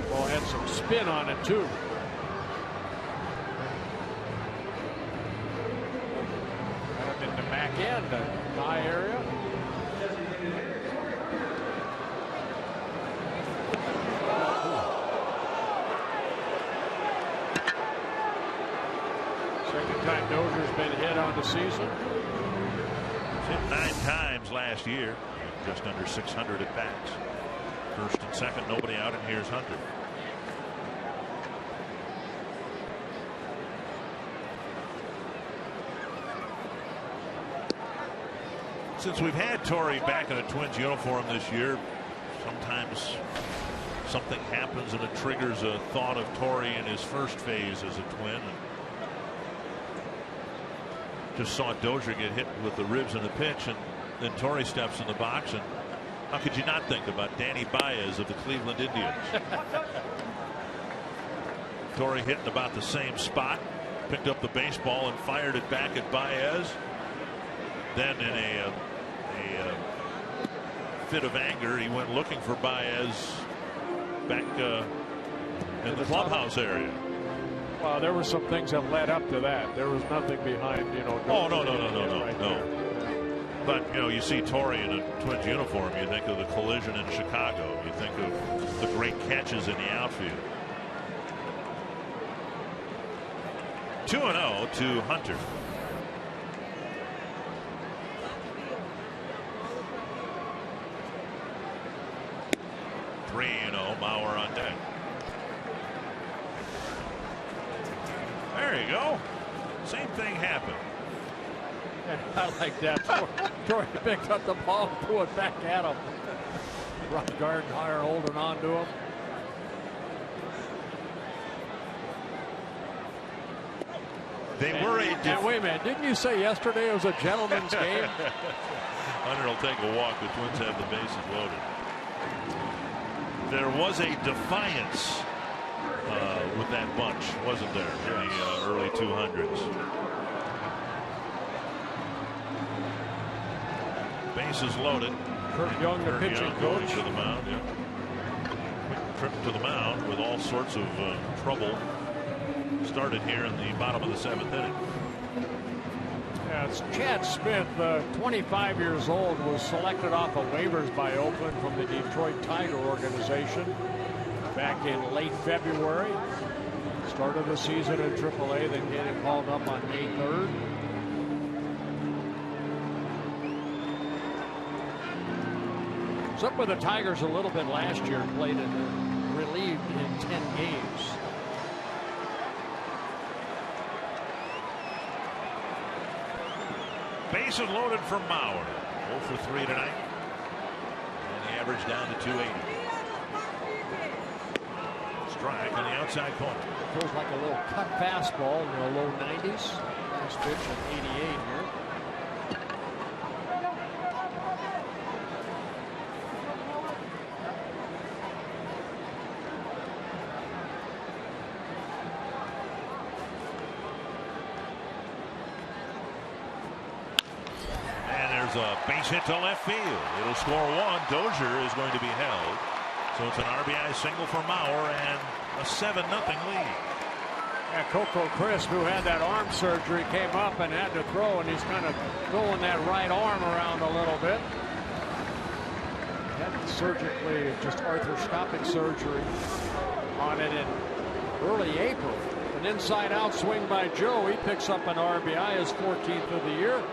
Ball had some spin on it too. Got him in the back end, the high area. Second time Dozier's been hit on the season. Hit 9 times last year, just under 600 at bats. First and second, nobody out, and here's Hunter. Since we've had Torrey back in a Twins uniform this year, sometimes something happens and it triggers a thought of Torrey in his first phase as a Twin. And just saw Dozier get hit with the ribs in the pitch, and then Torrey steps in the box, and how could you not think about Danny Baez of the Cleveland Indians? Torrey hit in about the same spot, picked up the baseball and fired it back at Baez. Then in a fit of anger, he went looking for Baez back in the clubhouse area. Well, there were some things that led up to that. There was nothing behind, Oh, no. But, you see Torrey in a Twins uniform, you think of the collision in Chicago. You think of the great catches in the outfield. 2-0 to Hunter. Mauer on deck. There you go. Same thing happened. I like that. Torrey picked up the ball and threw it back at him. Rock Gardenhire holding on to him. They were wait a minute. Didn't you say yesterday it was a gentleman's game? Hunter will take a walk. The Twins have the bases loaded. There was a defiance with that bunch, wasn't there, in the early 200s? Bases loaded. Kurt Young, the pitching coach, to the mound. Yeah. Quick trip to the mound with all sorts of trouble. Started here in the bottom of the 7th inning. Yeah, it's Chad Smith, 25 years old, was selected off of waivers by Oakland from the Detroit Tiger organization back in late February. Started the season in AAA, then getting called up on May 3rd. Was up with the Tigers a little bit last year, played and relieved in 10 games. Bases loaded for Mauer. 0 for 3 tonight. average down to 280. Strike on the outside corner. Feels like a little cut fastball in the low 90s. Last pitch at 88 here. A base hit to left field. It'll score one. Dozier is going to be held. So it's an RBI single for Mauer and a 7-0 lead. Yeah, Coco Crisp, who had that arm surgery, came up and had to throw, and he's kind of throwing that right arm around a little bit. Had surgically, just arthroscopic surgery on it in early April. An inside-out swing by Joe. He picks up an RBI, his 14th of the year.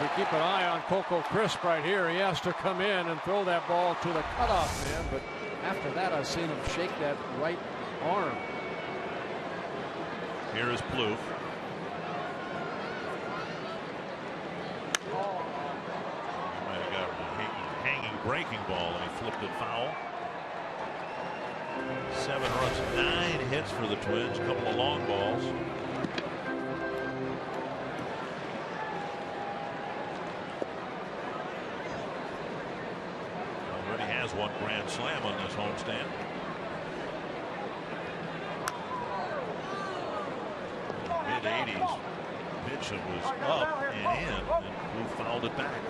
We keep an eye on Coco Crisp right here. He has to come in and throw that ball to the cutoff man, but after that I've seen him shake that right arm. Here is Plouffe. He might have got a hanging breaking ball and he flipped it foul. 7 runs, 9 hits for the Twins, a couple of long balls. Has one grand slam on this homestand. Mid-80s pitch that was up and in, and Plouffe fouled it back.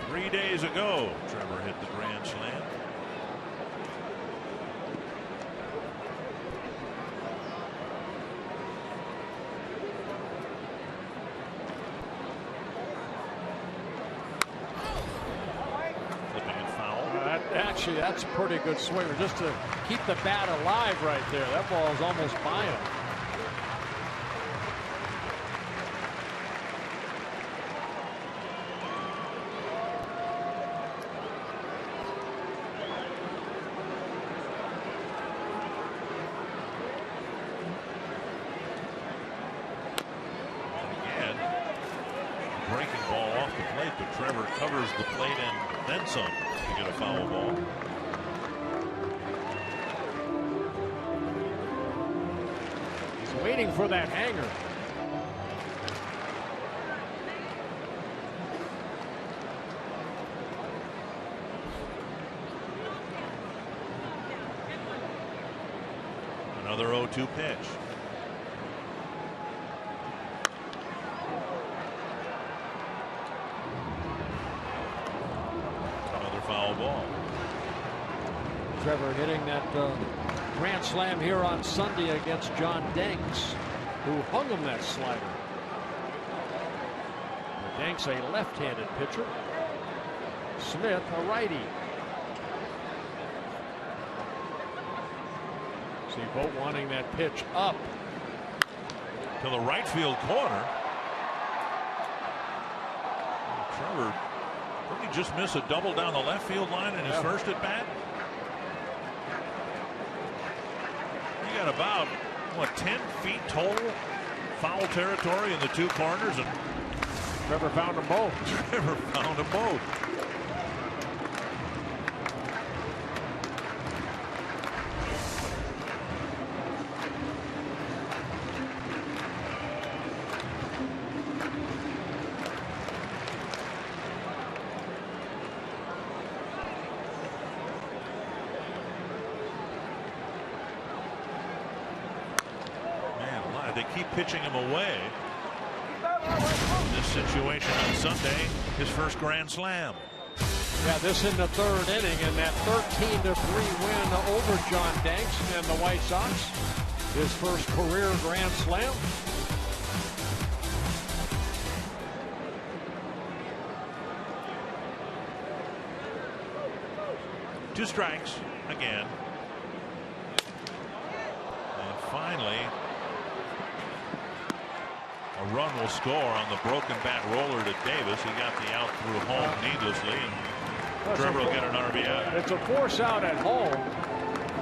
Three days ago, Trevor hit the grand slam. Actually, that's a pretty good swinger just to keep the bat alive right there. That ball is almost by him. Again, breaking ball off the plate, but Trevor covers the plate and then some to get a foul ball. He's waiting for that hanger. Another 0-2 pitch. Foul ball. Trevor hitting that grand slam here on Sunday against John Danks, who hung him that slider. Danks a left-handed pitcher. Smith a righty. See Vogt wanting that pitch up to the right field corner. Trevor, didn't he just miss a double down the left field line in his first at bat? He got about, what, 10 feet total foul territory in the two corners, and Trevor found them both. Trevor found them both. They keep pitching him away. In this situation on Sunday, his first grand slam. Yeah, this in the third inning, and that 13-3 win over John Danks and the White Sox. His first career grand slam. Two strikes again. And finally, a run will score on the broken bat roller to Davis. He got the out through home needlessly. And Trevor will get an RBI. It's a force out at home.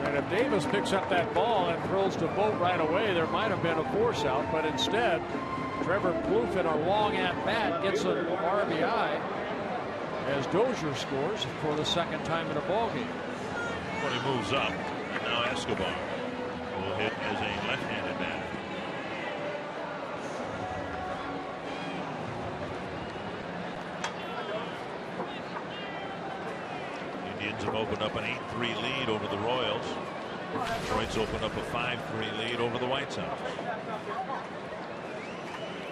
And if Davis picks up that ball and throws to Vogt right away, there might have been a force out. But instead, Trevor Plouffe in a long at-bat gets an RBI as Dozier scores for the second time in a ballgame. When he moves up, now Escobar will hit as a left-handed batter. Indians have opened up an 8-3 lead over the Royals. Detroit's opened up a 5-3 lead over the White Sox.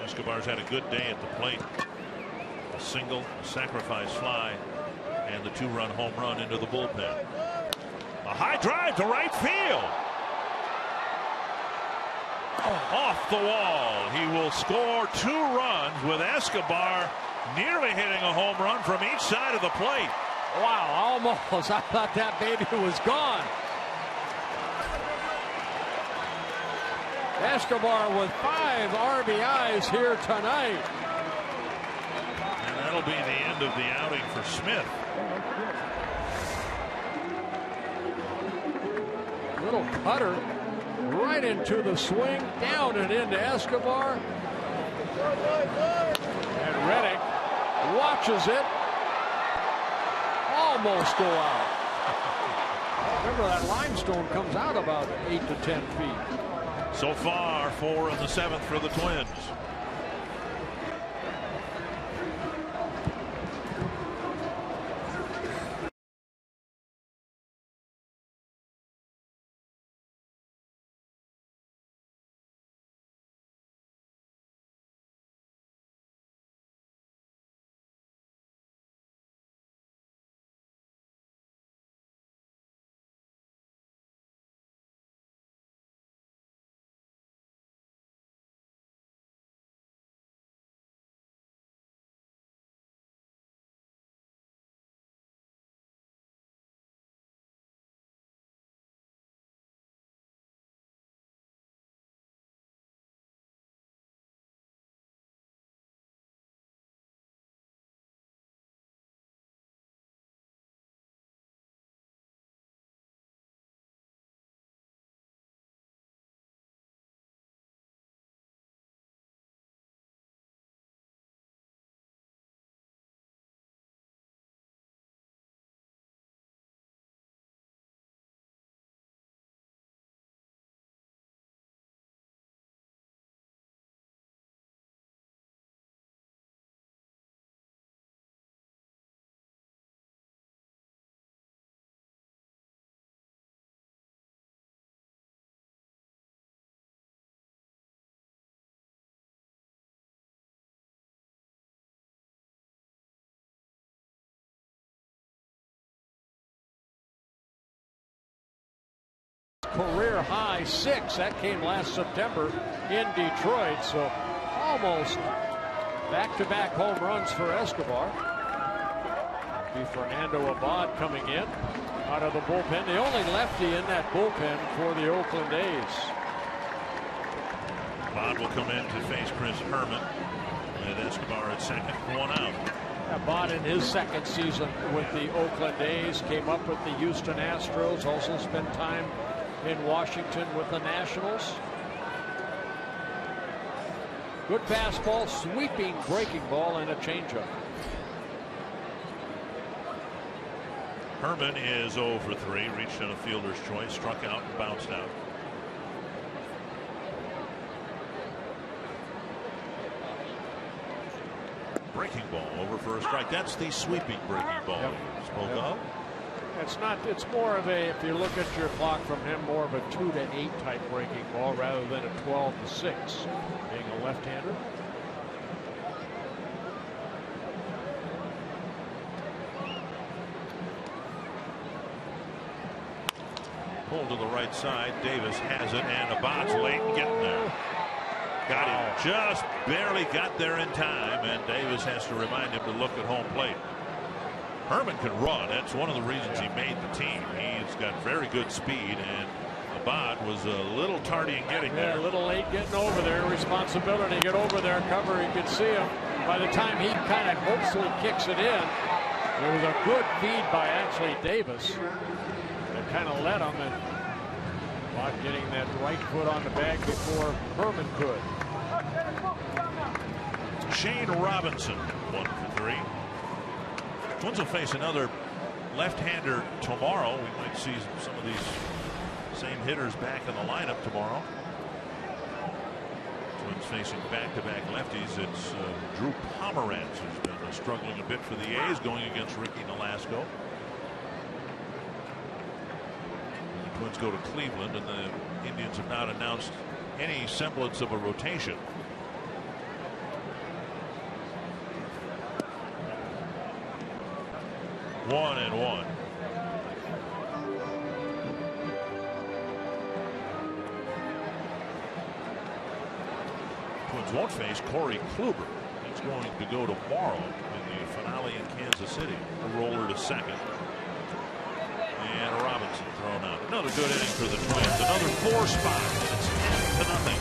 Escobar's had a good day at the plate. A single, a sacrifice fly, and the 2-run home run into the bullpen. A high drive to right field. Off the wall. He will score 2 runs with Escobar nearly hitting a home run from each side of the plate. Wow, almost. I thought that baby was gone. Escobar with 5 RBIs here tonight. And that'll be the end of the outing for Smith. Little cutter right into the swing, down and into Escobar. And Reddick watches it. Almost go out. Remember, that limestone comes out about 8 to 10 feet. So far, 4 in the 7th for the Twins. Career high 6. That came last September in Detroit. So almost back-to-back home runs for Escobar. Be Fernando Abad coming in out of the bullpen. The only lefty in that bullpen for the Oakland A's. Abad will come in to face Chris Herman with Escobar at second, 1 out. Abad in his second season with the Oakland A's came up with the Houston Astros. Also spent time in Washington with the Nationals. Good fastball, sweeping breaking ball, and a changeup. Herman is 0 for 3, reached on a fielder's choice, struck out and bounced out. Breaking ball over for a strike. That's the sweeping breaking ball you spoke of. It's not. It's more of a, if you look at your clock from him, more of a 2 to 8 type breaking ball rather than a 12 to 6, being a left-hander. Pulled to the right side. Davis has it, and Abad's late getting there. Got him. Just barely got there in time, and Davis has to remind him to look at home plate. Herman can run. That's one of the reasons he made the team. He's got very good speed, and Abad was a little tardy in getting there. A little late getting over there. Responsibility to get over there, cover. You could see him. By the time he kind of hopefully kicks it in, It was a good feed by actually Davis. That kind of led him, and Watt getting that right foot on the bag before Herman could. Shane Robinson, 1 for 3. Twins will face another left-hander tomorrow. We might see some of these same hitters back in the lineup tomorrow. Twins facing back-to-back lefties. It's Drew Pomeranz, who's been struggling a bit for the A's, going against Ricky Nolasco. The Twins go to Cleveland, and the Indians have not announced any semblance of a rotation. One and one. Twins won't face Corey Kluber. He's going to go tomorrow in the finale in Kansas City. A roller to second. And Robinson thrown out. Another good inning for the Twins. Another 4 spot. And it's 10-0.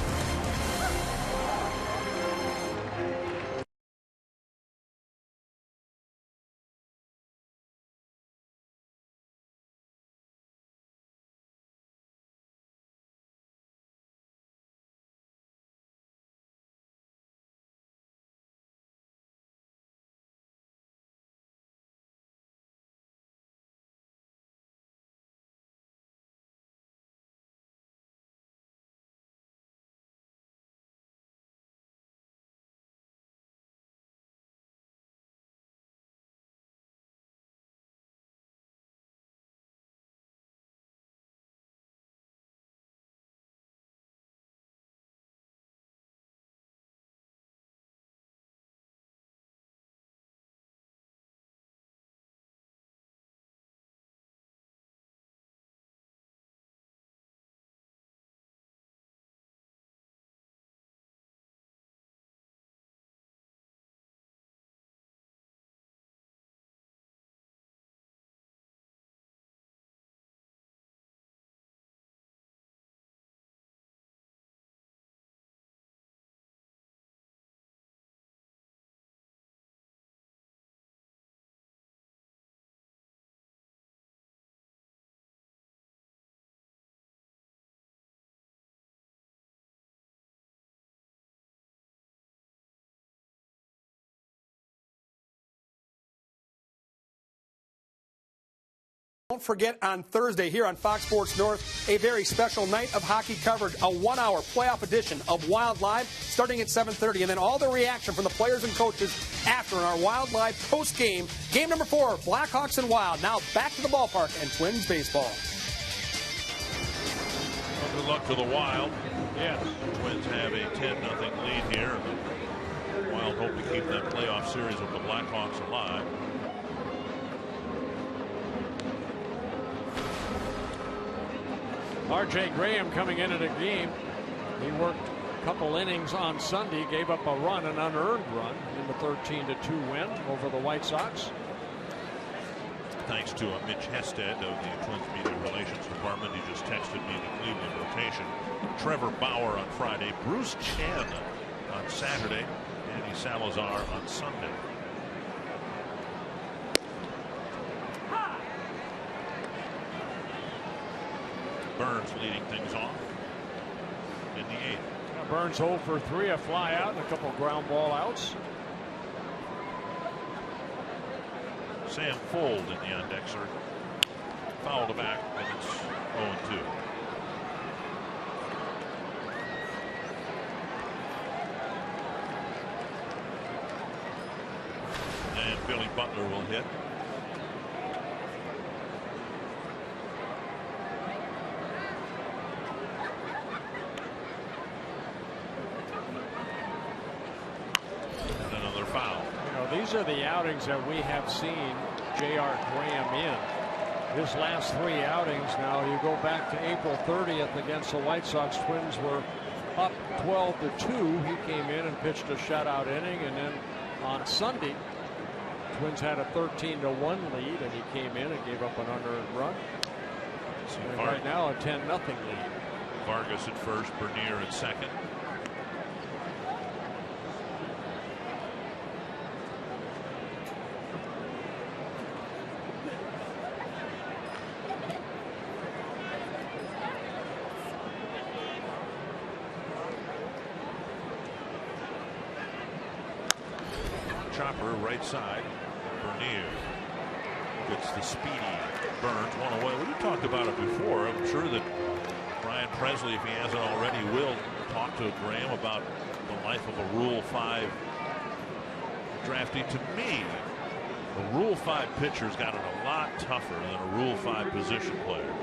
Don't forget on Thursday here on Fox Sports North, a very special night of hockey coverage, a 1-hour playoff edition of Wild Live starting at 7:30, and then all the reaction from the players and coaches after our Wild Live post-game. Game number 4, Blackhawks and Wild. Now back to the ballpark and Twins baseball. Well, good luck to the Wild. Yeah, the Twins have a 10-0 lead here. The Wild hope to keep that playoff series with the Blackhawks alive. R.J. Graham coming into the game. He worked a couple innings on Sunday, gave up a run, an unearned run in the 13-2 win over the White Sox. Thanks to Mitch Hested of the Twins Media Relations Department. He just texted me the Cleveland rotation. Trevor Bauer on Friday, Bruce Chen on Saturday, Danny Salazar on Sunday. Burns leading things off in the 8th. Burns 0 for 3, a fly out and a couple ground ball outs. Sam Fold in the on-deck circle. Foul to back, and it's 0-2. And Billy Butler will hit. These are the outings that we have seen J.R. Graham in. His last 3 outings. Now you go back to April 30th against the White Sox. Twins were up 12-2. He came in and pitched a shutout inning, and then on Sunday Twins had a 13-1 lead, and he came in and gave up an unearned run. And right now a 10-0 lead. Vargas at first, Bernier at second. chopper right side. Bernier gets the speedy Burns one away. We talked about it before. I'm sure that Brian Presley, if he hasn't already, will talk to Graham about the life of a Rule 5 draftee. To me, a Rule 5 pitcher's got it a lot tougher than a Rule 5 position player.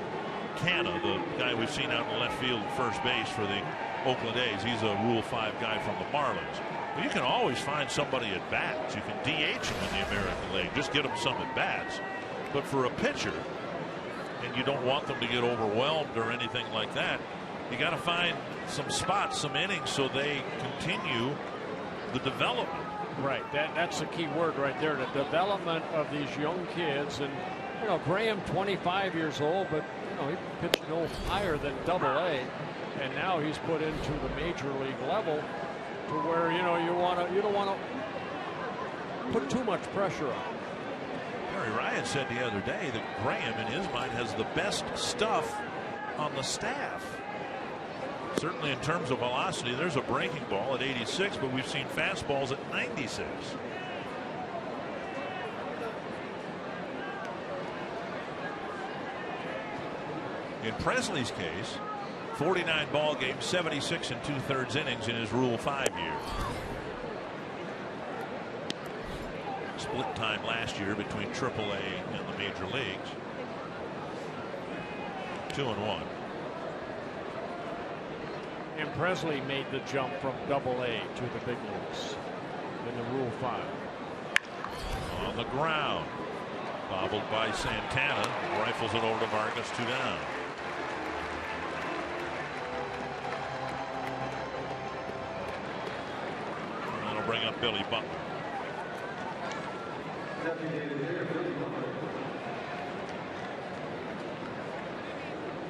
Canna, the guy we've seen out in left field at first base for the Oakland A's, he's a Rule 5 guy from the Marlins. Well, you can always find somebody at bats. You can DH him in the American League. Just get him some at bats. But for a pitcher, and you don't want them to get overwhelmed or anything like that, you got to find some spots, some innings, so they continue the development. Right, that's the key word right there, the development of these young kids. And you know, Graham, 25 years old, but you know, he pitched no higher than Double-A, and now he's put into the major league level to where you know you don't want to put too much pressure on. Barry Ryan said the other day that Graham, in his mind, has the best stuff on the staff. Certainly in terms of velocity, there's a breaking ball at 86, but we've seen fastballs at 96. In Presley's case, 49 ball games, 76 and 2/3 innings in his Rule 5 year. Split time last year between AAA and the major leagues. 2-1. And Presley made the jump from Double-A to the big leagues in the Rule 5. On the ground, bobbled by Santana, rifles it over to Vargas, 2 down. And that'll bring up Billy Butler.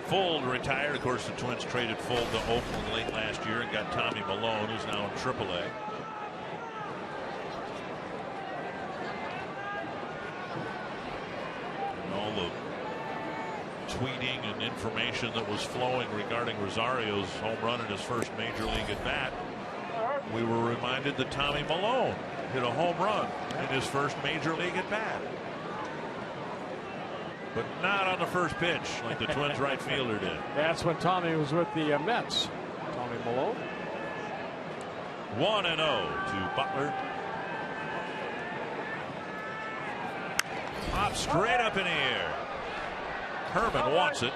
Fuld retired. Of course, the Twins traded Fuld to Oakland late last year and got Tommy Malone, who's now in AAA. And all the tweeting and information that was flowing regarding Rosario's home run in his first major league at bat, we were reminded that Tommy Malone hit a home run in his first major league at bat. But not on the first pitch like the Twins right fielder did. That's when Tommy was with the Mets. Tommy Malone. 1-0 to Butler. Pop straight up in the air. Herman wants it.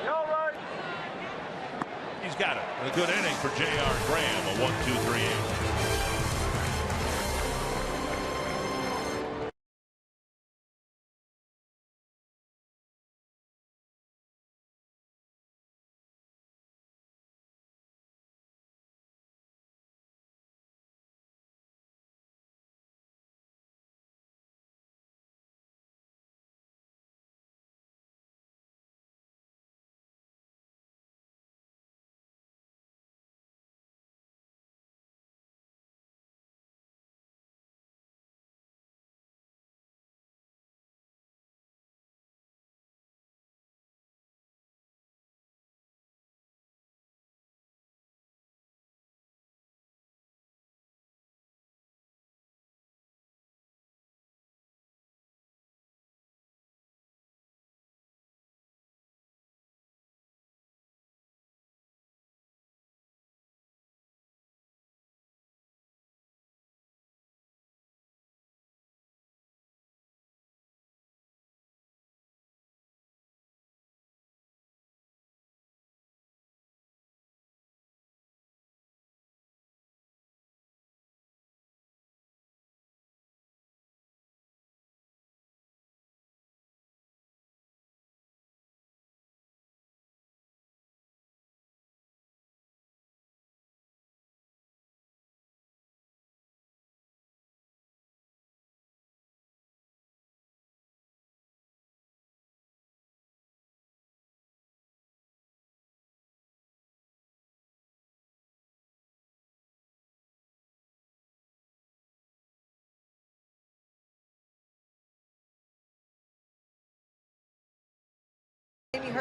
He's got it. A good inning for J.R. Graham. A 1-2-3-8.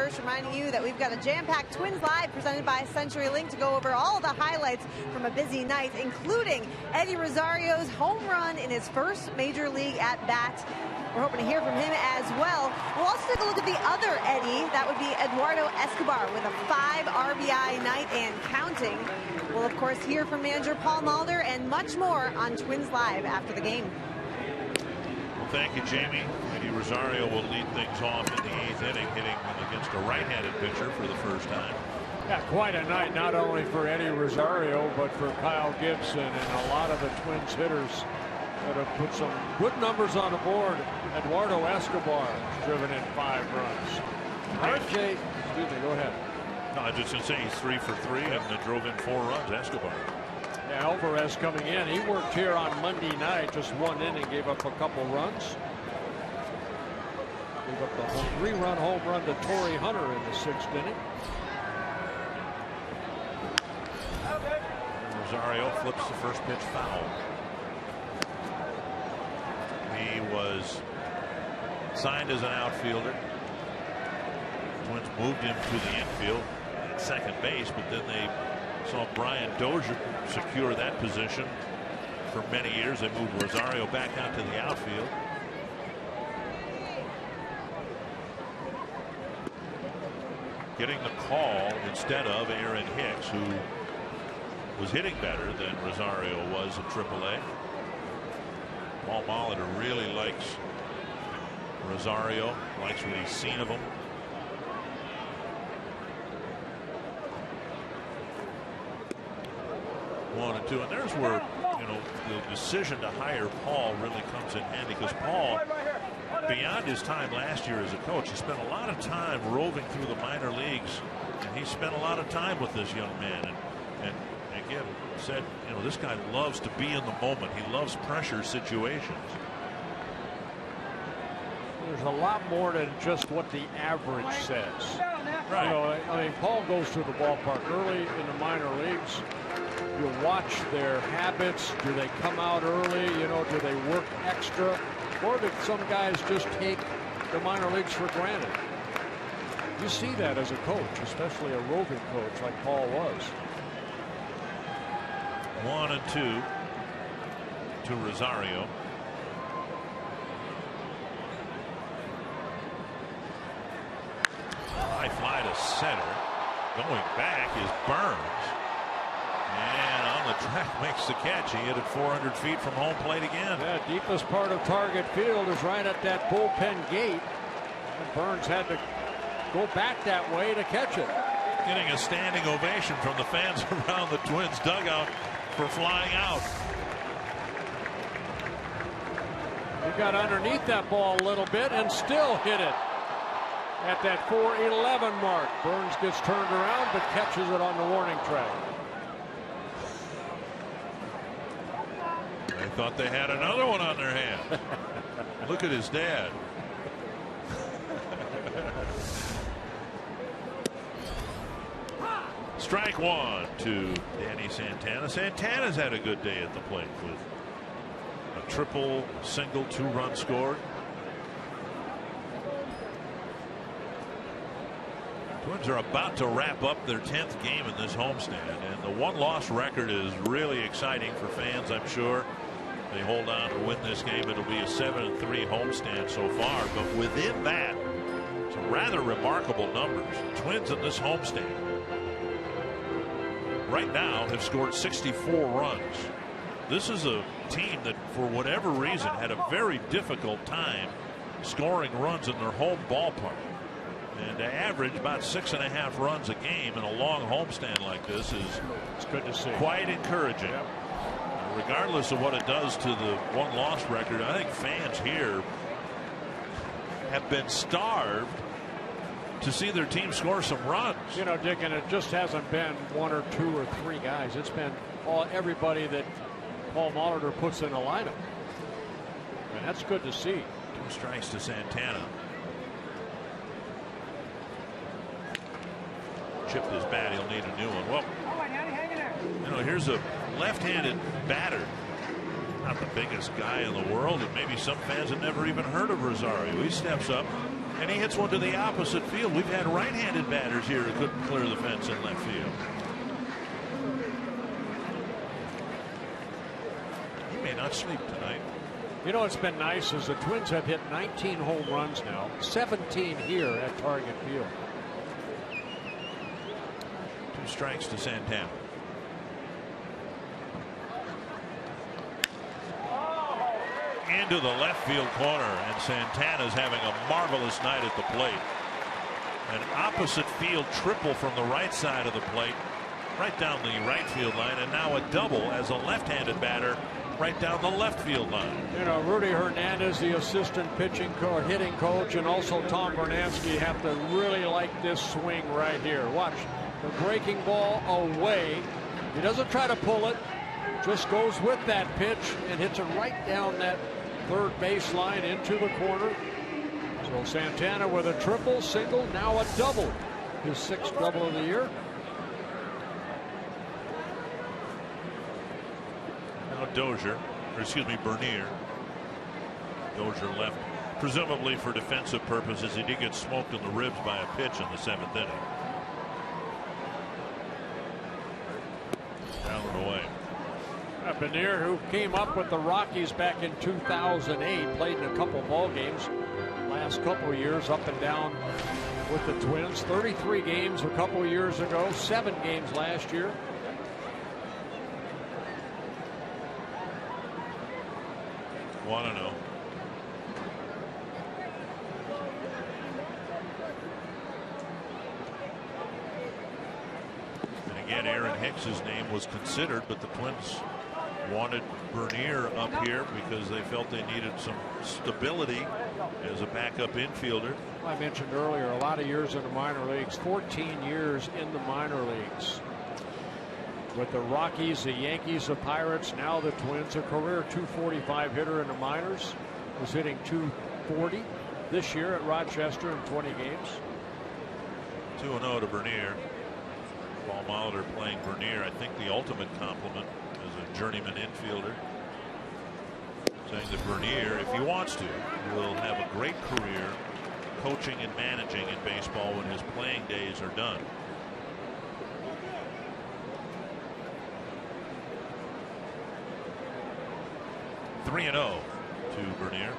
Hirsch reminding you that we've got a jam-packed Twins Live presented by CenturyLink to go over all the highlights from a busy night, including Eddie Rosario's home run in his first major league at-bat. We're hoping to hear from him as well. We'll also take a look at the other Eddie. That would be Eduardo Escobar with a 5 RBI night and counting. We'll, of course, hear from manager Paul Mulder and much more on Twins Live after the game. Well, thank you, Jamie. Eddie Rosario will lead things off in the 8th inning, hitting against a right-handed pitcher for the first time. Yeah, quite a night, not only for Eddie Rosario, but for Kyle Gibson and a lot of the Twins hitters that have put some good numbers on the board. Eduardo Escobar has driven in 5 runs. RJ, excuse me, go ahead. No, I was just going to say he's 3 for 3 and drove in 4 runs, Escobar. Yeah, Alvarez coming in. He worked here on Monday night, just 1 inning, gave up a couple runs. Gave up the 3-run home run to Torrey Hunter in the 6th inning. Rosario flips the first pitch foul. He was signed as an outfielder. Twins moved him to the infield at second base, but then they saw Brian Dozier secure that position for many years. They moved Rosario back out to the outfield. Getting the call instead of Aaron Hicks, who was hitting better than Rosario was at AAA. Paul Molitor really likes Rosario, likes what he's seen of him. One and 2, and there's where, you know, the decision to hire Paul really comes in handy, because Paul, beyond his time last year as a coach, he spent a lot of time roving through the minor leagues, and he spent a lot of time with this young man, and again said, you know, this guy loves to be in the moment. He loves pressure situations. There's a lot more than just what the average says. Right. You know, I mean, Paul goes to the ballpark early in the minor leagues. You watch their habits. Do they come out early? You know, do they work extra? Or do some guys just take the minor leagues for granted? You see that as a coach, especially a roving coach like Paul was. 1 and 2 to Rosario. High fly to center. Going back is Burns. And on the track makes the catch. He hit it 400 feet from home plate again. Yeah, deepest part of target field is right at that bullpen gate. And Burns had to go back that way to catch it. Getting a standing ovation from the fans around the Twins dugout for flying out. He got underneath that ball a little bit and still hit it at that 411 mark. Burns gets turned around but catches it on the warning track. They thought they had another one on their hand. Look at his dad. Strike 1 to Danny Santana. Santana's had a good day at the plate with a triple, single, 2-run scored. Twins are about to wrap up their 10th game in this homestand, and the 1-loss record is really exciting for fans, I'm sure. They hold on to win this game. It'll be a 7-3 homestand so far, but within that, some rather remarkable numbers. Twins in this homestand right now have scored 64 runs. This is a team that, for whatever reason, had a very difficult time scoring runs in their home ballpark. And to average about 6.5 runs a game in a long homestand like this is it's good to see. Quite encouraging. Yep. Regardless of what it does to the 1-loss record, I think fans here have been starved to see their team score some runs. You know, Dick, and it just hasn't been 1 or 2 or 3 guys. It's been everybody that Paul Molitor puts in a lineup. And that's good to see. 2 strikes to Santana. Chipped his bat. He'll need a new one. Well, you know, here's a left-handed batter. Not the biggest guy in the world, and maybe some fans have never even heard of Rosario. He steps up, And he hits one to the opposite field. We've had right-handed batters here who couldn't clear the fence in left field. He may not sleep tonight. You know what's been nice is the Twins have hit 19 home runs now, 17 here at Target Field. 2 strikes to Santana. Into the left field corner, and Santana's having a marvelous night at the plate. An opposite field triple from the right side of the plate, right down the right field line, and now a double as a left-handed batter right down the left field line. You know, Rudy Hernandez, the assistant hitting coach, and also Tom Bernansky have to really like this swing right here. Watch the breaking ball away. He doesn't try to pull it, just goes with that pitch and hits it right down that third base line into the corner. So Santana with a triple, single, now a double. His 6th double of the year. Now Bernier. Dozier left, presumably for defensive purposes. He did get smoked in the ribs by a pitch in the 7th inning. Down and away. Bernier, who came up with the Rockies back in 2008, played in a couple ball games last couple of years, up and down with the Twins. 33 games a couple of years ago, 7 games last year. Want to know. And again, Aaron Hicks's name was considered, but the Twins wanted Bernier up here because they felt they needed some stability as a backup infielder. I mentioned earlier, a lot of years in the minor leagues, 14 years in the minor leagues. With the Rockies, the Yankees, the Pirates, now the Twins, a career .245 hitter in the minors, was hitting .240 this year at Rochester in 20 games. 2-0 to Bernier. Paul Molitor playing Bernier, I think the ultimate compliment as a journeyman infielder. Saying that Bernier, if he wants to, will have a great career coaching and managing in baseball when his playing days are done. (3-0) to Bernier.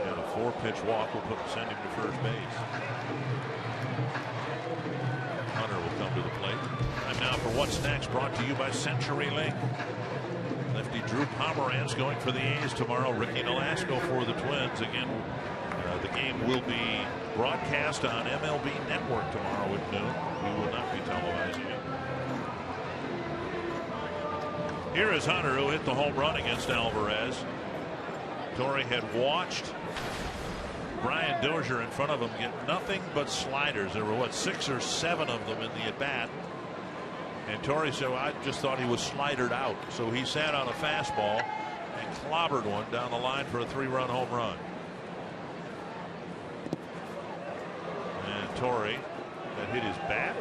And a 4-pitch walk will send him to first base. Hunter will come to the plate. Time now for What's Next, brought to you by CenturyLink. Lefty Drew Pomeranz going for the A's tomorrow. Ricky Nolasco for the Twins. Again, the game will be broadcast on MLB Network tomorrow at noon. We will not be televising it. Here is Hunter, who hit the home run against Alvarez. Torrey had watched Brian Dozier in front of him get nothing but sliders. There were 6 or 7 of them in the at bat. And Torrey said, well, I just thought he was slidered out. So he sat on a fastball and clobbered one down the line for a 3-run home run. And Torrey that hit his bat.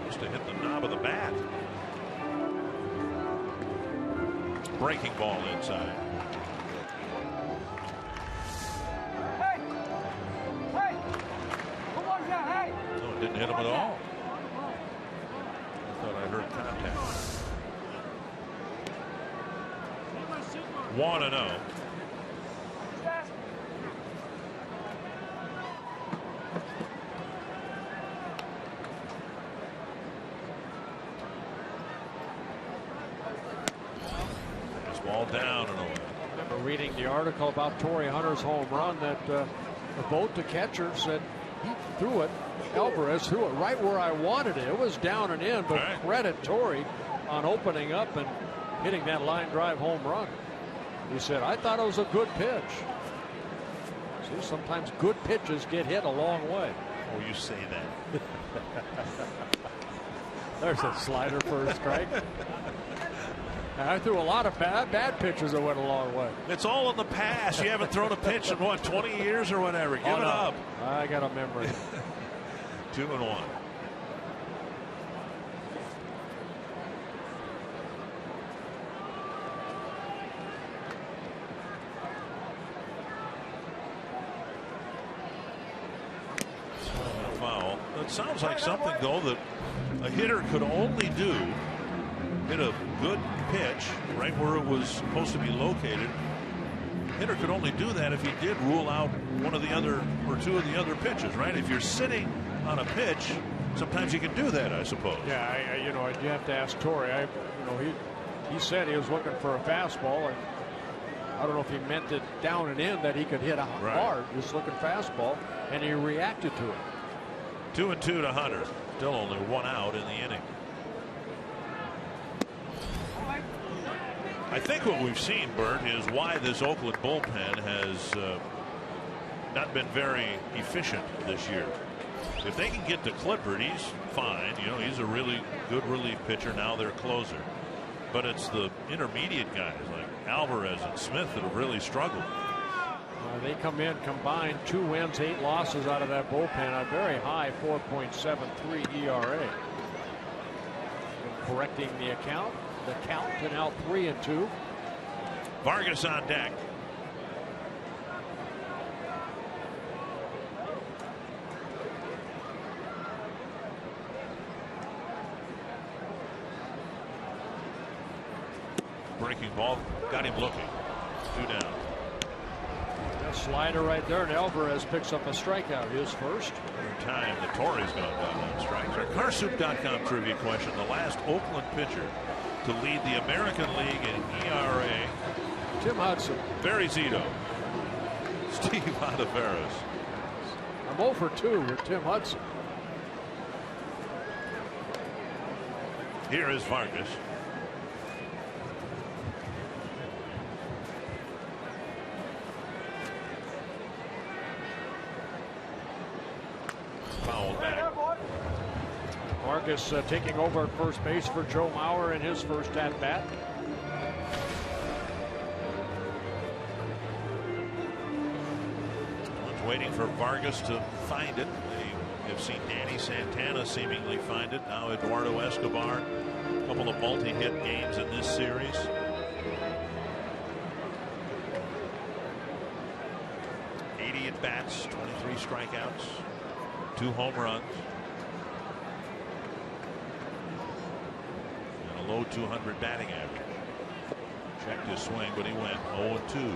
Must have hit the knob of the bat. Breaking ball inside. No, it didn't hit him at all. I thought I heard contact. 1-0. Ball down and away. I remember reading the article about Torrey Hunter's home run that the vote to catcher said he threw it. Alvarez threw it right where I wanted it. It was down and in, but credit Torrey on opening up and hitting that line drive home run. He said, I thought it was a good pitch. See, sometimes good pitches get hit a long way. Oh, you say that. There's a slider for a strike. I threw a lot of bad pitches that went a long way. It's all in the past. You haven't thrown a pitch in 20 years or whatever. Give it up. I got a memory. 2-1. foul. That sounds like something, though, that a hitter could only do. Hit a good pitch right where it was supposed to be located. Hitter could only do that if he did rule out one of the other or two of the other pitches, right? If you're sitting on a pitch, sometimes you can do that, I suppose. Yeah, you have to ask Torrey. He said he was looking for a fastball, and I don't know if he meant it down and in that he could hit a hard, just looking fastball, and he reacted to it. 2-2 to Hunter. Still only one out in the inning. I think what we've seen, Bert, is why this Oakland bullpen has not been very efficient this year. If they can get to Clippard, he's fine. He's a really good relief pitcher. Now their closer. But it's the intermediate guys like Alvarez and Smith that have really struggled. They come in combined 2 wins, 8 losses out of that bullpen. A very high 4.73 ERA. Correcting the count to now 3-2. Vargas on deck. Breaking ball got him looking. 2 down. That slider right there, and Alvarez picks up a strikeout, his first. Every time the Torrey's gone down on strikes. Our Carsoup.com trivia question: the last Oakland pitcher to lead the American League in ERA. Tim Hudson. Barry Zito. Steve Ontiveros. I'm 0 for 2 with Tim Hudson. Here is Vargas. Foul back. Vargas taking over at first base for Joe Mauer in his first at bat. Waiting for Vargas to find it. They have seen Danny Santana seemingly find it. Now Eduardo Escobar. A couple of multi-hit games in this series. at bats, 23 strikeouts, 2 home runs, and a low 200 batting average. Checked his swing, but he went 0-2.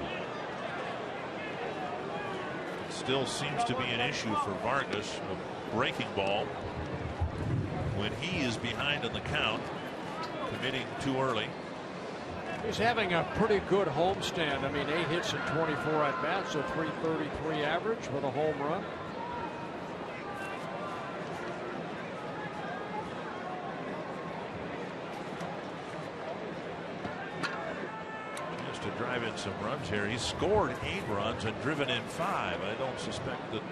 It still seems to be an issue for Vargas, a breaking ball when he is behind in the count, committing too early. He's having a pretty good homestand. I mean, 8 hits and 24 at bats, so 333 average with a home run. Just to drive in some runs here. He's scored 8 runs and driven in 5. I don't suspect that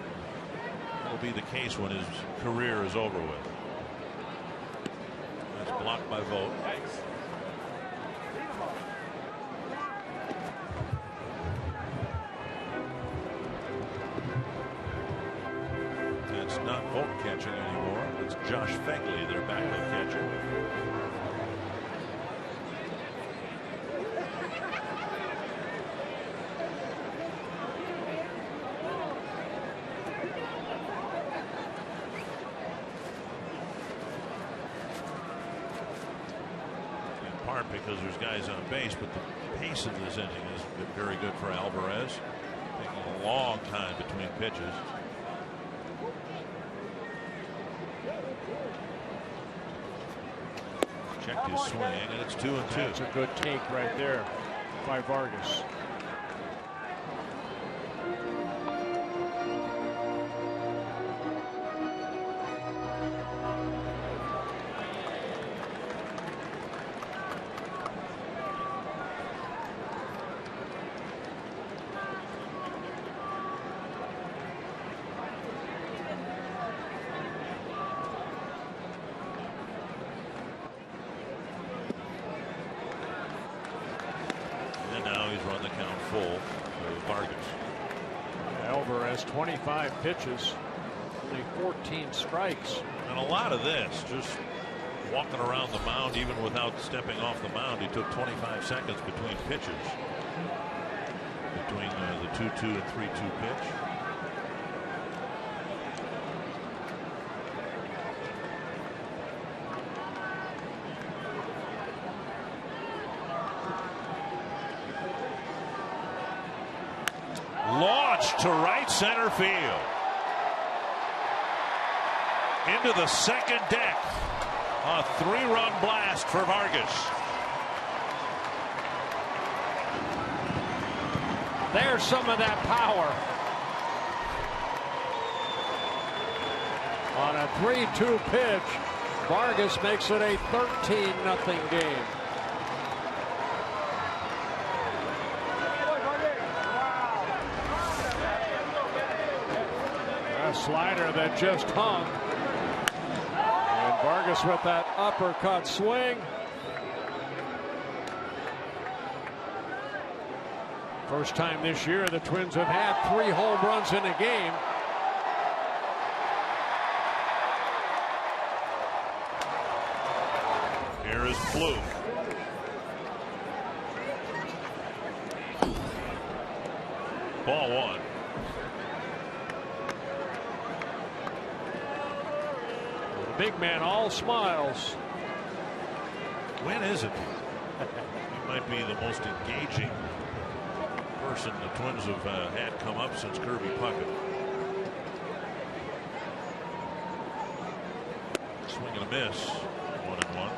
will be the case when his career is over with. That's blocked by Vogt. It's not Vogt catching anymore. It's Josh Fegley, their backup catcher. In part because there's guys on base, but the pace of this inning has been very good for Alvarez. Taking a long time between pitches. Checked his swing, and it's 2-2. That's a good take right there by Vargas. Alvarez, 25 pitches, only 14 strikes. And a lot of this, just walking around the mound, even without stepping off the mound. He took 25 seconds between pitches, between the 2-2 and 3-2 pitch. to right center field. Into the second deck. A 3-run blast for Vargas. There's some of that power. On a 3-2 pitch, Vargas makes it a 13-0 game. A slider that just hung. And Vargas with that uppercut swing. First time this year the Twins have had 3 home runs in a game. Here is Blue. Ball 1. The big man all smiles. When is it? He might be the most engaging person the Twins have had come up since Kirby Puckett. Swing and a miss. 1-1.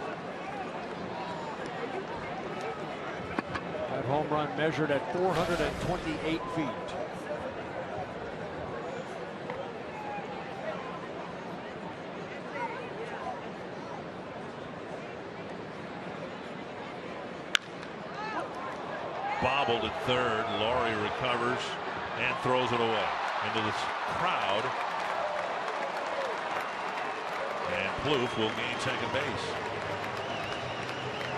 That home run measured at 428 feet. Bobbled at third. Laurie recovers and throws it away into the crowd. And Plouffe will gain second base.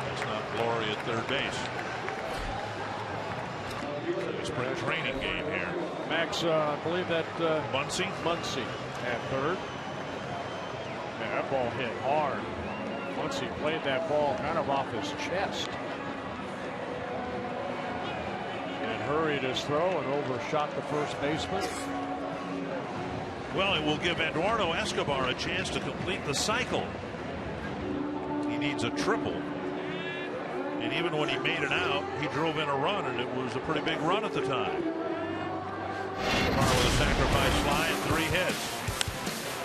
That's not Laurie at third base. Spring training game here. Max, I believe that Muncy at third. Yeah, that ball hit hard. Muncy played that ball kind of off his chest. And hurried his throw and overshot the first baseman. Well, it will give Eduardo Escobar a chance to complete the cycle. He needs a triple. And even when he made it out, he drove in a run, and it was a pretty big run at the time. Escobar with a sacrifice fly and 3 hits.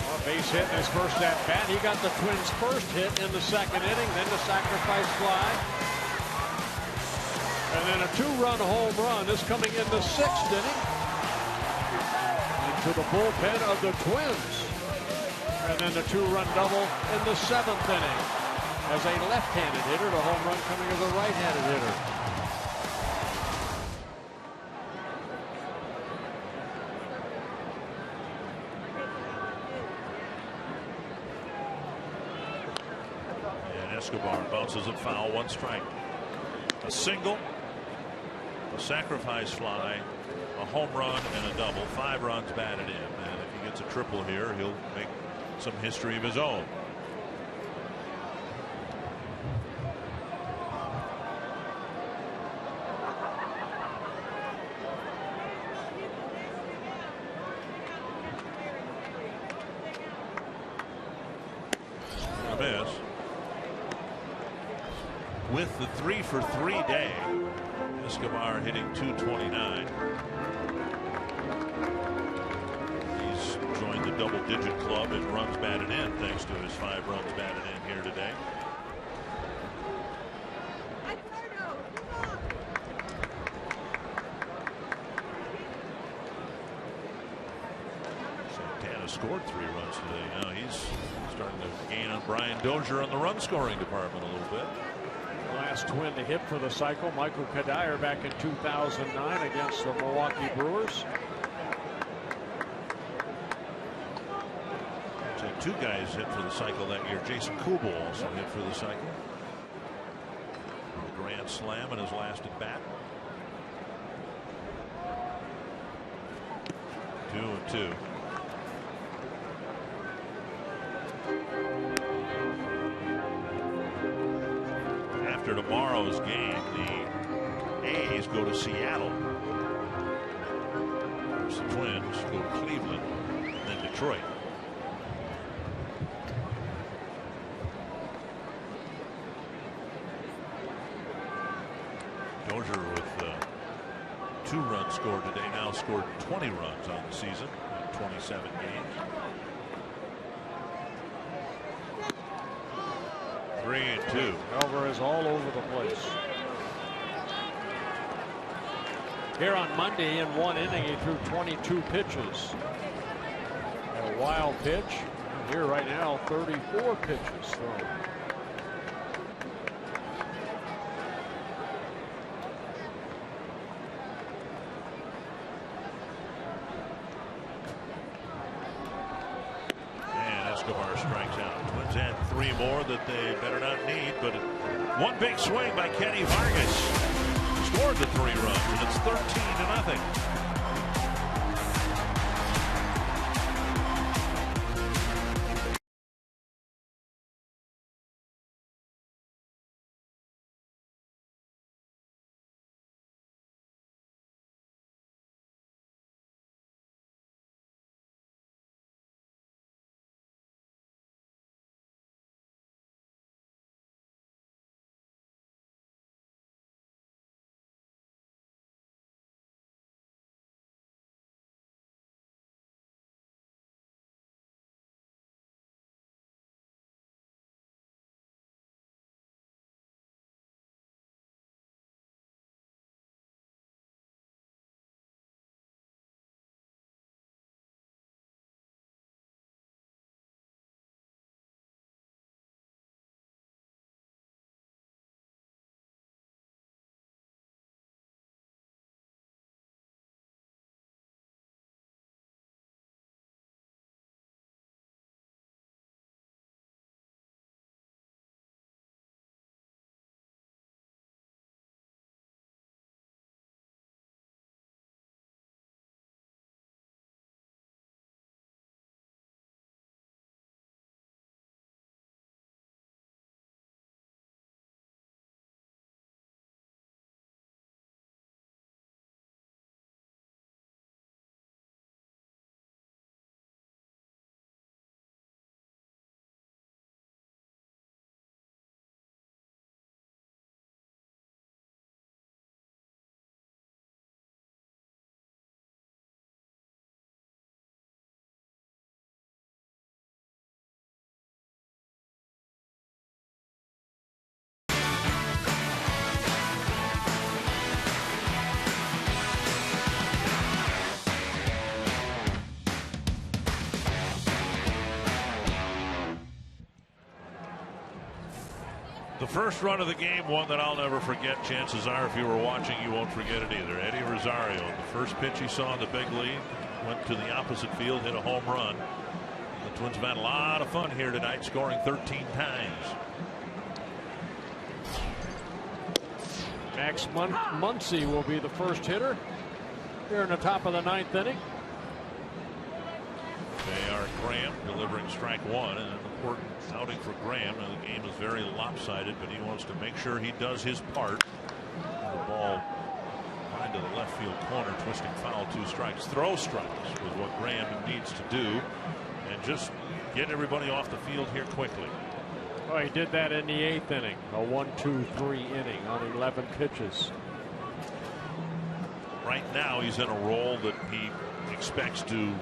A base hit in his first at bat. He got the Twins' first hit in the second inning, then the sacrifice fly. And then a 2-run home run. This coming in the 6th inning. Into the bullpen of the Twins. And then the 2-run double in the 7th inning. As a left-handed hitter, the home run coming as a right-handed hitter. And Escobar bounces it foul, 1 strike. A single, a sacrifice fly, a home run, and a double. 5 runs batted in. And if he gets a triple here, he'll make some history of his own. Miss. With the 3-for-3 day, Escobar hitting .229. He's joined the double-digit club in runs batted in thanks to his 5 runs batted in here today. Santana scored 3 runs today. Now he's starting to gain on Brian Dozier in the run scoring department a little bit. Last Twin to hit for the cycle, Michael Kadire back in 2009 against the Milwaukee Brewers. So 2 guys hit for the cycle that year. Jason Kubel also hit for the cycle. A grand slam in his last at bat. 2-2. After tomorrow's game, the A's go to Seattle. There's the Twins go to Cleveland, and then Detroit. Dozier with 2 2 runs scored today. Now scored 20 runs on the season in 27 games. 3-2. Alvarez all over the place. Here on Monday, in 1 inning, he threw 22 pitches. A wild pitch. Here right now, 34 pitches thrown. And Escobar strikes out. Twins had 3 more that they better not need, but one big swing by Kenny Vargas scored the 3 runs, and it's 13-0. The first run of the game, one that I'll never forget. Chances are, if you were watching, you won't forget it either. Eddie Rosario, the first pitch he saw in the big league, went to the opposite field, hit a home run. The Twins have had a lot of fun here tonight, scoring 13 times. Max Muncy will be the first hitter here in the top of the 9th inning. J.R. Graham delivering strike 1, and an important outing for Graham. Now, the game is very lopsided, but he wants to make sure he does his part. The ball line to the left field corner, twisting foul, 2 strikes. Throw strikes was what Graham needs to do, and just get everybody off the field here quickly. Oh, he did that in the 8th inning. A 1-2-3 inning on 11 pitches. Right now, he's in a role that he expects to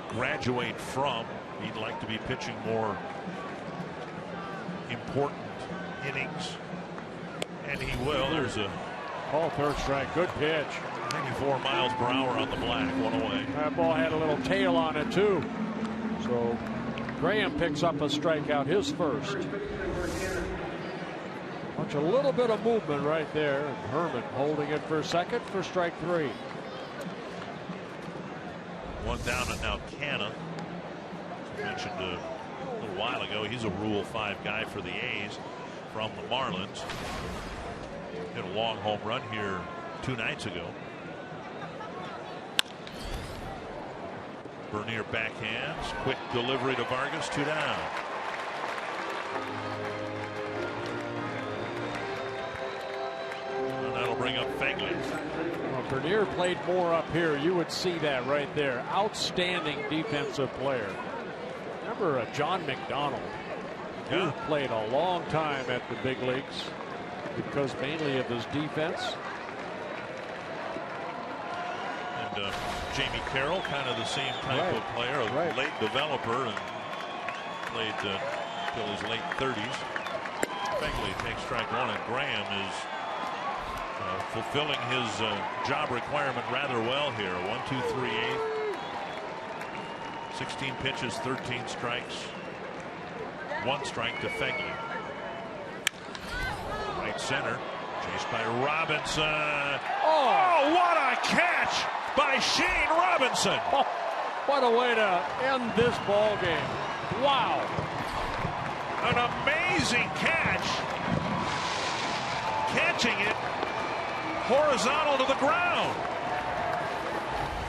graduate from. He'd like to be pitching more important innings, and he will. There's a third strike. Good pitch. 94 miles per hour on the black. 1 away. That ball had a little tail on it too. So Graham picks up a strikeout, his first. Watch a little bit of movement right there. And Herman holding it for second for strike 3. 1 down, and now Canna. As I mentioned a little while ago, he's a Rule 5 guy for the A's from the Marlins. Hit a long home run here 2 nights ago. Bernier backhands, quick delivery to Vargas, 2 down. And that'll bring up Fengley. Well, Bernier played more up here. You would see that right there. Outstanding defensive player. Remember John McDonald, who played a long time at the big leagues because mainly of his defense. Jamie Carroll, kind of the same type of player, a late developer, and played till his late 30s. Begley takes strike one, and Graham is fulfilling his job requirement rather well here. 1, 2, 3, 8. 16 pitches, 13 strikes, 1 strike to Begley. Right center, chased by Robinson. Oh, what a catch by Shane Robinson! Oh, what a way to end this ball game! Wow, an amazing catch, catching it horizontal to the ground.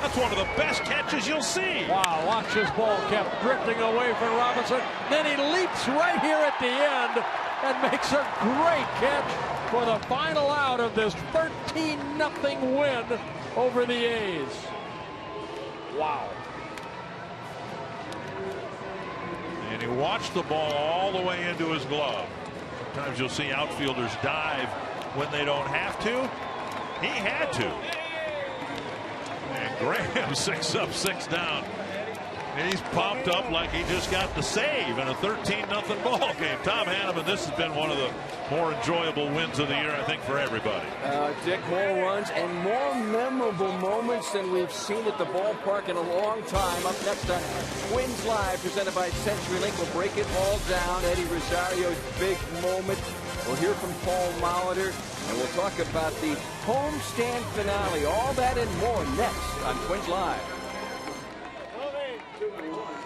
That's one of the best catches you'll see. Wow, watch this ball kept drifting away from Robinson. Then he leaps right here at the end and makes a great catch for the final out of this 13-0 win over the A's. Wow. And he watched the ball all the way into his glove. Sometimes you'll see outfielders dive when they don't have to. He had to. And Graham 6 up, 6 down. And he's pumped up like he just got the save in a 13-0 ball game. Tom Hanneman, this has been one of the more enjoyable wins of the year, I think, for everybody. Dick, more runs and more memorable moments than we've seen at the ballpark in a long time. Up next on Twins Live, presented by CenturyLink. We'll break it all down. Eddie Rosario's big moment. We'll hear from Paul Molitor, and we'll talk about the homestand finale. All that and more next on Twins Live. 2-1.